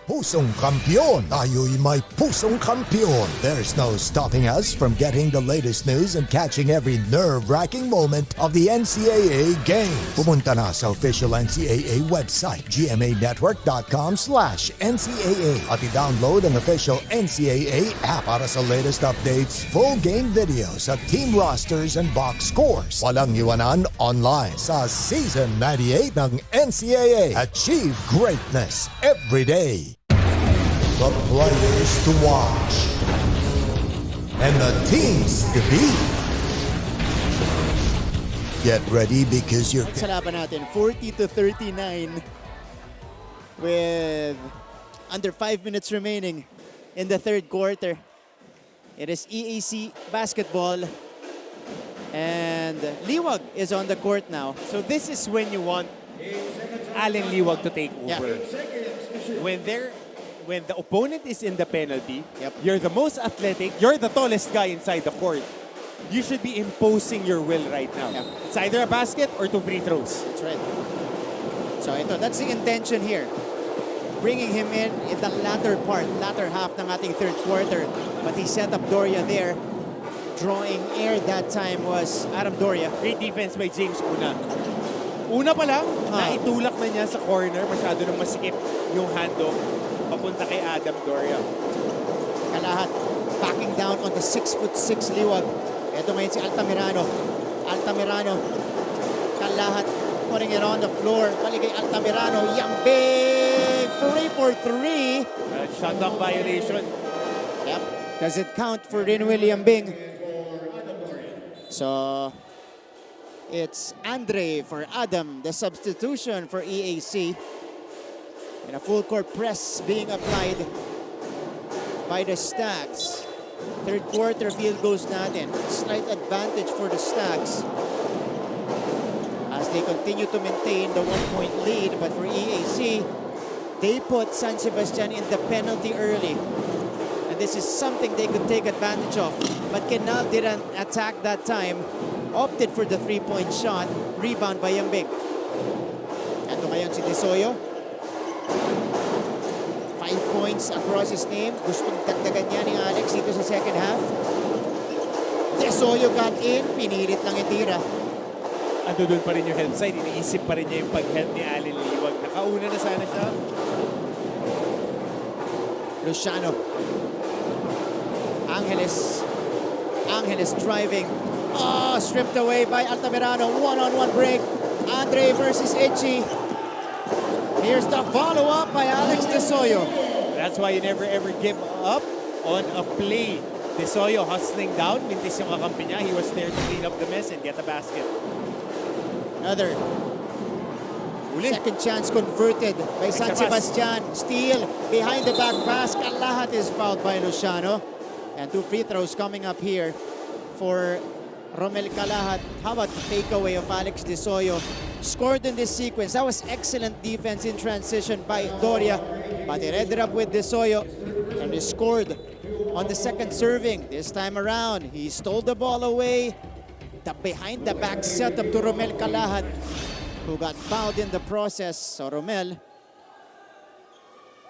Pusong Kampiyon! Tayo'y may pusong kampiyon! There's no stopping us from getting the latest news and catching every nerve-wracking moment of the NCAA games. Pumunta na sa official NCAA website, gmanetwork.com/NCAA at i-download ang official NCAA app para sa latest updates, full game videos at team rosters and box scores. Walang iwanan online sa Season 98 ng NCAA. Achieve greatness every day. The players to watch and the teams to beat. Get ready because you're... Sa laban natin, 40-39 with under 5 minutes remaining in the third quarter. It is EAC basketball and Liwag is on the court now. So this is when you want Allen Liwag to take over. When the opponent is in the penalty, you're the most athletic, you're the tallest guy inside the court. You should be imposing your will right now. It's either a basket or 2 free throws. That's right. So that's the intention here. Bringing him in the latter half ng ating third quarter. But he set up Doria there. Drawing air that time was Adam Doria. Great defense by James Una. Una pa lang, naitulak na niya sa corner. Masyado nang masikip yung handoff papunta kay Adam Doria. Kalahat backing down on the 6'6" Liwag. Ito ngayon si Altamirano. Kalahat putting it on the floor. Balik kay Altamirano. Yambing! 3 for 3. Shot clock violation. Yep. Does it count for Rinwell Yambing? So it's Andre for Adam, the substitution for EAC. And a full court press being applied by the Stags. Third quarter field goals natin. Slight advantage for the Stags as they continue to maintain the 1-point lead. But for EAC, they put San Sebastian in the penalty early. And this is something they could take advantage of. But Kenal didn't attack that time. Opted for the 3-point shot. Rebound by Yambing. Ito ngayon si Desoyo. 5 points across his name. Gustong dagdagan niya ni Alex dito sa second half. Desoyo got in. Pinilit lang itira. Ando doon pa rin yung help side. Iniisip pa rin niya yung pag-help ni Allen Liwag. Nakauna na sana siya. Luciano. Angeles driving. Oh, stripped away by Altamirano. One-on-one break. Andre versus Itchy. Here's the follow-up by Alex De Soyo. That's why you never ever give up on a play. De Soyo hustling down, mintis yung kakampi niya. He was there to clean up the mess and get a basket. Another second chance converted by San Sebastian. Steal behind the back pass. Kalahat is fouled by Luciano. And 2 free throws coming up here for Romel Kalahat. How about the takeaway of Alex De Soyo? Scored in this sequence. That was excellent defense in transition by Doria. But it ended up with De Soyo. And he scored on the second serving. This time around, he stole the ball away. The behind the back setup to Romel Kalahat, who got fouled in the process. So Romel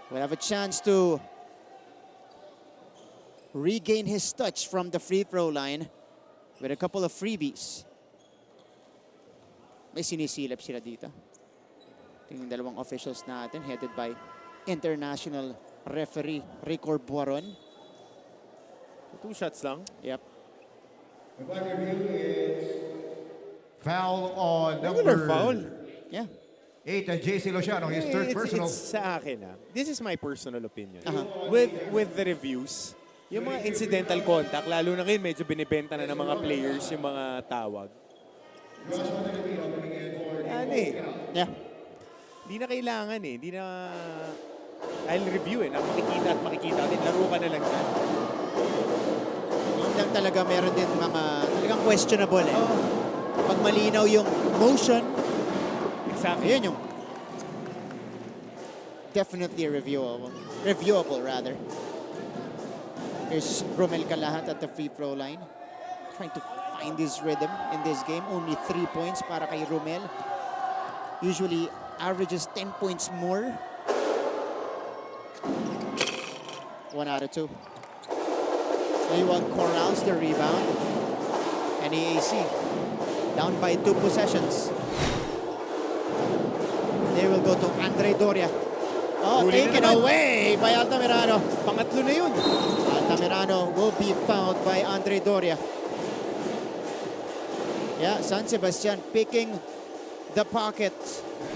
will have a chance to regain his touch from the free throw line with a couple of freebies. May sinisilip sila dito. Tingnan dalawang officials natin, headed by international referee Rico Buaron. 2 shots lang? Yep. Foul on Regular number foul. Yeah. 8 JC Luciano, his third personal. It's sa akin, this is my personal opinion. With the reviews, yung mga incidental contact, lalo na ngayon medyo binibenta na ng mga players yung mga tawag. Yan Yeah. Hindi na kailangan Hindi na... I'll review na makikita at makikita. Laro ka na lang dyan. Yun lang talaga, meron din mga talagang questionable Pag malinaw yung motion, exactly. Yun yung definitely reviewable rather. Here's Romel Kalahat at the free throw line. Trying to find his rhythm in this game. Only 3 points para kay Romel. Usually averages 10 points more. 1 out of 2. Liwag corrals the rebound. And EAC down by 2 possessions. They will go to Andre Doria. Oh, taken away by Altamirano. Pangatlo na yun. Altamirano will be fouled by Andre Doria. Yeah, San Sebastian picking the pocket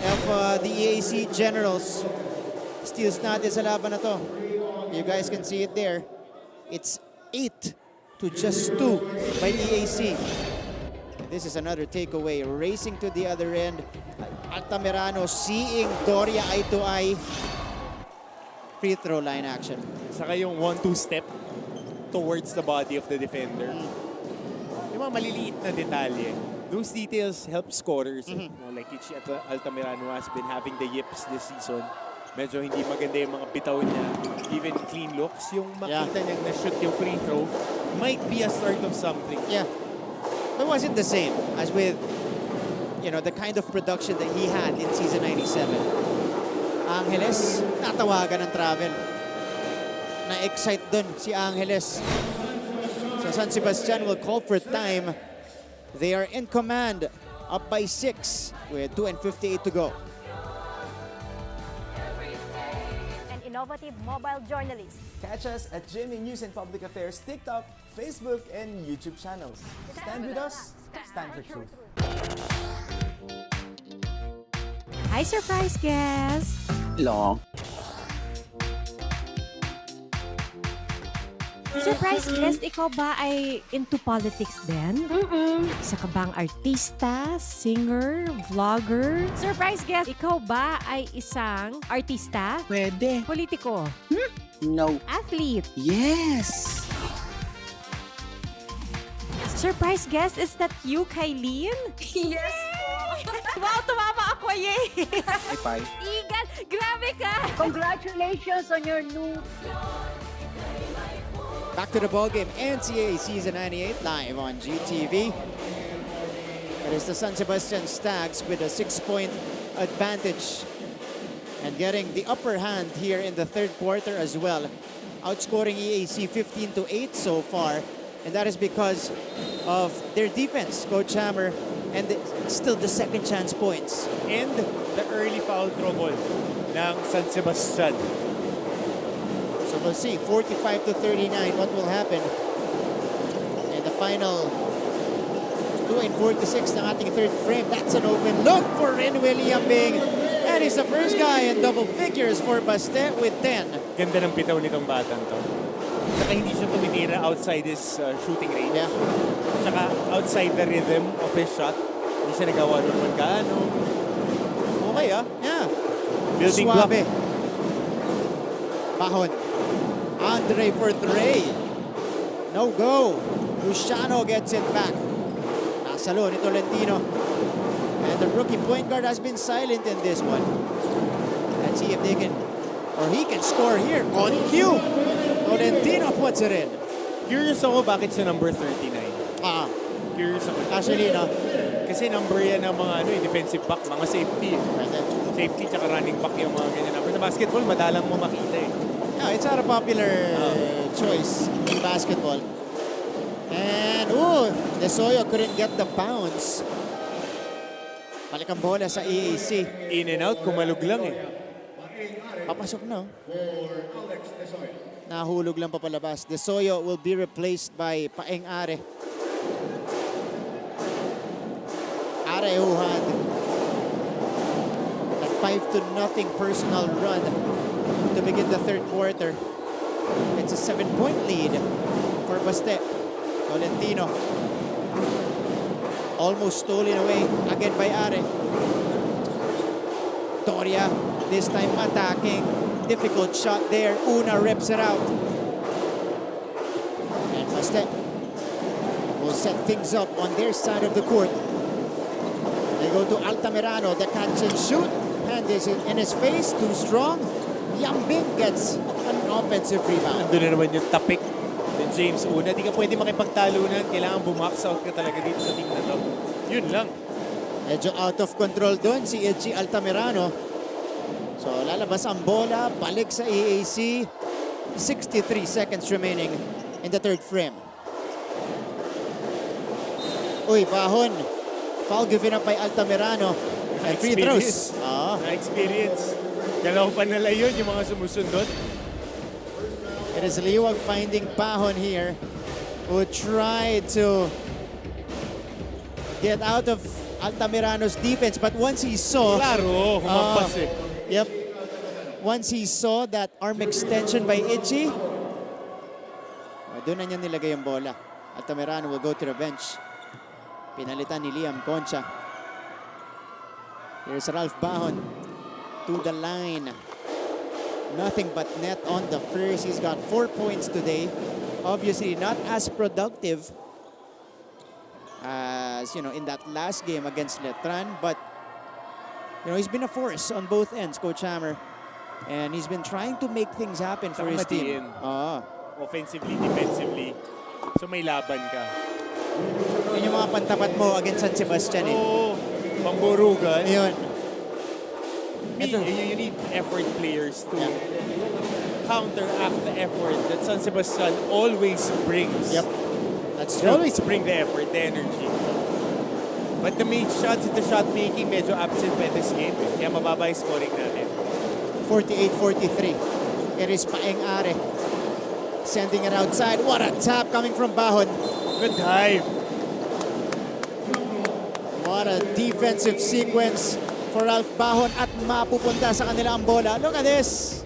of the EAC Generals. Steals natin sa laban na to. You guys can see it there. It's 8 to just 2 by EAC. This is another takeaway. Racing to the other end. Altamirano seeing Doria eye to eye. Free throw line action. Saka yung 1-2 step towards the body of the defender. Yung mga maliliit na detalye. Those details help scorers. Like Ichi Altamirano has been having the yips this season. Medyo hindi maganda yung mga bitaw niya. Even clean looks. Yung makita niyang na-shoot yung free throw might be a start of something. Yeah. But was it the same as with, you know, the kind of production that he had in season 97? Angeles, natawagan ng travel. Na-excite dun si Angeles. So San Sebastian will call for time. They are in command, up by 6 with 2:58 to go. An innovative mobile journalist. Catch us at GMA News and Public Affairs TikTok, Facebook, and YouTube channels. Stand with us, stand for truth. Hi, surprise guest! Long. Surprise guest, ikaw ba ay into politics din? Isa ka bang artista, singer, vlogger? Surprise guest, ikaw ba ay isang artista? Pwede. Politiko? No. Athlete? Yes! Surprise guest, is that you, Kylene? Yes po! Wow, tumama ako, yay! Bye. Igan, grabe ka! Congratulations on your new... Back to the ballgame. NCAA Season 98 live on GTV. It is the San Sebastian Stags with a 6-point advantage and getting the upper hand here in the third quarter as well. Outscoring EAC 15-8 so far, and that is because of their defense, Coach Hammer, and still the second chance points. And the early foul trouble ng San Sebastian. So we'll see, 45-39, what will happen in the final 2:46 ng ating third frame. That's an open look for Renwell Yambing. And he's the first guy in double figures for Baste with 10. Ganda ng bitaw nitong batang to. Saka hindi siya tumitira outside his shooting range. Yeah. Saka outside the rhythm of his shot. Hindi siya nagawa doon magkano. Okay Yeah. Building Suabe. block. Bahon. Andre for Dre. No go. Luciano gets it back. Nasalo ni Tolentino. And the rookie point guard has been silent in this one. Let's see if they can, or he can score here on cue. Tolentino puts it in. Curious ako bakit siya number 39. Curious ako. Actually, no. Kasi number yan ng mga defensive back, mga safety. Safety tsaka running back yung mga ganyan number. Sa basketball, madalang mo makita eh. Yeah, it's not a popular choice in basketball. And, Desoyo couldn't get the bounce. Balik ang bola sa EAC. In and out, kumalog lang eh. Papasok na. Nahulog lang papalabas. Desoyo will be replaced by Paeng Are. Are who had a 5-0 personal run to begin the third quarter. It's a 7-point lead for Baste. Tolentino. Almost stolen away again by Are. Doria, this time attacking. Difficult shot there. Una rips it out. And Baste will set things up on their side of the court. They go to Altamirano, the catch and shoot. Hand is in his face, too strong. Yambing gets an offensive rebound. Nandun na naman yung tapik ni James Una. Di ka pwede makipagtalunan. Kailangan bumax out ka talaga dito sa team na to. Yun lang. Medyo out of control doon si Edgy Altamirano. So lalabas ang bola, balik sa EAC. 63 seconds remaining in the third frame. Uy, Bahon. Foul given up by Altamirano. And free throws. Na-experience. Galaw pa nila yun, yung mga sumusunod. It is Liwag finding Bahon here, who tried to get out of Altamirano's defense, but once he saw... Claro, humampas eh. Yep. Once he saw that arm extension by Itchy, doon na niya nilagay yung bola. Altamirano will go to the bench. Pinalitan ni Liam Concha. Here's Ralph Bahon to the line. Nothing but net on the first. He's got 4 points today. Obviously not as productive as, in that last game against Letran, but he's been a force on both ends, Coach Hammer. And he's been trying to make things happen for his team. Offensively, defensively. So may laban ka. Yun yung mga pantapat mo against San Sebastian eh. Oo, pamburugan. Yun. You need effort players to counteract the effort that San Sebastian always brings. Yep, that's They true. always bring the effort, the energy. But the main shots at the shot making medyo absent by this game. Kaya mababa yung scoring natin. 48-43. It is Paeng Are. Sending it outside. What a tap coming from Bahon. Good dive. What a defensive sequence for Ralph Bahon at mapupunta sa kanila ang bola. Look at this.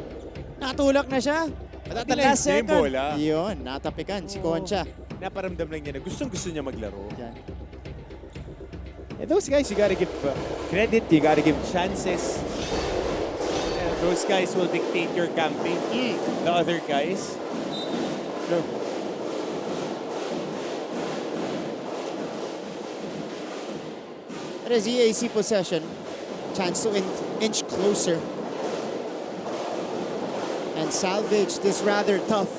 Natulak na siya. At the last second. Yun, natapikan si Concha. Naparamdam lang niya na gustong-gusto niya maglaro. And those guys, you gotta give credit, you gotta give chances. Those guys will dictate your camping. The other guys. Look. It is EAC possession. Chance to inch closer and salvage this rather tough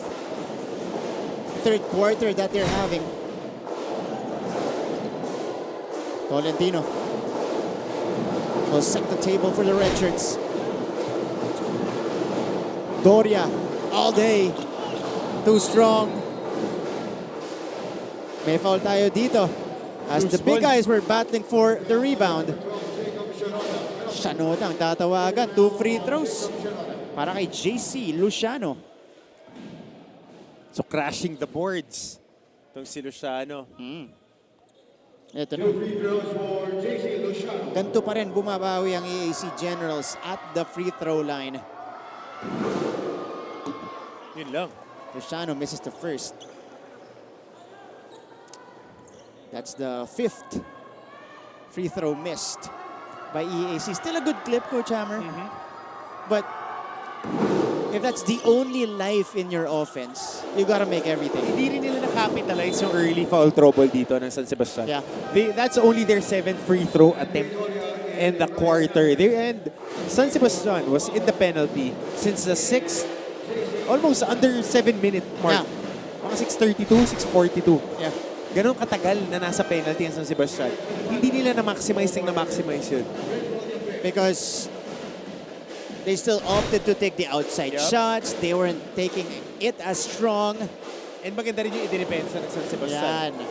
third quarter that they're having. Tolentino will set the table for the Redshirts. Doria all day. Too strong. May foul tayo dito as the big guys were battling for the rebound. Shanota ang tatawagan. 2 free throws para kay JC Luciano. So crashing the boards. Itong si Luciano. Ito na. Ganito pa rin bumabawi ang EAC Generals at the free throw line. Yun lang. Luciano misses the first. That's the 5th free throw missed by EAC. Still a good clip, Coach Hammer. But if that's the only life in your offense, you gotta make everything. Hindi rin nila na-capitalize yung early foul trouble dito ng San Sebastian. Yeah. That's only their 7th free throw attempt in the quarter. And San Sebastian was in the penalty since the 6th, almost under 7-minute mark. Yeah. Mga 6:32, 6:42. Yeah. Ganon katagal na nasa penalty ang San Sebastian. Hindi nila na-maximize yun. Because they still opted to take the outside shots. They weren't taking it as strong. And maganda rin yung idinipensa ng San Sebastian. Yan.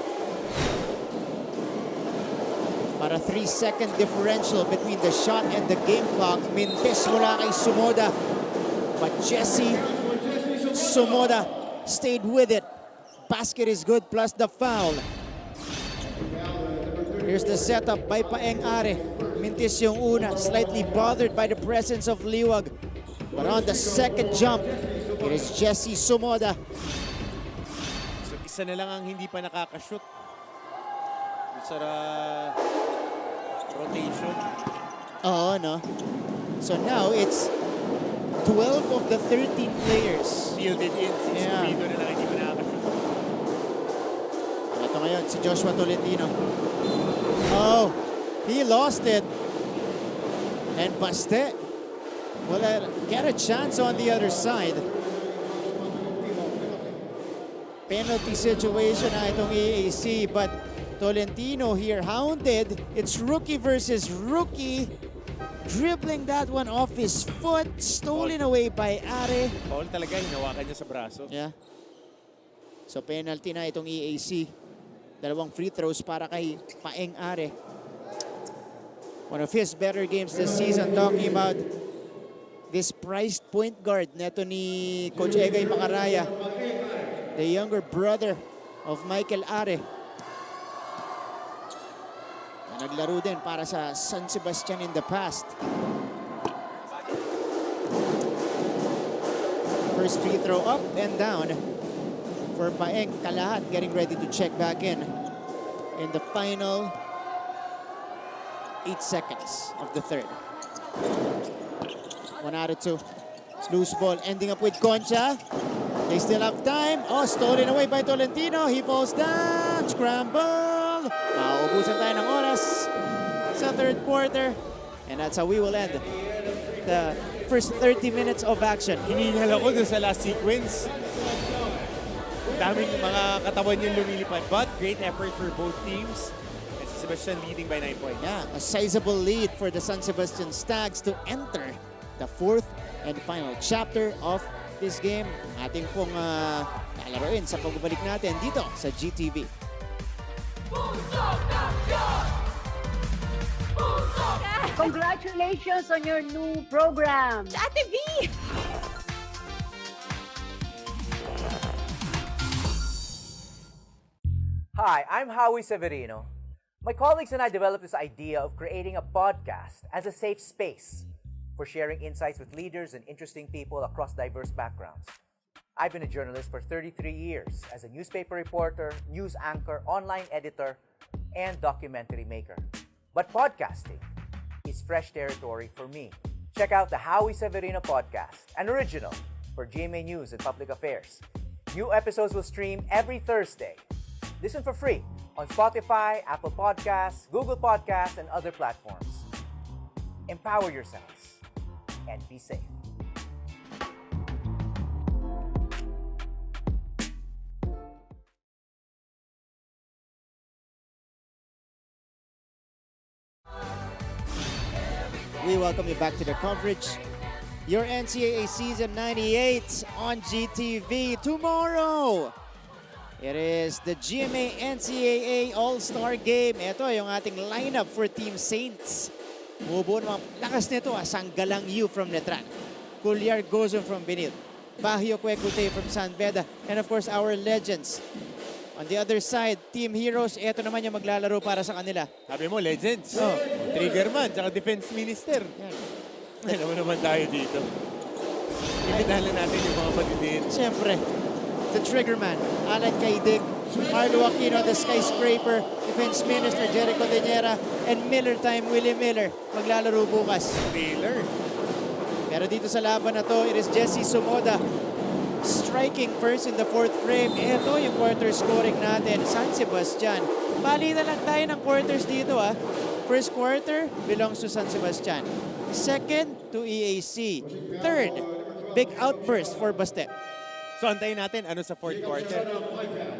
Para 3-second differential between the shot and the game clock. Mintes mula kay Sumoda. But Jesse Sumoda stayed with it. Basket is good plus the foul. Here's the setup by Paeng Are. Mintis yung una, slightly bothered by the presence of Liwag. But on the second jump, it is Jesse Sumoda. So, isa na lang ang hindi pa nakakashoot. Sa rotation. Oo, no? So now it's 12 of the 13 players. Fielded in. Yeah. Dito na lang hindi pa nakakashoot. Ito ngayon, si Joshua Tolentino. Oh, he lost it. And Baste will get a chance on the other side. Penalty situation na itong EAC, but Tolentino here hounded. It's rookie versus rookie. Dribbling that one off his foot, stolen away by Are. Foul talaga, hinawakan niya sa braso. Yeah. So penalty na itong EAC. Dalawang free throws para kay Paeng Are. One of his better games this season, talking about this prized point guard neto ni Coach Egay Macaraya, the younger brother of Michael Are. Na naglaro din para sa San Sebastian in the past. First free throw up and down for Paeng. Kalahat getting ready to check back in the final 8 seconds of the third. 1 out of 2. Loose ball ending up with Concha. They still have time. Oh, stolen away by Tolentino. He falls down. Scramble. Nauubusan tayo ng oras sa third quarter. And that's how we will end the first 30 minutes of action. Hiningal ako dun sa last sequence. Daming mga katawan yung lumilipad. But great effort for both teams. And San Sebastian leading by 9 points. Yeah, a sizable lead for the San Sebastian Stags to enter the fourth and final chapter of this game. Ating pong lalaroin sa pagbabalik natin dito sa GTV. Congratulations on your new program. Ate V! Hi, I'm Howie Severino. My colleagues and I developed this idea of creating a podcast as a safe space for sharing insights with leaders and interesting people across diverse backgrounds. I've been a journalist for 33 years as a newspaper reporter, news anchor, online editor, and documentary maker. But podcasting is fresh territory for me. Check out the Howie Severino podcast, an original for GMA News and Public Affairs. New episodes will stream every Thursday. Listen for free on Spotify, Apple Podcasts, Google Podcasts, and other platforms. Empower yourselves and be safe. We welcome you back to the coverage. Your NCAA Season 98 on GTV tomorrow. It is the GMA NCAA All-Star Game. Ito yung ating lineup for Team Saints. Bubuo naman lakas nito. Sanggalang Yu from Netran. Culyar Gozon from Benil. Bahio Kwekute from San Beda. And of course, our legends. On the other side, Team Heroes, eto naman yung maglalaro para sa kanila. Sabi mo, Legends. Oh. Triggerman, tsaka Defense Minister. Alam mo naman tayo dito. Ibitahan lang natin yung mga patidin. Siyempre, the Triggerman, Alan Kaidig, Marlo Aquino, the Skyscraper, Defense Minister Jericho Deñera, and Miller Time, Willie Miller. Maglalaro bukas. Miller. Pero dito sa laban na to, it is Jesse Sumoda striking first in the 4th frame. Ito yung quarter scoring natin, San Sebastian. Bali na lang tayo ng quarters dito First quarter belongs to San Sebastian. Second to EAC. Third, big outburst for Baste. So antayin natin ano sa 4th quarter.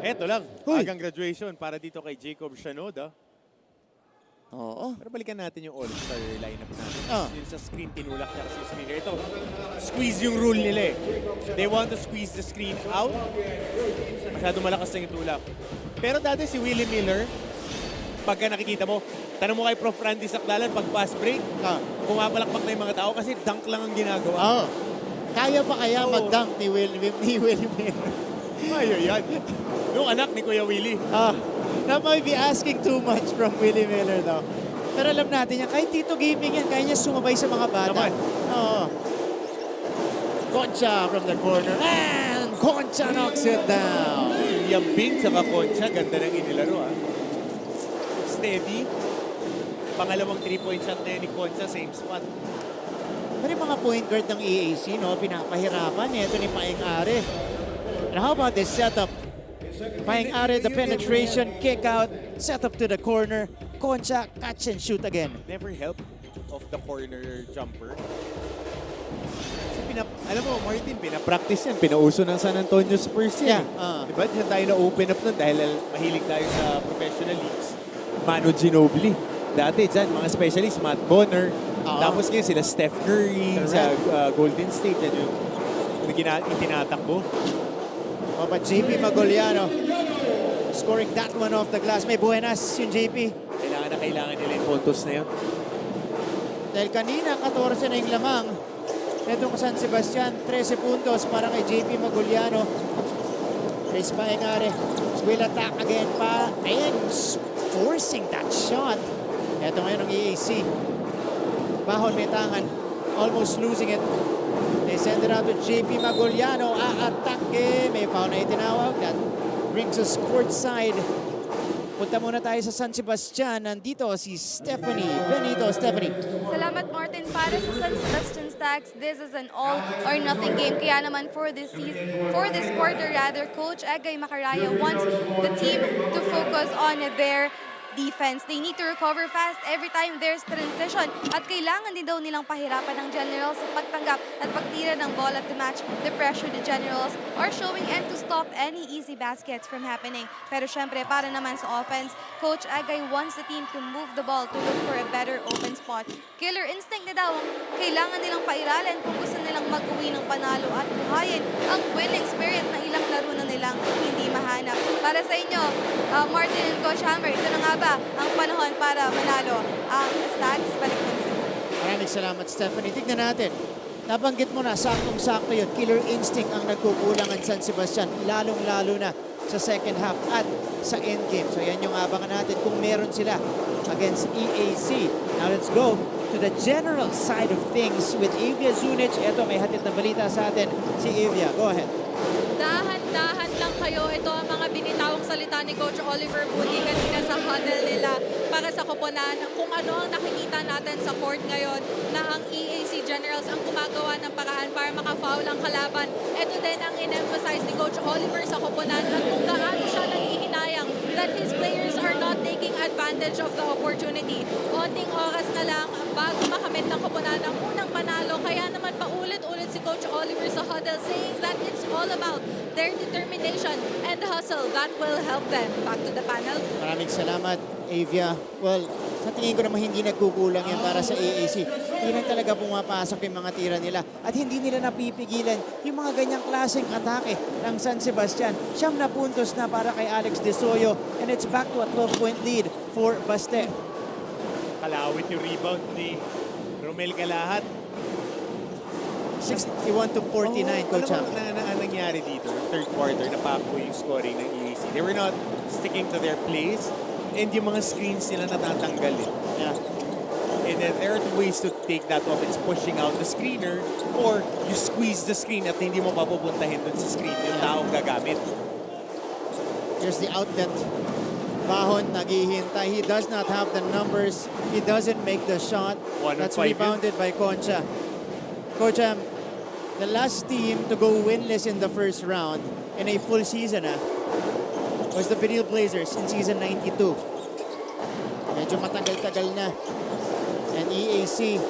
Eto lang, agang graduation para dito kay Jacob Shanoda. Oo. Pero balikan natin yung all-star lineup natin. Yung sa screen, tinulak niya kasi yung screener. Ito, squeeze yung rule nila They want to squeeze the screen out. Masyado malakas na yung tulak. Pero dati si Willie Miller, pagka nakikita mo, tanong mo kay Prof. Randy Sakdalan, pag fast break, pumapalakpak na yung mga tao kasi dunk lang ang ginagawa. Kaya pa kaya mag-dunk ni Willie Miller? Ayaw yan. Yung anak ni Kuya Willie. That might be asking too much from Willie Miller though. Pero alam natin yan, kahit Tito Gaming yan, kaya niya sumabay sa mga bata. Concha from the corner, and Concha knocks it down. Yung Bin sa Concha, ganda ng inilaro Steady. Pangalawang 3-point shot na yun ni Concha, same spot. Pero yung mga point guard ng EAC, pinapahirapan. Ito ni Paeng Are. And how about this setup? Paeng Are, the penetration, kick out, set up to the corner. Concha, catch and shoot again. Never help of the corner jumper. Alam mo, Martin, pinapractice yan. Pinauso ng San Antonio Spurs yan. Diba? Diyan tayo na-open up nun dahil mahilig tayo sa professional leagues. Manu Ginobili. Dati dyan, mga specialists, Matt Bonner. Tapos ngayon sila Steph Curry sa Golden State. Yan yung tinatakbo. But JP Magoliano scoring that one off the glass. May buenas yung JP. Kailangan nila yung puntos na yun. Dahil kanina, 14 na yung lamang. Itong San Sebastian, 13 puntos para kay JP Magoliano. Chris Paeng Are will attack again pa. And forcing that shot. Ito ngayon ng EAC. Bahon may tangan. Almost losing it. They send it out to JP Magoliano. Aatake. May foul na itinawag. That brings us courtside. Punta muna tayo sa San Sebastian. Nandito si Stephanie Benito. Stephanie. Salamat, Martin. Para sa San Sebastian Stags, this is an all-or-nothing game. Kaya naman for this quarter, Coach Egay Macaraya wants the team to focus on their defense. They need to recover fast every time there's transition. At kailangan din daw nilang pahirapan ng Generals sa pagtanggap at pagtira ng bola to match the pressure the Generals are showing and to stop any easy baskets from happening. Pero syempre, para naman sa offense, Coach Agay wants the team to move the ball to look for a better open spot. Killer instinct na daw ang kailangan nilang pairalan kung gusto nilang mag-uwi ng panalo at buhayin ang winning spirit na ilang laro na nilang hindi mahanap. Para sa inyo, Martin and Coach Hammer, ito na nga ba ang panahon para manalo ang Stags? Balik mo sa Maraming salamat, Stephanie. Tignan natin. Nabanggit mo na, saktong-sakto yun. Killer instinct ang nagkukulang ang San Sebastian, lalong-lalo na sa second half at sa endgame. So yan yung abangan natin kung meron sila against EAC. Now let's go to the general side of things with Evia Zunic. Ito, may hatid na balita sa atin. Si Evia, go ahead. Dahan-dahan lang kayo. Ito ang mga binitawang salita ni Coach Oliver Budi kanina sa huddle nila para sa koponan. Kung ano ang nakikita natin sa court ngayon na ang EAC Generals ang gumagawa ng paraan para maka-foul ang kalaban. Ito din ang in-emphasize ni Coach Oliver sa koponan at kung gaano siya nanghihinayang that his players are not taking advantage of the opportunity. Konting oras na lang bago makamit ng koponan ang unang panalo. Kaya naman paulit-ulit si Coach Oliver sa huddle saying that it's all about their determination and hustle that will help them. Back to the panel. Maraming salamat, Evia. Well, sa tingin ko naman hindi nagkukulang yan para sa EAC. Hindi na talaga pumapasok yung mga tira nila at hindi nila napipigilan yung mga ganyang klaseng atake ng San Sebastian. 9 na puntos na para kay Alex De Soyo and it's back to a 12-point lead for Baste. Kalawit yung rebound ni Romel Calahat. 61 to 49, Coach Ham. Alam mo na nangyari dito, third quarter, napako yung scoring ng EAC. They were not sticking to their plays, and yung mga screens nila natatanggal eh. Yeah. And then there are two ways to take that off. It's pushing out the screener, or you squeeze the screen at hindi mo papupuntahin dun sa screen yung taong gagamit. Here's the outlet. Bahon naghihintay. He does not have the numbers. He doesn't make the shot. That's rebounded by Concha. Coach, the last team to go winless in the first round in a full season was the Benil Blazers in season 92. Medyo matagal-tagal na. And EAC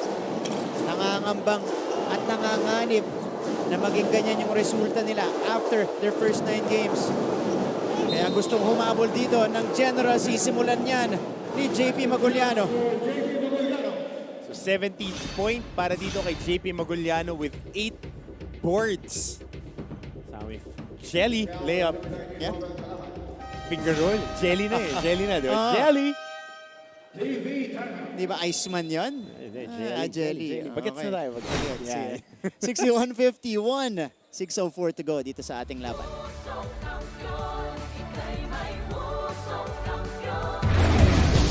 nangangambang at nanganganib na maging ganyan yung resulta nila after their first 9 games. Kaya gustong humabol dito ng Generals, sisimulan yan ni JP Maguliano. So 17th point para dito kay JP Maguliano with 8 boards. Sabi, Jelly, layup. Yeah. Finger roll. Jelly na eh. Jelly na, di ba? Jelly! Di ba Iceman yun? Jelly. Bagets na tayo. Yeah. 61-51. 6:04 to go dito sa ating laban.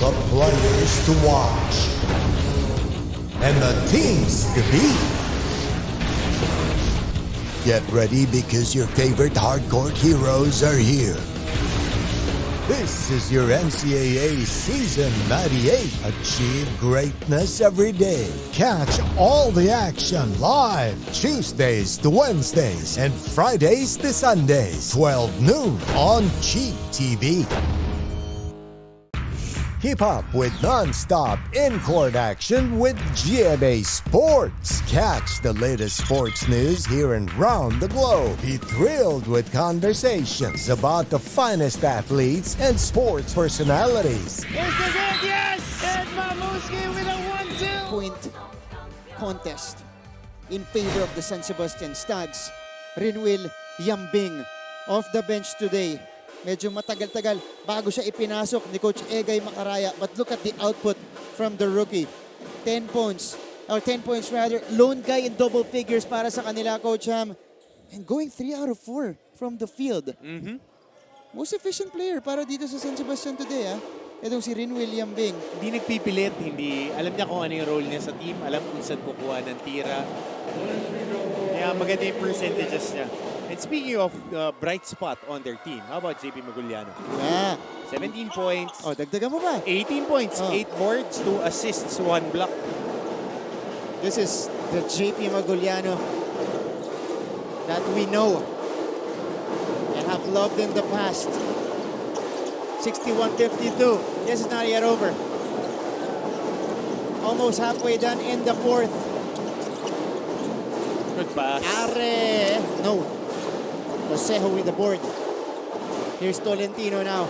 The players to watch and the teams to beat. Get ready because your favorite hardcore heroes are here. This is your NCAA Season 98. Achieve greatness every day. Catch all the action live Tuesdays to Wednesdays and Fridays to Sundays, 12 noon on Cheap TV. Keep up with non-stop in-court action with GMA Sports. Catch the latest sports news here and round the globe. Be thrilled with conversations about the finest athletes and sports personalities. Is this it? Yes! And Mamuski with a 1-2. Point contest in favor of the San Sebastian Stags. Rinwil Yambing off the bench today. Medyo matagal-tagal bago siya ipinasok ni Coach Egay Macaraya. But look at the output from the rookie. 10 points rather. Lone guy in double figures para sa kanila, Coach Ham. And going 3 out of 4 from the field. Most efficient player para dito sa San Sebastian today. Itong si Rinwil Yambing. Hindi nagpipilit, hindi. Alam niya kung ano yung role niya sa team. Alam kung saan kukuha ng tira. Kaya maganda yung percentages niya. And speaking of bright spot on their team, how about JP Maguliano? Yeah. 17 points. Oh, dagdagan mo ba? 18 points, 8 boards, 2 assists, 1 block. This is the JP Maguliano that we know and have loved in the past. 61-52. This is not yet over. Almost halfway done in the fourth. Good pass. Are. No. Josejo with the board. Here's Tolentino now.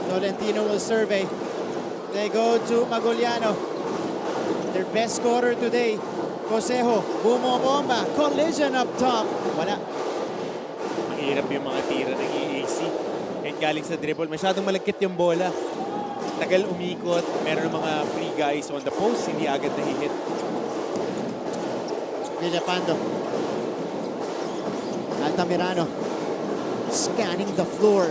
Tolentino will survey. They go to Maguliano. Their best scorer today. Josejo. Bumobomba. Collision up top. Wala. Mahirap yung mga tira ng EAC. Kahit galing sa dribble, masyadong malagkit yung bola. Tagal umikot. Meron mga free guys on the post. Hindi agad nahihit. Villapando. Altamirano scanning the floor.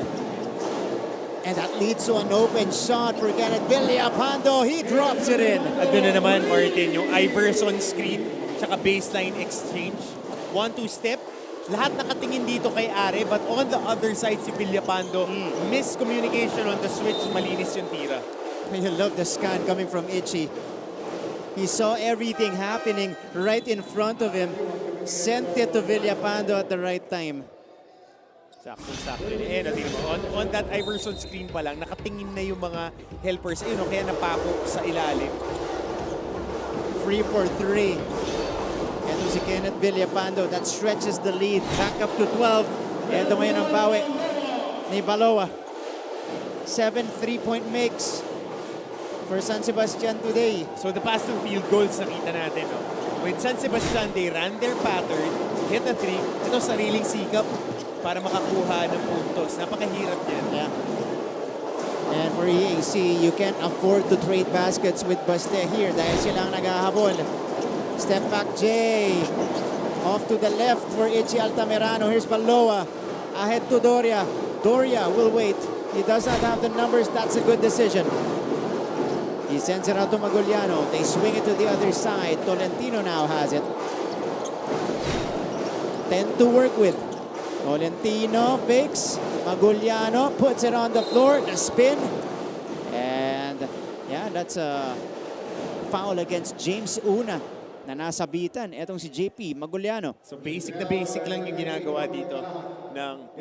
And that leads to an open shot for Kenneth Villapando. He drops it in. At doon na naman, Martin, yung Iverson screen tsaka baseline exchange. 1-2 step. Lahat nakatingin dito kay Are, but on the other side si Villapando, miscommunication on the switch, malinis yung tira. I love the scan coming from Ichi. He saw everything happening right in front of him. Sent it to Villapando at the right time. Sakto. Eh, on that Iverson screen pa lang, nakatingin na yung mga helpers. Ayun, kaya napako sa ilalim. 3 for 3. Ito si Kenneth Villapando. That stretches the lead. Back up to 12. Ito ngayon ang bawi ni Baloa. 7 3-point makes for San Sebastian today. So the past 2 field goals nakita natin. No? With San Sebastian, they ran their pattern, hit a 3. Ito sariling sikap para makakuha ng puntos. Napakahirap yan. Yeah. And for EAC, you can't afford to trade baskets with Baste here dahil silang naghahabol. Step back, Jay. Off to the left for Itchy Altamirano. Here's Baloa. Ahead to Doria. Doria will wait. He does not have the numbers. That's a good decision. He sends it out to Maguliano. They swing it to the other side. Tolentino now has it. 10 to work with. Tolentino fakes. Maguliano puts it on the floor. The spin. And yeah, that's a foul against James Una na nasabitan. Etong si JP Maguliano. So basic na basic lang yung ginagawa dito ng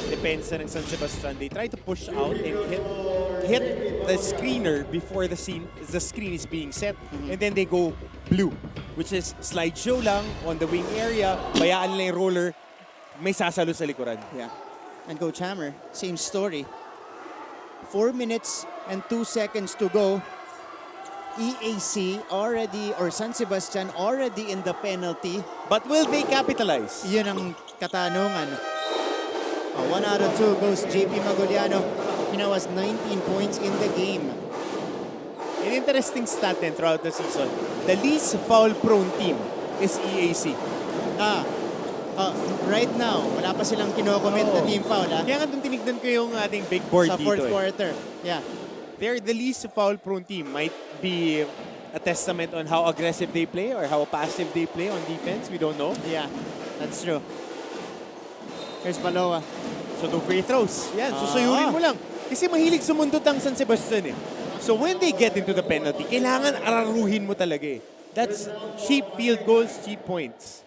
depensa ng San Sebastian. They try to push out and hit the screener before the screen is being set. And then they go blue, which is slideshow lang on the wing area. Bayaan nila yung roller. May sasalo sa likuran. Yeah. And Coach Hammer, same story. 4 minutes and 2 seconds to go. EAC already, or San Sebastian already in the penalty. But will they capitalize? Yun ang katanungan. 1 out of 2 goes JP Maguliano. He now has 19 points in the game. An interesting stat din throughout the season. The least foul-prone team is EAC. Right now, wala pa silang kino-commit na team foul. Kaya nga doon tinignan ko yung ating big board sa dito. Sa 4th quarter. Yeah. They're the least foul-prone team. Might be a testament on how aggressive they play or how passive they play on defense. We don't know. Yeah, that's true. Here's Baloa. So 2 free throws. Yan, susuyurin mo lang. Kasi mahilig sumundot ang San Sebastian eh. So when they get into the penalty, kailangan araruhin mo talaga eh. That's cheap field goals, cheap points.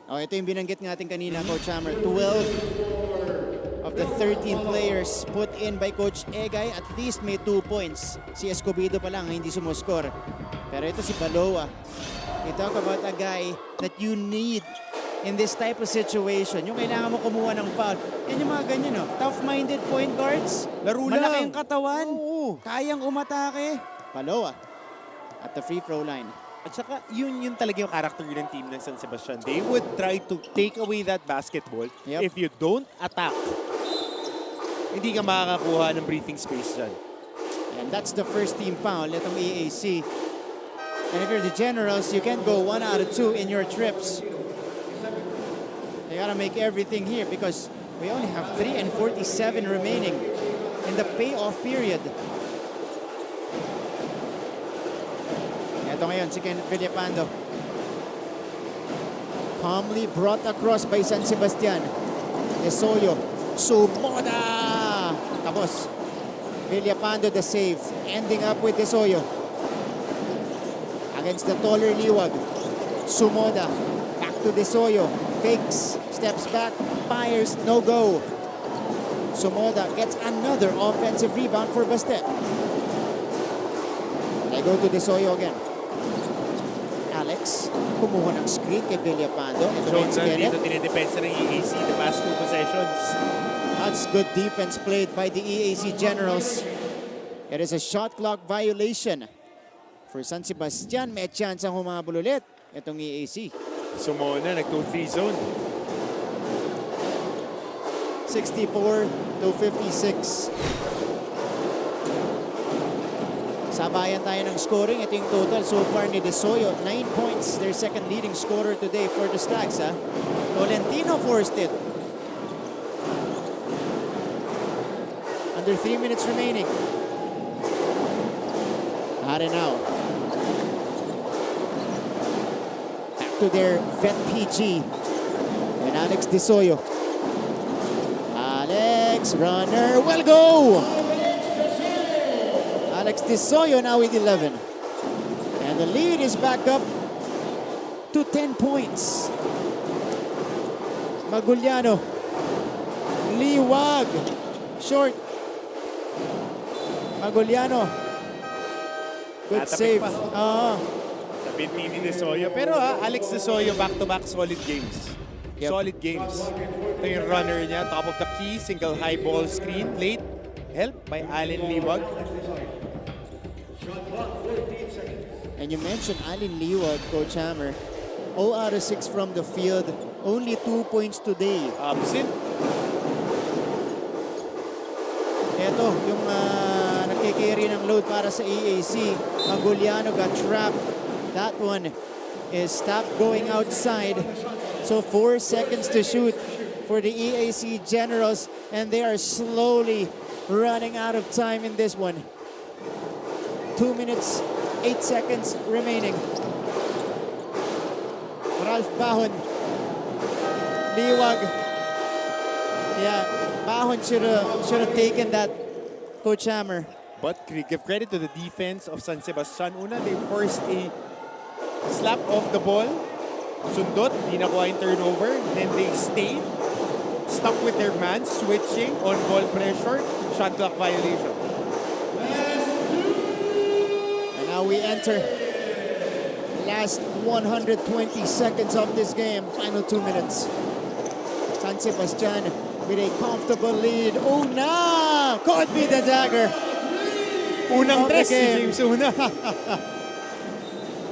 Ito yung binanggit natin kanina, Coach Hammer. 12 of the 13 players put in by Coach Egay, at least may 2 points. Si Escobedo pa lang hindi sumuscore. Pero ito si Baloa. We talk about a guy that you need in this type of situation. Yung kailangan mo kumuha ng foul. Yan yung mga ganyan, no? Tough-minded point guards. Laro Malaki lang. yung katawan. Kayang umatake. Baloa at the free throw line. At saka, yun talaga yung character ng team ng San Sebastian. They would try to take away that basketball. If you don't attack, hindi ka makakakuha ng breathing space dyan. And that's the first team foul itong EAC. And if you're the Generals, you can't go 1 out of 2 in your trips. You gotta make everything here because we only have 3 and 47 remaining in the payoff period. Ito ngayon si Kenneth Villapando. Calmly brought across by San Sebastian. Esoyo. Sumoda! Tapos, Villapando the save. Ending up with Esoyo. Against the taller Liwag. Sumoda. Back to Desoyo. Fakes. Steps back. Fires. No go. Sumoda gets another offensive rebound for Bastet. They go to Desoyo again. Alex, kumuha ng screen kay Villapando. Ito So, rin si Kenneth. dito tinidepensa ng EAC the past 2 possessions. That's good defense played by the EAC Generals. It is a shot clock violation. For San Sebastian, may chance ang humabol ulit. Itong EAC. Sumona, nag-2-3 zone. 64-56. Sabayan tayo ng scoring. Ito yung total so far ni Desoyo. 9 points. Their second leading scorer today for the Stags. Tolentino forced it. Under 3 minutes remaining. Now. Back to their vet PG. And Alex Desoyo. Alex, runner, will go! Alex Desoyo now with 11. And the lead is back up to 10 points. Maguliano. Liwag. Short. Maguliano. Good Natapik save. pa. Sa binti ni Desoyo. Pero Alex Desoyo back-to-back solid games. Yep. Solid games. Ito yung runner niya. Top of the key. Single high ball screen. Late. Help by Allen Liwag. And you mentioned Allen Liwag, Coach Hammer. 0 out of 6 from the field. Only 2 points today. Absent. Ito, yung nagkikarry ng load para sa EAC. Maguliano got trapped. That one is stop going outside. So 4 seconds to shoot for the EAC Generals, and they are slowly running out of time in this one. 2 minutes, 8 seconds remaining. Ralph Bahon. Liwag. Yeah, Bahon should have taken that, Coach Hammer. But give credit to the defense of San Sebastian. Una, they forced a slap off the ball. Sundot, di nakuha yung turnover. Then they stayed, stuck with their man, switching on ball pressure, shot clock violation. And now we enter last 120 seconds of this game. Final 2 minutes. San Sebastian with a comfortable lead. Una! Caught me the dagger. Unang tres si James Una.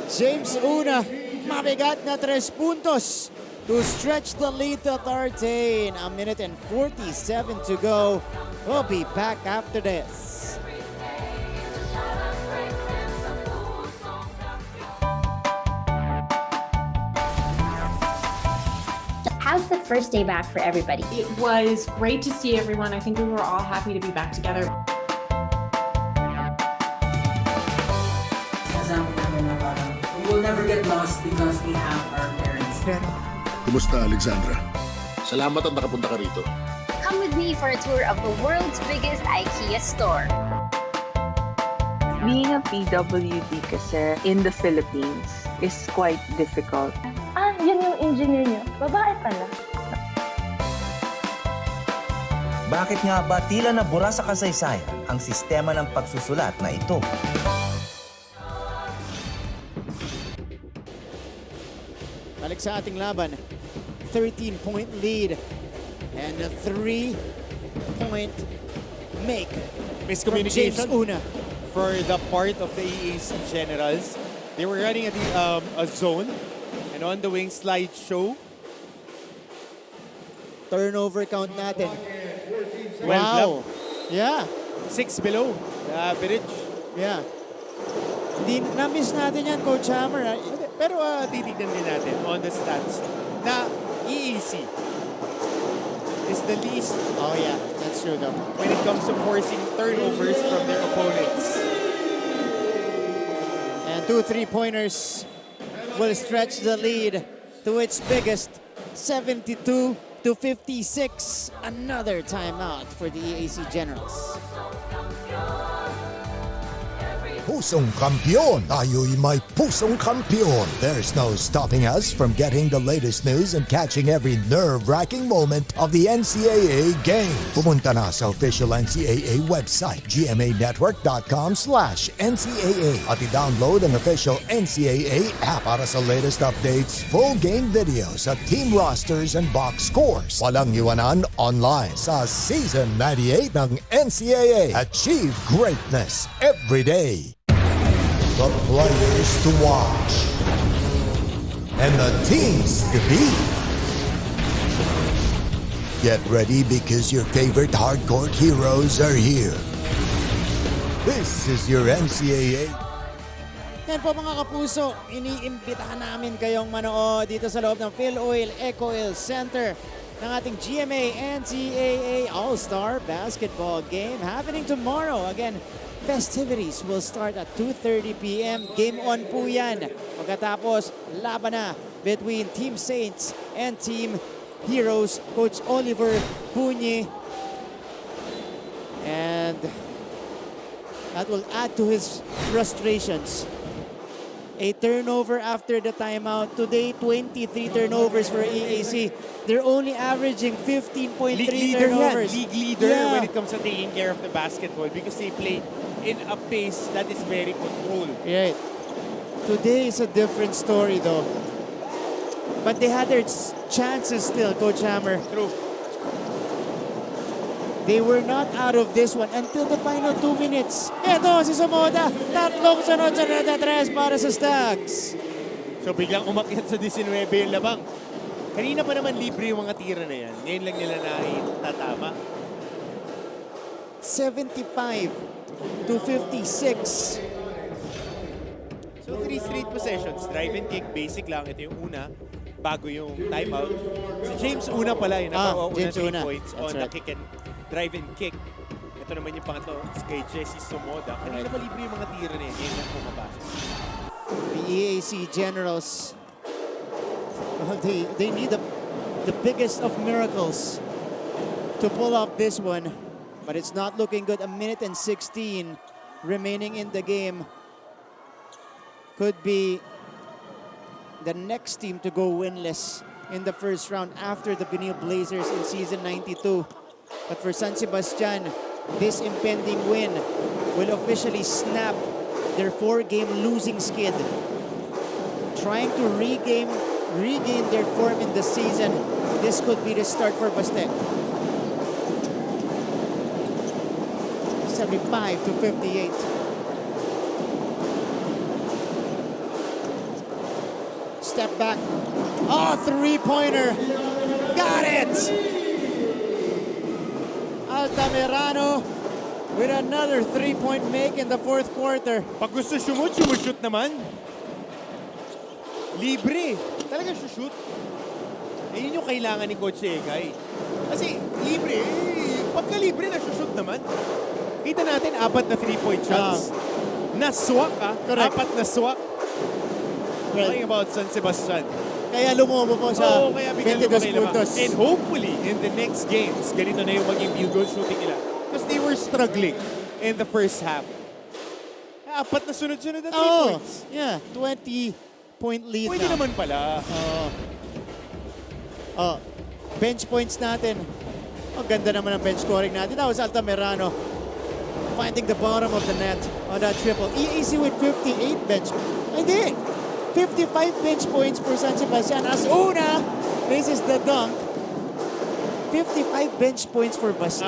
James Una, mabigat na 3 puntos to stretch the lead to 13. A minute and 47 to go. We'll be back after this. How's the first day back for everybody? It was great to see everyone. I think we were all happy to be back together. We will never get lost because we have our parents. Kumusta, Alexandra? Salamat at nakapunta ka rito. Come with me for a tour of the world's biggest IKEA store. Being a PWD kasi in the Philippines is quite difficult. Yun yung engineer niyo. Babae pala. Bakit nga ba tila nabura sa kasaysayan ang sistema ng pagsusulat na ito? Balik sa ating laban. 13-point lead and a 3-point make. Miscommunication James Una. For the part of the EAC Generals. They were running a zone, and on the wing slideshow. Turnover count natin. Wow. Yeah. 6 below the average. Yeah. Na-miss natin yan, Coach Hammer. Pero titignan din natin on the stats na EAC is the least. Oh yeah, that's true though. When it comes to forcing turnovers from their opponents. And 2 3-pointers will stretch the lead to its biggest, 72-56. Another timeout for the EAC Generals. Pusong kampiyon! Tayo'y may pusong kampiyon! There's no stopping us from getting the latest news and catching every nerve-wracking moment of the NCAA games. Pumunta na sa official NCAA website, gmanetwork.com/NCAA at i-download ang official NCAA app para sa latest updates, full game videos at team rosters and box scores. Walang iwanan online sa Season 98 ng NCAA. Achieve greatness every day. The players to watch and the teams to beat. Get ready because your favorite hardcore heroes are here. This is your NCAA. Yan po mga kapuso, iniimbitahan namin kayong manood dito sa loob ng PhilOil Eco Oil Center ng ating GMA NCAA All-Star Basketball Game happening tomorrow. Again, festivities will start at 2:30 p.m. Game on po yan. Pagkatapos, laban na between Team Saints and Team Heroes. Coach Oliver Punye. And that will add to his frustrations. A turnover after the timeout. Today, 23 turnovers for EAC. They're only averaging 15.3 turnovers. League leader when it comes to taking care of the basketball because they play in a pace that is very controlled. Right. Today is a different story though. But they had their chances still, Coach Hammer. True. They were not out of this one until the final 2 minutes. Eto, si Somoda, tatlong sunod-sunod na tres para sa Stags. So biglang umakyat sa 19 yung labang. Kanina pa naman libre yung mga tira na yan. Ngayon lang nila tatama. 75-56. So 3 straight possessions, drive and kick, basic lang. Ito yung una, bago yung timeout. Si James una pala yun, James 3 una. points That's on right. the kick and drive and kick. Ito naman yung pangatlo, kay Jesse Somoda. Kanina ba libre yung mga tira na yun? Yan ang pumapasok. The EAC Generals, well, they need the biggest of miracles to pull off this one, but it's not looking good. 1:16 remaining in the game. Could be the next team to go winless in the first round after the Benil Blazers in season 92. But for San Sebastian, this impending win will officially snap their 4-game losing skid. Trying to regain their form in the season, this could be the start for Baste. 75-58. Step back. Oh, three-pointer. Got it! Altamirano with another three-point make in the fourth quarter. Pag gusto shoot naman. Libre. Talaga shoot. Eh, yun yung kailangan ni Coach Egay. Kasi libre, pagka libre na shoot naman. Kita natin, 4 na 3-point shots. Na-swak Correct. 4 na swak. Talking about San Sebastian. Kaya lumobo po sa kaya 22 puntos. And hopefully, in the next games, ganito na yung maging field goal shooting nila. Because they were struggling in the first half. 4 na sunod-sunod na 3 points. Yeah, 20-point lead Pwede naman pala. Bench points natin. Ganda naman ang bench scoring natin. That was Altamirano finding the bottom of the net on that triple. EAC with 58 bench. Hindi! 55 bench points for San Sebastian. As una, this is the dunk. 55 bench points for Baste.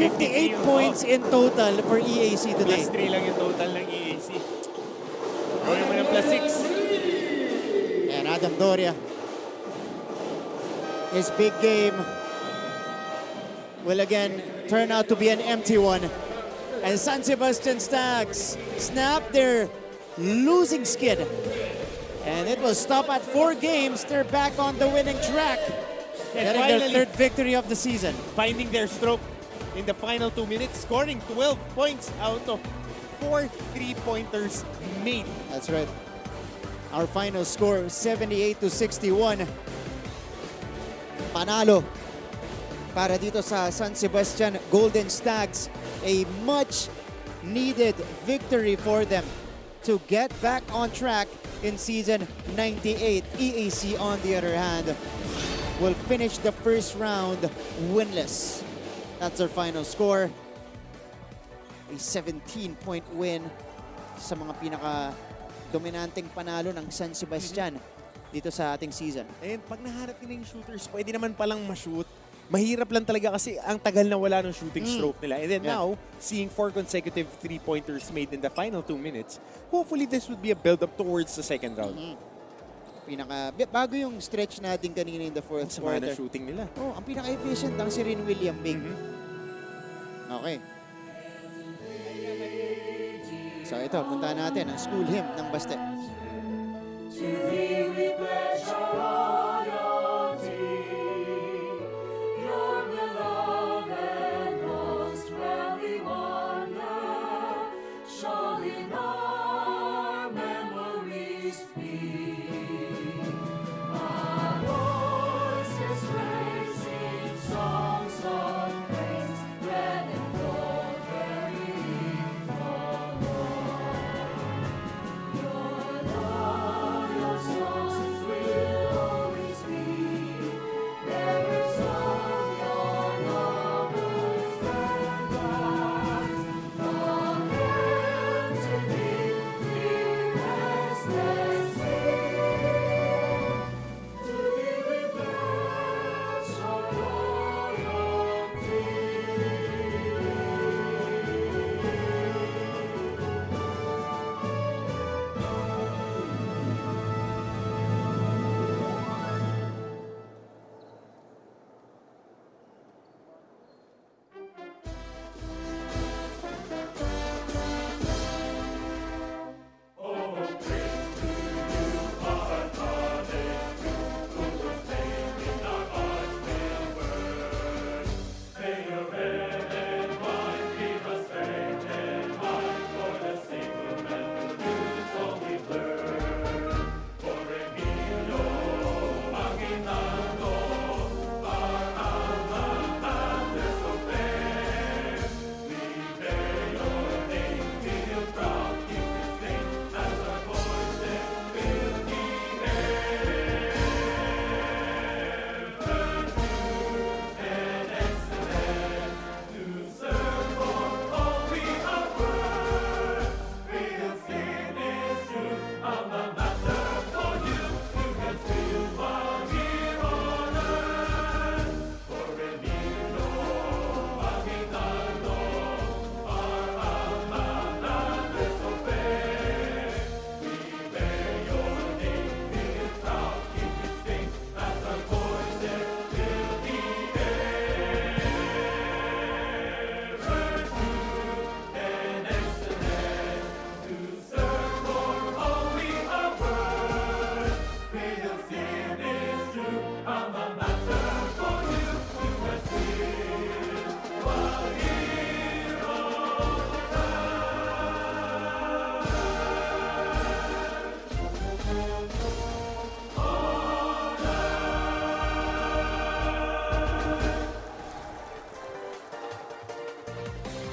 58 points in total for EAC today. Plus 3 lang yung total ng EAC. Gawin naman ng plus 6. And Adam Doria. His big game will again turn out to be an empty one. And San Sebastian Stags snap their losing skid. And it will stop at 4 games. They're back on the winning track. And Getting their third victory of the season. Finding their stroke in the final 2 minutes, scoring 12 points out of 4 3-pointers made. That's right. Our final score, 78-61. Panalo para dito sa San Sebastian Golden Stags. A much needed victory for them to get back on track in season 98. EAC, on the other hand, will finish the first round winless. That's our final score. A 17-point win sa mga pinaka-dominanteng panalo ng San Sebastian dito sa ating season. And pag nahanap nila yung shooters, pwede naman palang ma-shoot. Mahirap lang talaga kasi ang tagal na wala ng shooting stroke nila. And then now, seeing 4 consecutive 3-pointers made in the final 2 minutes, hopefully this would be a build-up towards the second round. Bago yung stretch natin kanina in the fourth quarter. Sama na shooting nila. Ang pinaka-efficient ang si Rin William Bing. Okay. So ito, punta natin ang school hymn ng Baste. To thee we pledge our loyalty, your beloved most where we wander, shall in our memories be. Our voices raising songs of praise, red and gold carrying the Lord. Your loyal songs we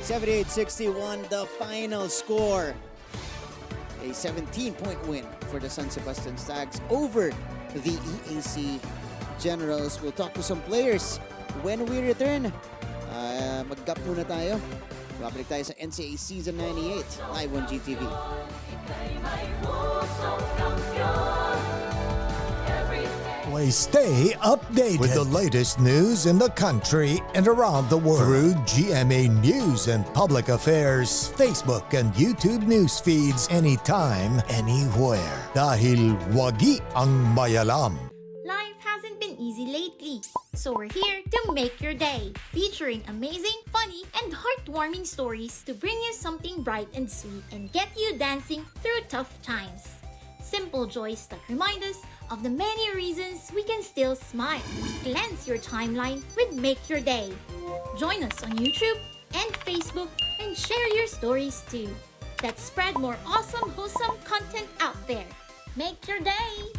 78-61 the final score. A 17-point win for the San Sebastian Stags over the EAC Generals. We'll talk to some players when we return. Mag-gap muna tayo. Babalik tayo sa NCAA Season 98 live on GTV. We stay updated with the latest news in the country and around the world through GMA News and Public Affairs Facebook and YouTube news feeds anytime, anywhere. Dahil wagi ang mayalam. Life hasn't been easy lately, so we're here to make your day, featuring amazing, funny, and heartwarming stories to bring you something bright and sweet and get you dancing through tough times. Simple joys that remind us of the many reasons we can still smile. Cleanse your timeline with Make Your Day. Join us on YouTube and Facebook and share your stories too. Let's spread more awesome, wholesome content out there. Make your day!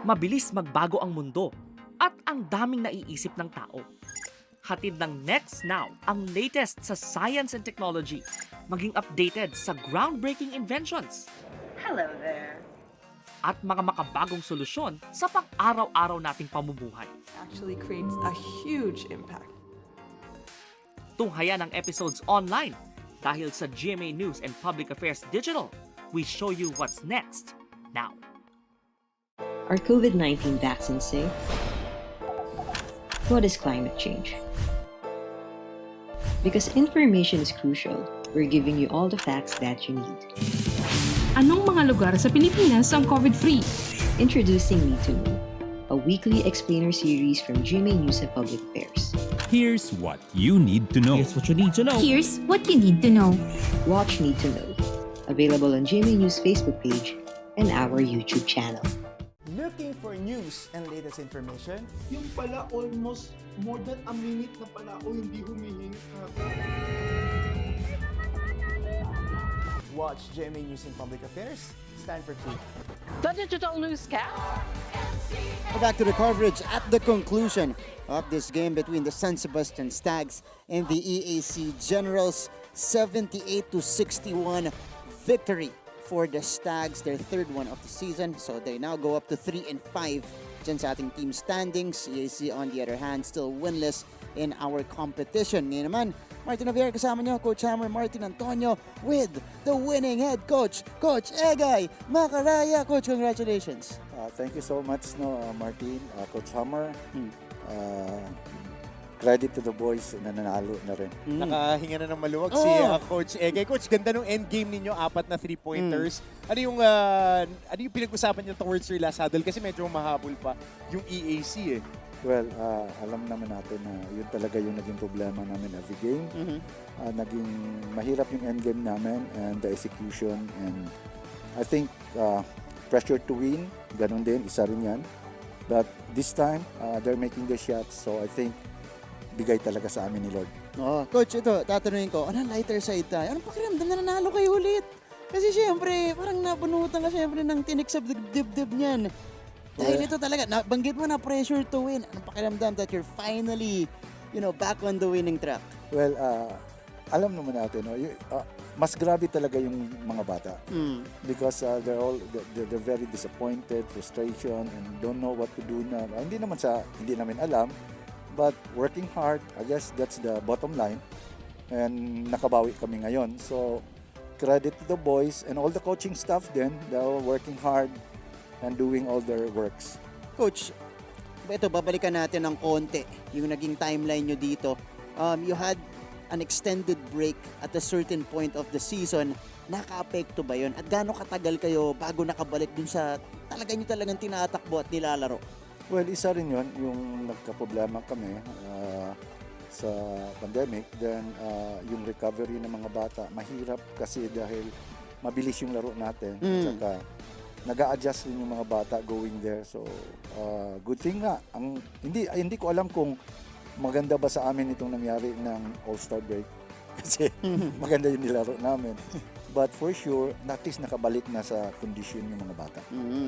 Mabilis magbago ang mundo at ang daming naiisip ng tao. Hatid ng Next Now ang latest sa science and technology, maging updated sa groundbreaking inventions. Hello there. At mga makabagong solusyon sa pang-araw-araw nating pamumuhay. Actually creates a huge impact. Tunghayan ang episodes online dahil sa GMA News and Public Affairs Digital. We show you what's next now. Are COVID-19 vaccines safe? What is climate change? Because information is crucial, we're giving you all the facts that you need. Anong mga lugar sa Pilipinas ang COVID-free? Introducing Need to Know, a weekly explainer series from GMA News and Public Affairs. Here's what you need to know. Here's what you need to know. Here's what you need to know. Watch Need to Know, available on GMA News Facebook page and our YouTube channel. Looking for news and latest information? Yung pala almost more than a minute na pala ako hindi humihinga. Watch GMA News and Public Affairs. Stand for truth. The Digital Newscast. Back to the coverage at the conclusion of this game between the San Sebastian Stags and the EAC Generals. 78-61 victory for the Stags, their third one of the season. So they now go up to 3-5 dyan sa ating team standings. EAC on the other hand still winless in our competition. Ngayon naman, Martin Javier kasama nyo, Coach Hammer, Martin Antonio with the winning head coach, Coach Egay Macaraya. Coach, congratulations. Thank you so much, Martin, Coach Hammer. Credit to the boys na nanalo na rin. Nakahinga na ng maluwag si Coach Egay. Coach, ganda nung endgame ninyo, 4 na 3-pointers. Ano yung pinag-usapan niyo towards your last huddle? Kasi medyo mahabol pa yung EAC eh. Well, alam naman natin na yun talaga yung naging problema namin every game. Naging mahirap yung endgame namin and the execution. And I think pressure to win, ganun din, isa rin yan. But this time, they're making the shots. So I think bigay talaga sa amin ni Lord. Coach, ito, tatanungin ko, lighter side tayo? Anong pakiramdam na nanalo kayo ulit? Kasi syempre, parang nabunutan ka syempre ng tinik sa dibdib niyan. Dahil ito talaga, banggit mo na pressure to win. Anong pakiramdam that you're finally, back on the winning track? Well, alam naman natin, mas grabe talaga yung mga bata. Because they're very disappointed, frustration, and don't know what to do na. Hindi namin alam. But working hard, I guess that's the bottom line. And nakabawi kami ngayon. So, credit to the boys and all the coaching staff then. They're working hard and doing all their works. Coach, ito, babalikan natin ng konti yung naging timeline nyo dito. You had an extended break at a certain point of the season. Naka-apekto ba yun? At gaano katagal kayo bago nakabalik dun sa talagang tinatakbo at nilalaro? Well, isa rin yun, yung nagka-problema kami sa pandemic. Then, yung recovery ng mga bata, mahirap kasi dahil mabilis yung laro natin. At saka, nag-a-adjust rin yung mga bata going there. So, good thing nga. Hindi ko alam kung maganda ba sa amin itong nangyari ng All-Star break. Kasi maganda yung nilaro namin. But for sure, at least nakabalik na sa kondisyon yung mga bata.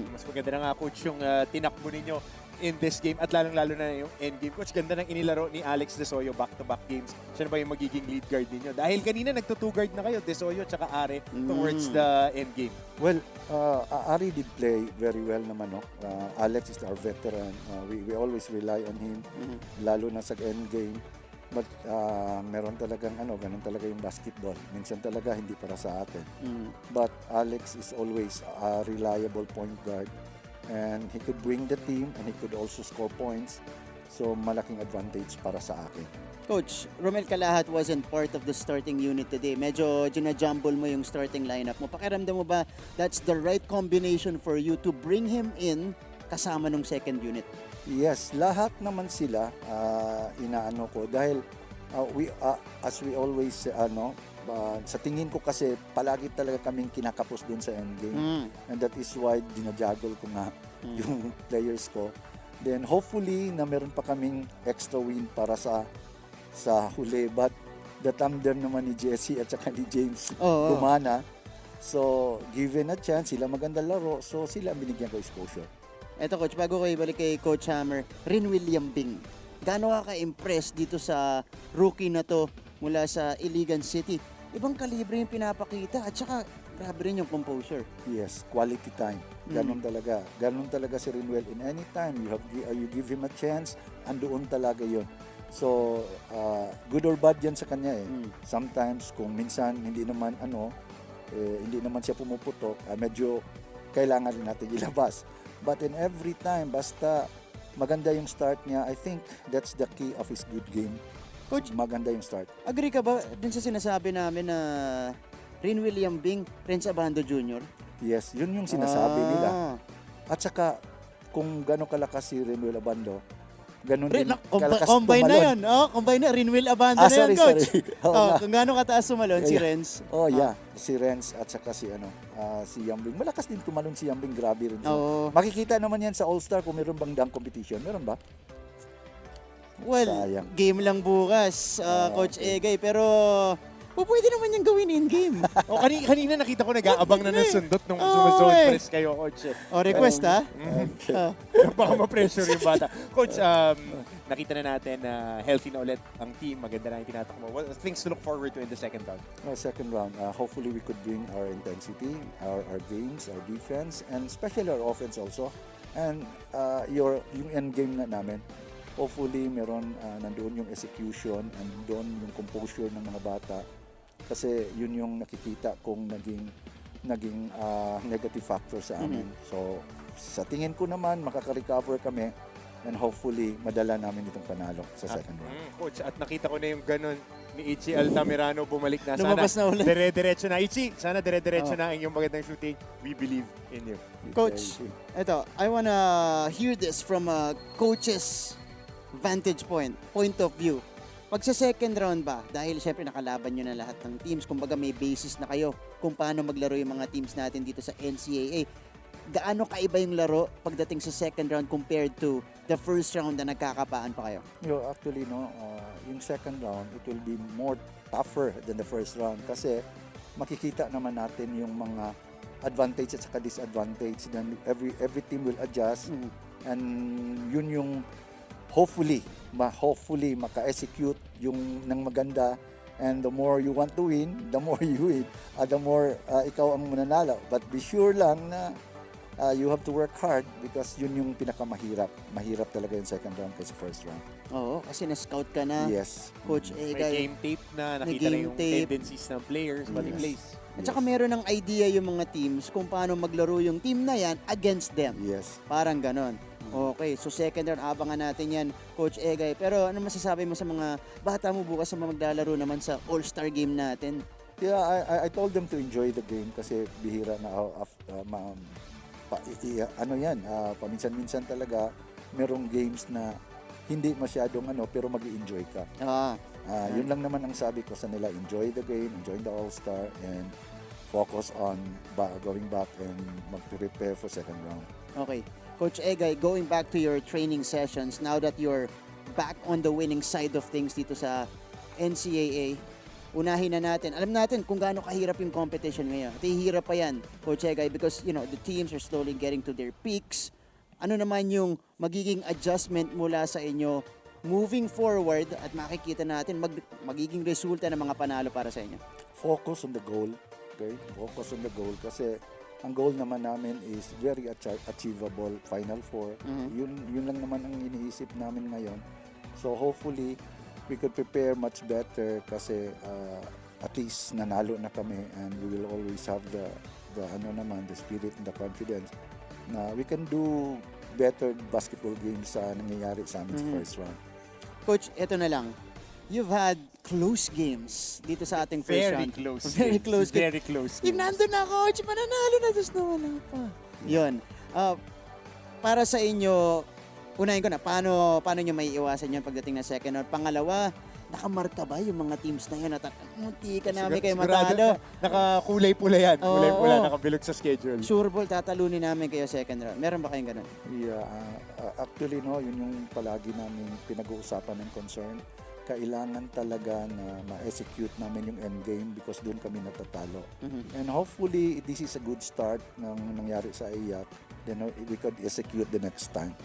Mas maganda na nga, Coach, yung tinakbo ninyo in this game at lalong-lalo na yung endgame. Coach, ganda ng inilaro ni Alex De Soyo back-to-back games. Siya na ba yung magiging lead guard ninyo? Dahil kanina nagto-two guard na kayo, De Soyo at Are towards the endgame. Well, Ari did play very well naman. No? Alex is our veteran. We always rely on him, lalo na sa endgame. But meron talagang ganun talaga yung basketball. Minsan talaga hindi para sa atin. But Alex is always a reliable point guard. And he could bring the team and he could also score points. So malaking advantage para sa akin. Coach, Romel Calahat wasn't part of the starting unit today. Medyo ginajumble mo yung starting lineup mo. Pakiramdam mo ba that's the right combination for you to bring him in kasama ng second unit? Yes, lahat naman sila inaano ko dahil as we always sa tingin ko kasi palagi talaga kaming kinakapos doon sa endgame. And that is why dinajuggle ko nga yung players ko. Then hopefully na meron pa kaming extra win para sa huli. But the tandem naman ni Jesse at saka ni James gumana. So given a chance, sila maganda laro. So sila binigyan ko exposure. Eto Coach, bago ko ibalik kay Coach Hammer, Rin William Bing. Gaano ka ka-impress dito sa rookie na to mula sa Iligan City? Ibang kalibre yung pinapakita at saka grabe rin yung composure. Yes, quality time. Ganun talaga. Ganun talaga si Rinwell. In any time, you give him a chance, andoon talaga yon. So, good or bad yan sa kanya eh. Sometimes, kung minsan hindi naman hindi naman siya pumuputok, medyo kailangan rin natin ilabas. But in every time, basta maganda yung start niya, I think that's the key of his good game. Coach, maganda yung start. Agree ka ba dun sa sinasabi namin na Rin William Bing, Prince Abando Jr.? Yes, yun yung sinasabi nila. At saka, kung gano'ng kalakas si Rinwell Abando, ganun din kalakas combine tumalon. na yun. Combine na. Rinwell Abando na yun, Coach. Sorry. Kung gano'ng kataas tumalon, si Renz. Si Renz at saka si Yambing. Malakas din tumalon si Yambing, grabe rin. Makikita naman yan sa All-Star kung meron bang dunk competition. Meron ba? Well, sayang. Game lang bukas, Coach Egay. Pero, pwede naman yung gawin in-game. Kanina nakita ko nag-aabang na ng sundot nung sumazone press kayo, Coach. Request, ha? Baka ma-pressure yung bata. Coach, nakita na natin na healthy na ulit ang team. Maganda na yung tinatakbo. What things to look forward to in the second round? Second round, hopefully we could bring our intensity, our games, our defense, and especially our offense also. And yung end game na namin, hopefully meron nandoon yung execution and doon yung composure ng mga bata. Kasi yun yung nakikita kong naging negative factor sa amin. So sa tingin ko naman makaka-recover kami and hopefully madala namin itong panalo sa second round. Coach, at nakita ko na yung ganun ni Ichi Altamirano bumalik na. Lumabas na ulit. Dire-diretso na. Ichi, sana dire-diretso na ang iyong magandang shooting. We believe in you. Coach, eto, I wanna hear this from a coach's vantage point of view. Pag sa second round ba, dahil syempre nakalaban nyo na lahat ng teams, kumbaga may basis na kayo kung paano maglaro yung mga teams natin dito sa NCAA, gaano kaiba yung laro pagdating sa second round compared to the first round na nagkakapaan pa kayo? Actually, yung second round, it will be more tougher than the first round kasi makikita naman natin yung mga advantage at saka disadvantage. Then every team will adjust and yun yung hopefully maka-execute yung ng maganda, and the more you want to win, the more you win, the more ikaw ang mananalo. But be sure lang na you have to work hard because yun yung pinakamahirap. Mahirap talaga yung second round kaysa first round. Oo, kasi na-scout ka na. Yes. Coach Egay. May game tape na, nakita na yung tendencies ng players, pati plays. At saka meron ng idea yung mga teams kung paano maglaro yung team na yan against them. Yes. Parang ganon. Okay, so second round, abangan natin yan, Coach Egay. Pero ano masasabi mo sa mga bata mo bukas sa maglalaro naman sa All-Star game natin? Yeah, I told them to enjoy the game kasi bihira na paminsan-minsan talaga merong games na hindi masyadong pero mag-i-enjoy ka. Yun lang naman ang sabi ko sa nila, enjoy the game, enjoy the All-Star, and focus on going back and mag-prepare for second round. Okay. Coach Egay, going back to your training sessions, now that you're back on the winning side of things dito sa NCAA, unahin na natin. Alam natin kung gaano kahirap yung competition ngayon. At hihirap pa yan, Coach Egay, because the teams are slowly getting to their peaks. Ano naman yung magiging adjustment mula sa inyo moving forward at makikita natin magiging resulta ng mga panalo para sa inyo? Focus on the goal. Okay? Focus on the goal kasi ang goal naman namin is very achievable, Final Four. Yun lang naman ang iniisip namin ngayon. So hopefully, we could prepare much better kasi at least nanalo na kami and we will always have the spirit and the confidence na we can do better basketball games sa nangyayari sa amin sa first round. Coach, eto na lang. You've had close games dito sa ating first round. Very close. Very close. Yung nandun na, Coach, mananalo na, tapos nawala pa. Yun. Para sa inyo, unahin ko na, paano nyo may iwasan yun pagdating na second round? Pangalawa, nakamarka ba yung mga teams na yun at munti ka namin kayo matalo? Nakakulay pula yan. Kulay pula, nakabilog sa schedule. Sure ball, tatalunin namin kayo second round. Meron ba kayong ganun? Yeah, actually, yun yung palagi namin pinag-uusapan ng concern. Kailangan talaga na ma-execute namin yung end game because doon kami natatalo. And hopefully, this is a good start ng nangyari sa EAC. Then we could execute the next time.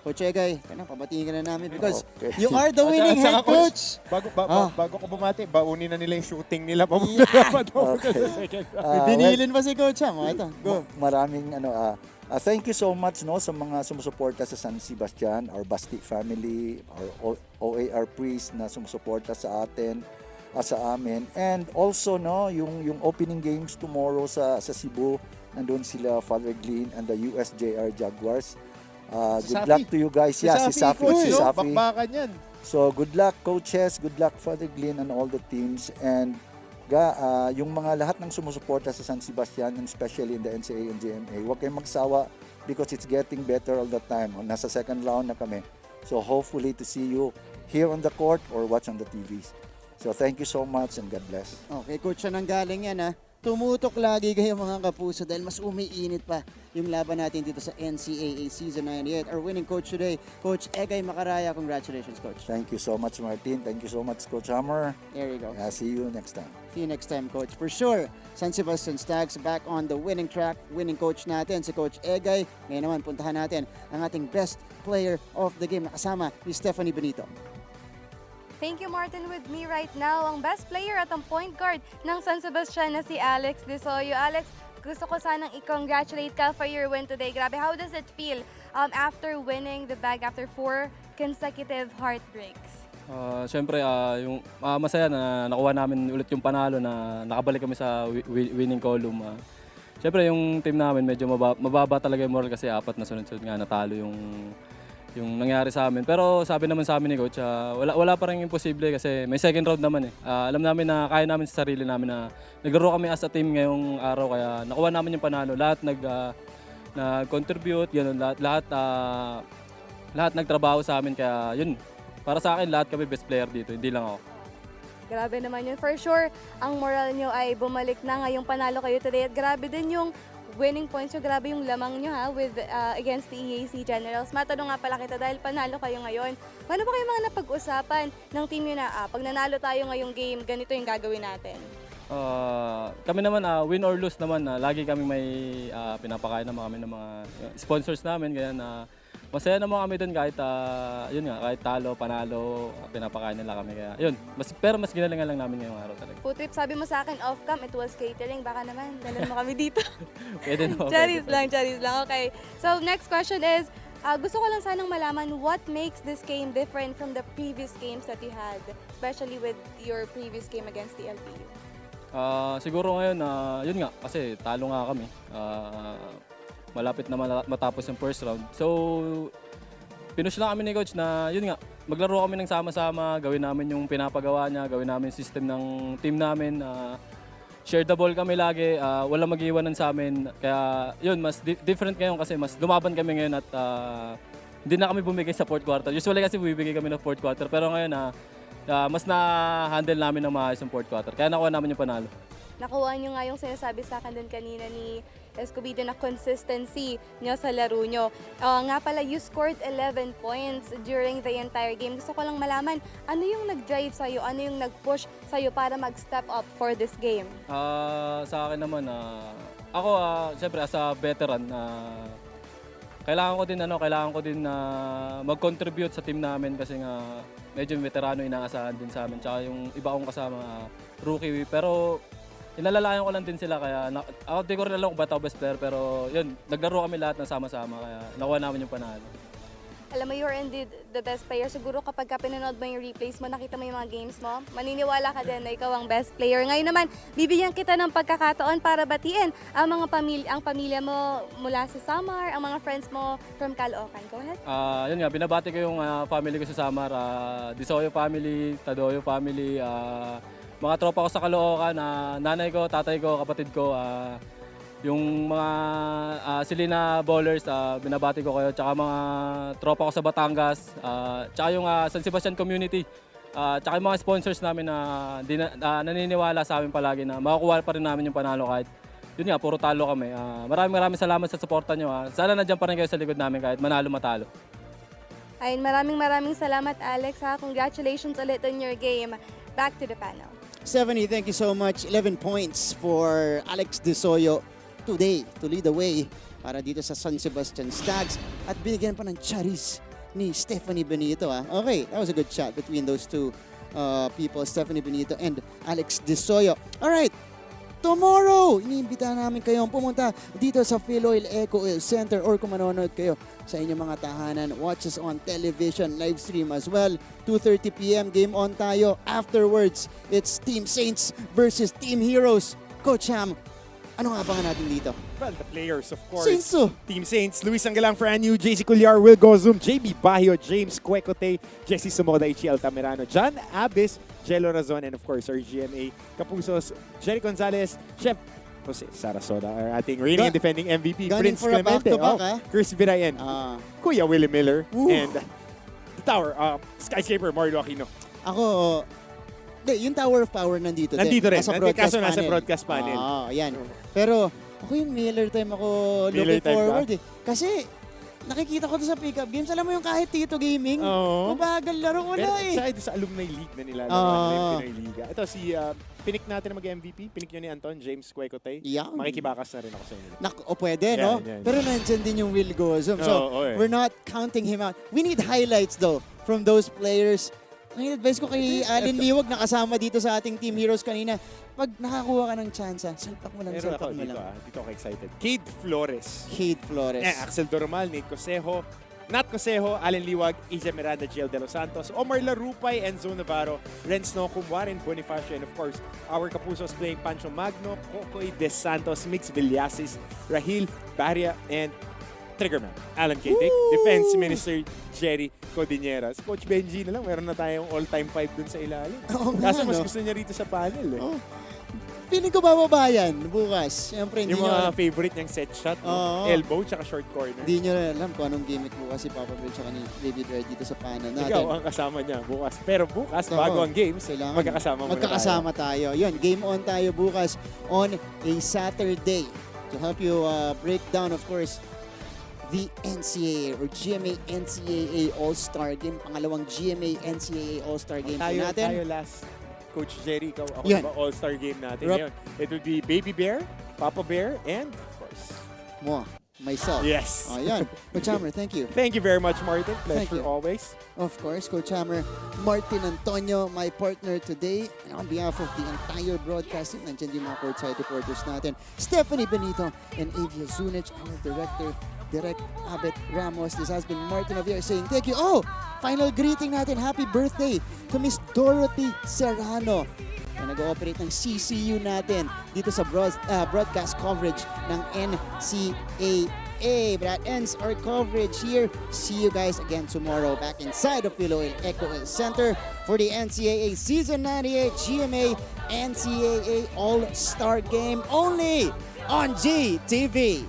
Coach Egay, pabatiin ka na namin because you are the winning head coach. Bago ko bumati, baunin na nila yung shooting nila. Binilin pa si Coach Ham. Ito, go. Maraming thank you so much sa mga sumusuporta sa San Sebastian, our Basti family, our OAR priest na sumusuporta sa atin, sa amin. And also yung opening games tomorrow sa Cebu, nandun sila Father Glenn and the USJR Jaguars. Good luck to you guys. Si Safi. Bakbakan yan. So good luck coaches, good luck Father Glenn and all the teams. And yung mga lahat ng sumusuporta sa San Sebastian, and especially in the NCAA and GMA, huwag kayong magsawa because it's getting better all the time. Nasa second round na kami. So hopefully to see you here on the court or watch on the TVs. So thank you so much and God bless. Okay, Coach, siya nang galing yan Tumutok lagi kayo mga kapuso dahil mas umiinit pa yung laban natin dito sa NCAA Season 98. Our winning coach today, Coach Egay Macaraya. Congratulations, Coach. Thank you so much, Martin. Thank you so much, Coach Hammer. There you go. See you next time. See you next time, Coach. For sure, San Sebastian Stags back on the winning track. Winning coach natin, si Coach Egay. Ngayon naman, puntahan natin ang ating best player of the game na kasama ni Stephanie Benito. Thank you, Martin. With me right now, ang best player at ang point guard ng San Sebastian na si Alex Desoyo. Alex, gusto ko sanang i-congratulate ka for your win today. Grabe, how does it feel after winning the bag after 4 consecutive heartbreaks? Siyempre, masaya na nakuha namin ulit yung panalo na nakabalik kami sa winning column. Siyempre, yung team namin medyo mababa talaga yung moral kasi 4 na sunod-sunod nga natalo yung nangyari sa amin. Pero sabi naman sa amin ni Coach, wala pa rin imposible kasi may second round naman alam namin na kaya namin sa sarili namin na naglaro kami as a team ngayong araw kaya nakuha namin yung panalo. Lahat nag-contribute, lahat nagtrabaho sa amin kaya yun. Para sa akin, lahat kami best player dito, hindi lang ako. Grabe naman yun. For sure, ang moral nyo ay bumalik na ngayong panalo kayo today. At grabe din yung winning points nyo, grabe yung lamang nyo against the EAC Generals. Matanong nga pala kita dahil panalo kayo ngayon. Paano ba kayo mga napag-usapan ng team nyo na pag nanalo tayo ngayong game, ganito yung gagawin natin? Kami naman, win or lose naman, lagi kami may pinapakain naman kami ng mga sponsors namin. Kaya masaya naman kami doon kahit, kahit talo, panalo, pinapakain nila kami. Kaya pero mas ginalingan lang namin ngayong araw talaga. Food trip, sabi mo sa akin, off-cam, it was catering. Baka naman, dalan mo kami dito. Pwede no. Charis lang. Okay. So next question is, gusto ko lang sanang malaman what makes this game different from the previous games that you had, especially with your previous game against the LPU? Siguro ngayon, yun nga, kasi talo nga kami. Malapit na matapos yung first round. So, pinush lang kami ni Coach na yun nga, maglaro kami ng sama-sama, gawin namin yung pinapagawa niya, gawin namin system ng team namin. Share the ball kami lagi, walang mag-iwanan sa amin. Kaya yun, mas different ngayon kasi mas lumaban kami ngayon at hindi na kami bumigay sa fourth quarter. Usually kasi bumibigay kami ng fourth quarter, pero ngayon mas na-handle namin ng maayos yung fourth quarter. Kaya nakuha namin yung panalo. nakuha nyo nga yung sinasabi sa akin dun kanina ni Escobedo na consistency nyo sa laro nyo. Nga pala, you scored 11 points during the entire game. Gusto ko lang malaman, ano yung nag-drive sa'yo? Ano yung nag-push sa'yo para mag-step up for this game? Sa akin naman, ako, syempre, as a veteran, kailangan ko din na mag-contribute sa team namin kasi nga medyo veterano inaasahan din sa amin. Tsaka yung iba kong kasama, rookie. Pero inalalayan ko lang din sila kaya ako di ko rin alam kung ba't ako best player pero yun, naglaro kami lahat ng sama-sama kaya nakuha namin yung panalo. Alam mo, you're indeed the best player. Siguro kapag ka pinanood mo yung replays mo, nakita mo yung mga games mo, maniniwala ka din na ikaw ang best player. Ngayon naman, bibigyan kita ng pagkakataon para batiin ang pamilya mo mula sa Samar, ang mga friends mo from Caloocan. Go ahead. Yun nga, binabati ko yung family ko sa Samar, Disoyo family, Tadoyo family, mga tropa ko sa Caloocan, nanay ko, tatay ko, kapatid ko, yung mga Silina bowlers, binabati ko kayo, tsaka mga tropa ko sa Batangas, tsaka yung San Sebastian community, tsaka yung mga sponsors namin na naniniwala sa amin palagi na makukuha pa rin namin yung panalo kahit yun nga, puro talo kami. Maraming salamat sa suporta nyo. Sana nandiyan pa rin kayo sa likod namin kahit manalo-matalo. Ayun, maraming salamat, Alex. Congratulations ulit on your game. Back to the panel. Stephanie, thank you so much. 11 points for Alex Disoyo today to lead the way para dito sa San Sebastian Stags. At binigyan pa ng charis ni Stephanie Benito. Okay, that was a good chat between those two people, Stephanie Benito and Alex Disoyo. Alright, tomorrow, iniimbitahan namin kayong pumunta dito sa Philoil Eco Oil Center or kung manonood kayo sa inyong mga tahanan, watch us on television, live stream as well. 2:30 p.m. game on tayo. Afterwards, it's Team Saints versus Team Heroes. Coach Ham, ano nga abangan natin dito? Well, the players, of course. Saints. Team Saints, Luis Angalang, Franyu, JC Culyar, Will Gozum, JB Bahio, James Cuecote, Jesse Sumoda, Ichi Altamirano, John Abis, Jello Razon, and of course, our GMA Kapusos, Jerry Gonzalez, Chef Jose Sarasota, our ating reigning and defending MVP, Prince Clemente, Chris Virayen, Kuya Willie Miller, and the Tower, Skyscraper, Mario Aquino. Ako, yung Tower of Power nandito rin. Kaso nasa broadcast panel. Yan. Pero ako yung Miller time ako looking forward Kasi nakikita ko to sa pickup games. Alam mo yung kahit Tito Gaming, mabagal laro wala Pero sa Alumni League na nila, yung Pinoy Liga. Ito pinik natin na mag-MVP, pinik nyo ni Anton, James Cuecote. Makikibakas na rin ako sa inyo. Pwede, no? Pero nandyan din yung Will Gozum. So, we're not counting him out. We need highlights though from those players. Ang advice ko kay Alin Liwag na kasama dito sa ating Team Heroes kanina, pag nakakuha ka ng chance, salpak mo lang. Dito ako excited. Cade Flores. Axel Dormal, Nate Cosejo, Nat Cosejo, Allen Liwag, Ija Miranda, Jiel De Los Santos, Omar Larupay, Enzo Navarro, Renz Nocum, Warren Bonifacio, and of course, our Kapusos playing Pancho Magno, Cocoy De Santos, Mix Villasis, Rahil Barria, and Triggerman, Alan Kaitek, Defense Minister Jerry Codineras. Coach Benji na lang, meron na tayong all-time 5 dun sa ilalim. Kaso mas gusto niya rito sa panel. Piling ko bababa yan bukas. Siyempre, yung mga favorite niyang set shot, elbow, tsaka short corner. Hindi nyo alam kung anong gimmick bukas si Papa Bill tsaka ni Baby Dread dito sa panel natin. Ikaw ang kasama niya bukas. Pero bukas, bago ang games, magkakasama tayo. Yun, game on tayo bukas on a Saturday. To help you break down, of course, the NCAA or GMA NCAA All-Star Game. Pangalawang GMA NCAA All-Star Game natin. Tayo last, Coach Jerry, ikaw ako ba All-Star Game natin ngayon. It would be Baby Bear, Papa Bear, and of course, myself. Yes. Yan. Coach Hammer, thank you. Thank you very much, Martin. Pleasure always. Of course, Coach Hammer. Martin Antonio, my partner today. And on behalf of the entire broadcasting, nandiyan yung mga courtside reporters natin. Stephanie Benito and Avia Zunich, our director. Direct Abet Ramos. This has been Martin Javier saying thank you. Final greeting natin. Happy birthday to Miss Dorothy Serrano na nag-ooperate ng CCU natin dito sa broadcast coverage ng NCAA. But that ends our coverage here. See you guys again tomorrow back inside of Philoil Eco Center for the NCAA Season 98 GMA NCAA All-Star Game only on GTV.